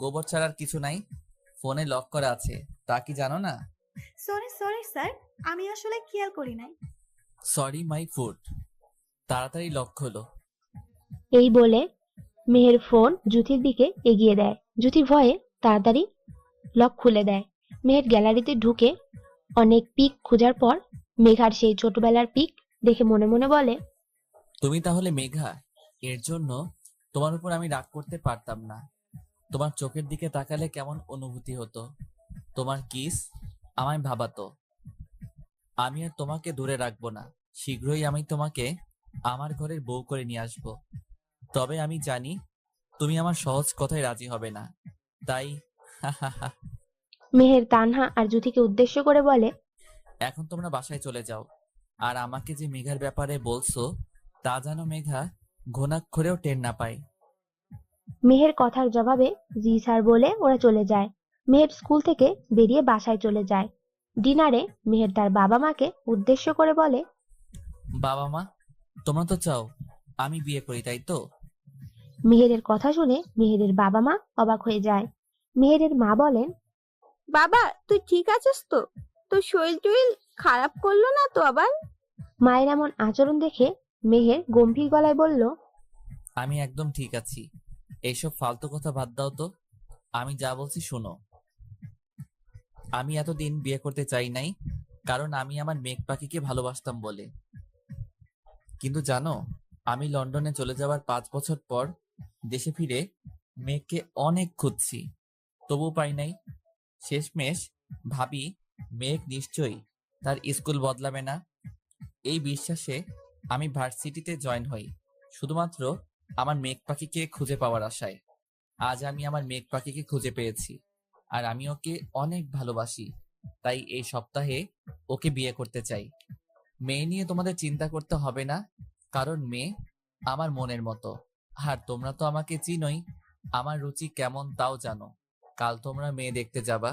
গোবর ছাড়ার কিছু নাই? ফোনে লক করা আছে, তা কি জানো না? সরি সরি স্যার, আমি আসলে খেয়াল করি নাই। Sorry my food. তাড়াতাড়ি লক খোলো। এই বলে মেহের ফোন জ্যোতির দিকে এগিয়ে দেয়। জ্যোতি ভয়ে তাড়াতাড়ি লক খুলে দেয়। মেহের গ্যালারিতে ঢুকে অনেক পিক খোঁজার পর মেঘার সেই ছোটবেলার পিক দেখে মনে মনে বলে, তুমি তাহলে মেঘা? এর জন্য তোমার উপর আমি রাগ করতে পারতাম না। তোমার চোখের দিকে তাকালে কেমন অনুভূতি হতো, তোমার কিস আমায় ভাবাতো। আমি আর তোমাকে দূরে রাখবো না, শীঘ্রই আমি তোমাকে আমার ঘরের বউ করে নিয়ে আসবো। তবে আমি জানি তুমি আমার সহজ কথায় রাজি হবে না, তাই মেহের তানহা আর জ্যোতিকে উদ্দেশ্য করে বলে, এখন তোমরা বাসায় চলে যাও। আর আমাকে যে মেঘার ব্যাপারে বলছো তা যেন মেঘা ঘুণাক্ষরেও টের না পায়। মেহের কথার জবাবে জি স্যার বলে ওরা চলে যায়। মেহের স্কুল থেকে বেরিয়ে বাসায় চলে যায়। ডিনারে মেহের তার বাবা মাকে উদ্দেশ্য করে বলে, বাবা মা, তোমরা তো চাও আমি বিয়ে করি, তাই তো? মেহেরের কথা শুনে মেহেরের বাবা মা অবাক হয়ে যায়। মেহেরের মা বলেন, বাবা তুই ঠিক আছিস তো? তোর শরীর টরীর খারাপ করলো না তো আবার? মায়ের এমন আচরণ দেখে মেহের গম্ভীর গলায় বলল, আমি একদম ঠিক আছি, এইসব ফালতু কথা বাদ দাও তো। আমি যা বলছি শোনো। আমি এতদিন বিয়ে করতে চাই নাই, কারণ আমি আমার মেঘ পাখিকে ভালোবাসতাম বলে। কিন্তু জানো, আমি লন্ডনে চলে যাওয়ার 5 বছর পর দেশে ফিরে মেঘকে অনেক খুঁজছি, তবু পাই নাই। শেষমেশ ভাবি মেঘ নিশ্চয়ই তার স্কুল বদলাবে না। এই বিশ্বাসে আমি ভার্সিটিতে জয়েন হই, শুধুমাত্র আমার মেঘ পাখিকে খুঁজে পাওয়ার আশায়। আজ আমি আমার মেঘ পাখিকে খুঁজে পেয়েছি, আর আমি ওকে অনেক ভালোবাসি, তাই এই সপ্তাহে ওকে বিয়ে করতে চাই। মেয়ে নিয়ে তোমাদের চিন্তা করতে হবে না, কারণ মেয়ে আমার মনের মতো। আর তোমরা তো আমাকে চিনোই, আমার রুচি কেমন তাও জানো। কাল তোমরা মেয়ে দেখতে যাবা।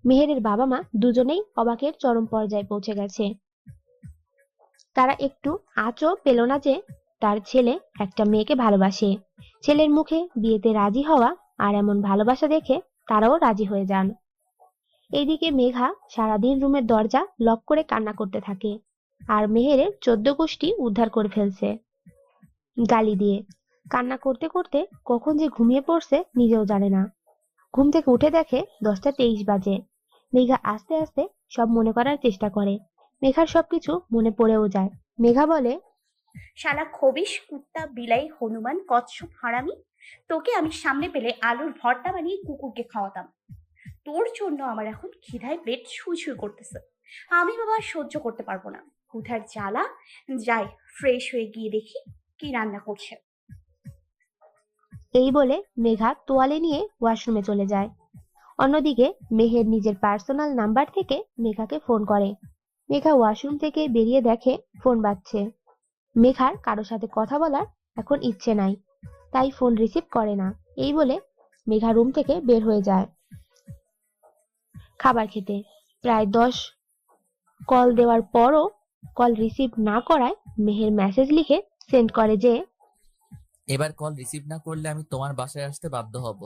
মেহেরের বাবা মা দুজনেই অবাকের চরম পর্যায়ে পৌঁছে গেছে। তারা একটু আঁচও পেল না যে তার ছেলে একটা মেয়েকে ভালোবাসে। ছেলের মুখে বিয়েতে রাজি হওয়া আর এমন ভালোবাসা দেখে তারাও রাজি হয়ে যান। এইদিকে মেঘা সারাদিন রুমের দরজা লক করে কান্না করতে থাকে, আর মেহেরের 14 গোষ্ঠী উদ্ধার করে ফেলছে গালি দিয়ে। কান্না করতে করতে কখন যে ঘুমিয়ে পড়ছে নিজেও জানে না। ঘুম থেকে উঠে দেখে 10টা 23 বাজে। মেঘা আস্তে আস্তে সব মনে করার চেষ্টা করে। মেঘার সবকিছু মনে পড়েও যায়। মেঘা বলে, শালা খবিশ, কুত্তা, বিলাই, হনুমান, কচ্ছপ, হারামি, তোকে আমি সামনে পেলে আলুর ভর্তা বানিয়ে কুকুরকে খাওয়াতাম। তোর জন্য আমার এখন খিদায় পেট ছুঁই ছুঁই করতেছে। আমি বাবা আর সহ্য করতে পারবো না। ক্ষুধার জ্বালা। যাই ফ্রেশ হয়ে গিয়ে দেখি কি রান্না করছে। এই বলে মেঘা তোয়ালে নিয়ে ওয়াশরুমে চলে যায়। অন্যদিকে মেহের নিজের পার্সোনাল নাম্বার থেকে মেঘাকে ফোন করে। মেঘা ওয়াশরুম থেকে বেরিয়ে দেখে ফোন বাজছে। মেঘার কারো সাথে কথা বলার এখন ইচ্ছে নাই, তাই ফোন রিসিভ করে না। এই বলে মেঘা রুম থেকে বের হয়ে যায় খাবার খেতে। প্রায় 10 কল দেওয়ার পরও কল রিসিভ না করায় মেহের মেসেজ লিখে সেন্ড করে যে, এবার কল রিসিভ না করলে আমি তোমার বাসায় আসতে বাধ্য হব।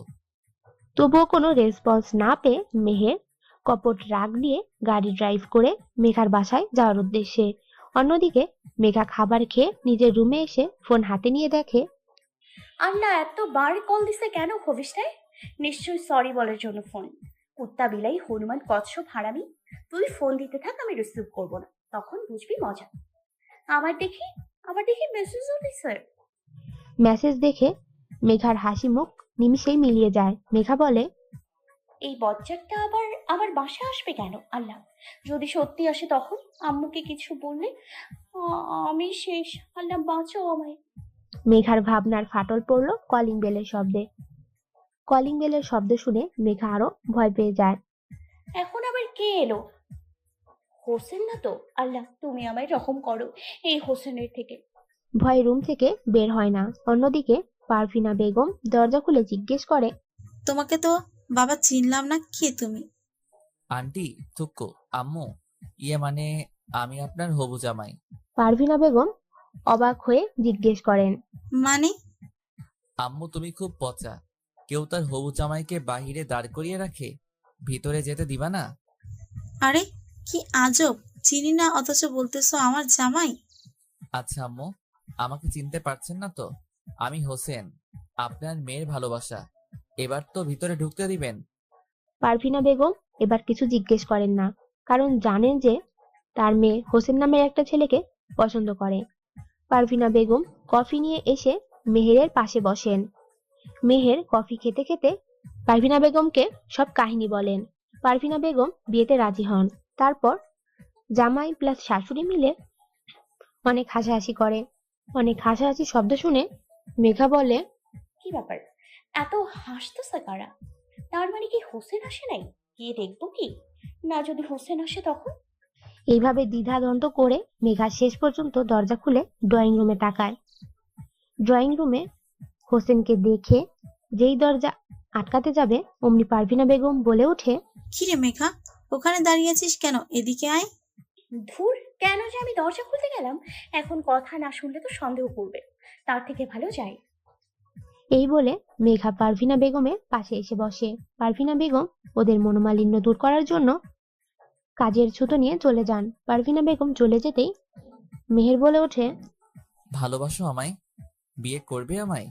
তবুও কোনো রেসপন্স না পেয়ে মেহের কপট রাগ নিয়ে গাড়ি ড্রাইভ করে মেঘার বাসায় যাওয়ার উদ্দেশ্যে। অন্যদিকে মেঘা খাবার খেয়ে নিজের রুমে এসে ফোন হাতে নিয়ে দেখে আল্লাহ, এতবার কল দিছে কেন খবিসটায়? নিশ্চয়ই সরি বলার জন্য ফোন। কুত্তা, বিলাই, হনুমান, কচ্ছপ, হারামি, তুই ফোন দিতে থাক, আমি রিসিভ করবো না, তখন বুঝবি মজা। আবার দেখি মেসেজও দিছে। মেসেজ দেখে মেঘার হাসি মুখ নিমিষেই মিলিয়ে যায়। মেঘা বলে, এই বজ্জাতটা আবার আমার বাসায় আসবে কেন? আল্লাহ, যদি সত্যি আসে তখন আম্মুকে কিছু বললে আমি শেষ। আল্লাহ বাঁচাও আমায়। মেঘার ভাবনার ফাটল পড়লো কলিং বেলের শব্দে। কলিং বেলের শব্দ শুনে মেঘা আরো ভয় পেয়ে যায়। এখন আবার কে এলো? হোসেন না তো? আল্লাহ, তুমি আমায় রহম করো এই হোসেনের থেকে। ভয় রুম থেকে বের হয় না। অন্যদিকে পারভিনা বেগম দরজা খুলে জিজ্ঞেস করে, তোমাকে তো বাবা চিনলাম না, কে তুমি? আন্টি, থুক্কু, আম্মু, মানে আমি আপনার হবু জামাই। পারভিনা বেগম অবাক হয়ে জিজ্ঞেস করেন, মানে? আম্মু, তুমি খুব পচা। কেউ তার হবু জামাইকে বাহিরে দাঁড় করিয়ে রাখে, ভিতরে যেতে দিবা না? আরে কি আজব, চিনি না অথচ বলতেছো আমার জামাই। আচ্ছা আম্মু, আমাকে চিনতে পারছেন না তো? আমি হোসেন, আপনার মেয়ের ভালোবাসা। এবার তো ভিতরে ঢুকতে দিবেন। পারভিনা বেগম এবার কিছু জিজ্ঞেস করেন না, কারণ জানেন যে তার মেয়ে হোসেন নামের একটা ছেলেকে পছন্দ করে। পারভিনা বেগম কফি নিয়ে এসে মেহেরের পাশে বসেন। মেহের কফি খেতে খেতে পারভিনা বেগমকে সব কাহিনী বলেন। পারভিনা বেগম বিয়েতে রাজি হন। তারপর জামাই প্লাস শাশুড়ি মিলে অনেক হাসাহাসি করে। অনেক হাসাহাসি শব্দ শুনে মেঘা বলে, কি ব্যাপার, এত হাসতেছে কারা? তার মানে কি হোসেন আসে নাই? গিয়ে দেখবো কি না, যদি হোসেন আসে তখন? এইভাবে দ্বিধাদ্বন্দ্ব করে মেঘা শেষ পর্যন্ত দরজা খুলে ড্রয়িং রুমে তাকায়। ড্রয়িং রুমে হোসেনকে দেখে যেই দরজা আটকাতে যাবে অমনি পারভিনা বেগম বলে ওঠে, কিরে মেঘা, ওখানে দাঁড়িয়েছিস কেন? এদিকে আয়। ধুর, কেন যে আমি দরজা খুলতে গেলাম? এখন কথা না শুনলে তো সন্দেহ করবে, তার থেকে ভালো যাই। এই বলে মেঘা পারভিনা বেগমের পাশে এসে বসে। পারভিনা বেগম ওদের মনোমালিন্য দূর করার জন্য কাজের ছুতো নিয়ে চলে যান। পারভিনা বেগম চলে যেতেই মেহের বলে ওঠে, ভালোবাসো আমায়? বিয়ে করবে আমায়?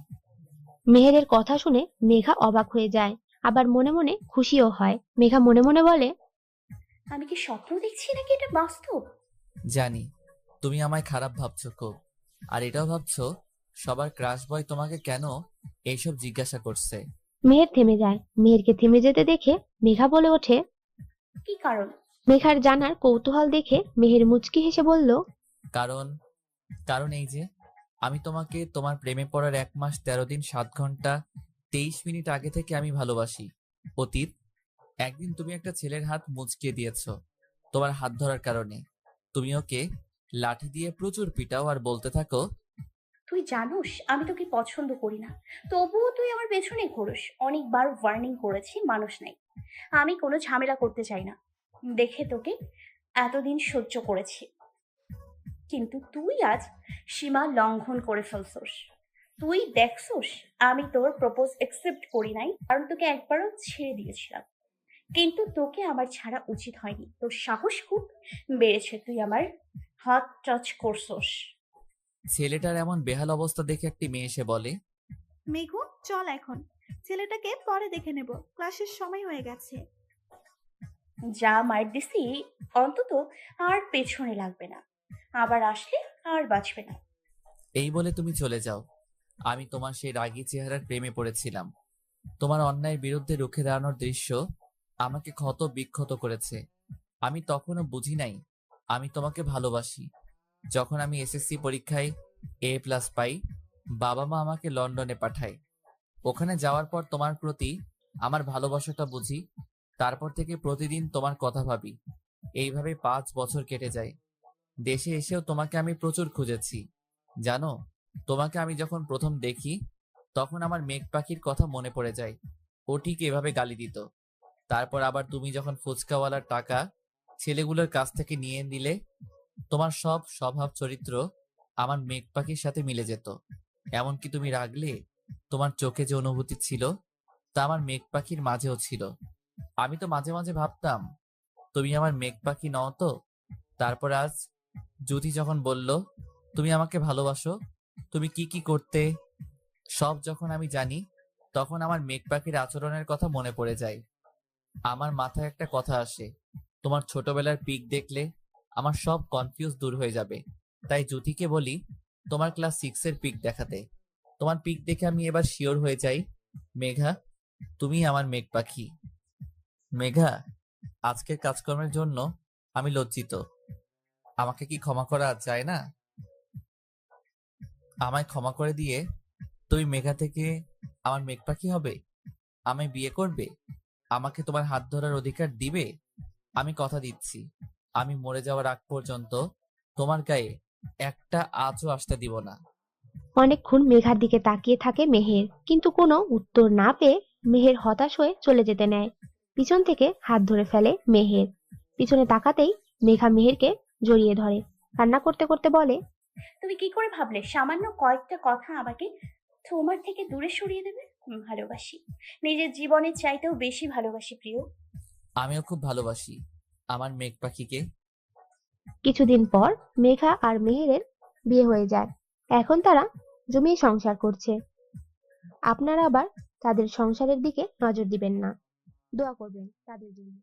মেহেরের কথা শুনে মেঘা অবাক হয়ে যায়, আবার মনে মনে খুশিও হয়। মেঘা মনে মনে বলে, আমি কি স্বপ্ন দেখছি নাকি এটা বাস্তব? জানি তুমি আমায় খারাপ ভাবছো খুব, আর এটাও ভাবছো সবার ক্রাশ বয় তোমাকে কেন এইসব জিজ্ঞাসা করছে। মেহের থেমে যায়। মেহেরকে থেমে যেতে দেখে মেঘা বলে ওঠে, কি কারণ? মেঘার জানার কৌতূহল দেখে মেহের মুচকি হেসে বলল, কারণ কারণ এই যে আমি তোমাকে তোমার প্রেমে পড়ার 1 মাস 13 দিন 7 ঘন্টা 23 মিনিট আগে থেকে আমি ভালোবাসি। অতীত একদিন তুমি একটা ছেলের হাত মুচকিয়ে দিয়েছো তোমার হাত ধরার কারণে। তুমি ওকে লাঠি দিয়ে প্রচুর পিটাও আর বলতে থাকো, তুই জানোস আমি তোকে পছন্দ করি না, তবুও তুই আমার পেছনে ঘোরস। অনেকবার ওয়ার্নিং করেছি, মানুষ নাই। আমি কোনো ঝামেলা করতে চাই না দেখে তোকে এতদিন সহ্য করেছি, কিন্তু তুই আজ সীমা লঙ্ঘন করে ফেলছস। তুই দেখছস আমি তোর প্রপোজ একসেপ্ট করি নাই, কারণ তোকে একবারও ছেড়ে দিয়েছিলাম। কিন্তু তোকে আমার ছাড়া উচিত হয়নি। তোর সাহস খুব বেড়েছে, তুই আমার হাত টাচ করছস। ছেলেটার এমন বেহাল অবস্থা দেখে একটি মেয়ে এসে বলে, মেঘু চল এখন, ছেলেটাকে পরে দেখে নেব, ক্লাসের সময় হয়ে গেছে। যা মার দিছি অন্তত আর পেছনে লাগবে না, আবার আসলে আর বাঁচবে না। এই বলে তুমি চলে যাও। আমি তোমার সেই রাগী চেহারার প্রেমে পড়েছিলাম। তোমার অন্যায়ের বিরুদ্ধে রুখে দাঁড়ানোর দৃশ্য আমাকে ক্ষত বিক্ষত করেছে। আমি তখনও বুঝি নাই আমি তোমাকে ভালোবাসি। যখন আমি এসএসসি পরীক্ষায় A+ পাই, বাবা মা আমাকে লন্ডনে পাঠায়। ওখানে যাওয়ার পর তোমার প্রতি আমার ভালোবাসাটা বুঝি। তারপর থেকে প্রতিদিন তোমার কথা ভাবি। এইভাবে 5 বছর কেটে যায়। দেশে এসেও তোমাকে আমি প্রচুর খুঁজেছি। জানো, তোমাকে আমি যখন প্রথম দেখি তখন আমার মেঘ পাখির কথা মনে পড়ে যায়। ও ঠিক এভাবে গালি দিত। তারপর আবার তুমি যখন ফুচকাওয়ালার টাকা ছেলেগুলোর কাছ থেকে নিয়ে নিলে, তোমার সব স্বভাব চরিত্র আমার মেঘ পাখির সাথে মিলে যেত। এমনকি তুমি রাগলে তোমার চোখে যে অনুভূতি ছিল তা আমার মেঘ পাখির মাঝেও ছিল। আমি তো মাঝে মাঝে ভাবতাম তুমি আমার মেঘ পাখি নও তো। তারপর আজ জ্যোতি যখন বলল তুমি আমাকে ভালোবাসো, তুমি কি কি করতে সব যখন আমি জানি, তখন আমার মেঘ পাখির আচরণের কথা মনে পড়ে যায়। আমার মাথায় একটা কথা আসে, তোমার ছোটবেলার পিক দেখলে আমার সব কনফিউজ দূর হয়ে যাবে। তাই জ্যোতিকে বলি তোমার ক্লাস 6 এর পিক দেখাতে। তোমার পিক দেখে আমি এবার শিওর হয়ে যাই মেঘা তুমি আমার মেঘ পাখি। মেঘা, আজকের কাজকর্মের জন্য আমি লজ্জিত। আমাকে কি ক্ষমা করা যায় না? আমায় ক্ষমা করে দিয়ে তুমি মেঘা থেকে আমার মেঘ পাখি হবে, আমায় বিয়ে করবে, আমাকে তোমার হাত ধরার অধিকার দিবে। আমি কথা দিচ্ছি, আমি মরে যাওয়ার আগ পর্যন্ত তোমার গায়ে একটা আঁচও আসতে দিব না। অনেকক্ষণ মেঘার দিকে তাকিয়ে থাকে মেহের, কিন্তু কোনো উত্তর না পেয়ে মেহের হতাশ হয়ে চলে যেতে নেয়। পিছন থেকে হাত ধরে ফেলে মেহের। পিছনে তাকাতেই মেঘা মেহেরকে জড়িয়ে ধরে, কান্না করতে করতে বলে, তুমি কি করে ভাবলে সামান্য কয়েকটা কথা আমাকে তোমার থেকে দূরে সরিয়ে দেবে? ভালোবাসি, নিজের জীবনের চাইতেও বেশি ভালোবাসি প্রিয়। আমিও খুব ভালোবাসি আমার মেঘ পাখিকে। কিছুদিন পর মেঘা আর মেহেরের বিয়ে হয়ে যায়। এখন তারা জমিয়ে সংসার করছে। আপনারা আবার তাদের সংসারের দিকে নজর দিবেন না, দোয়া করবেন তাদের জন্য।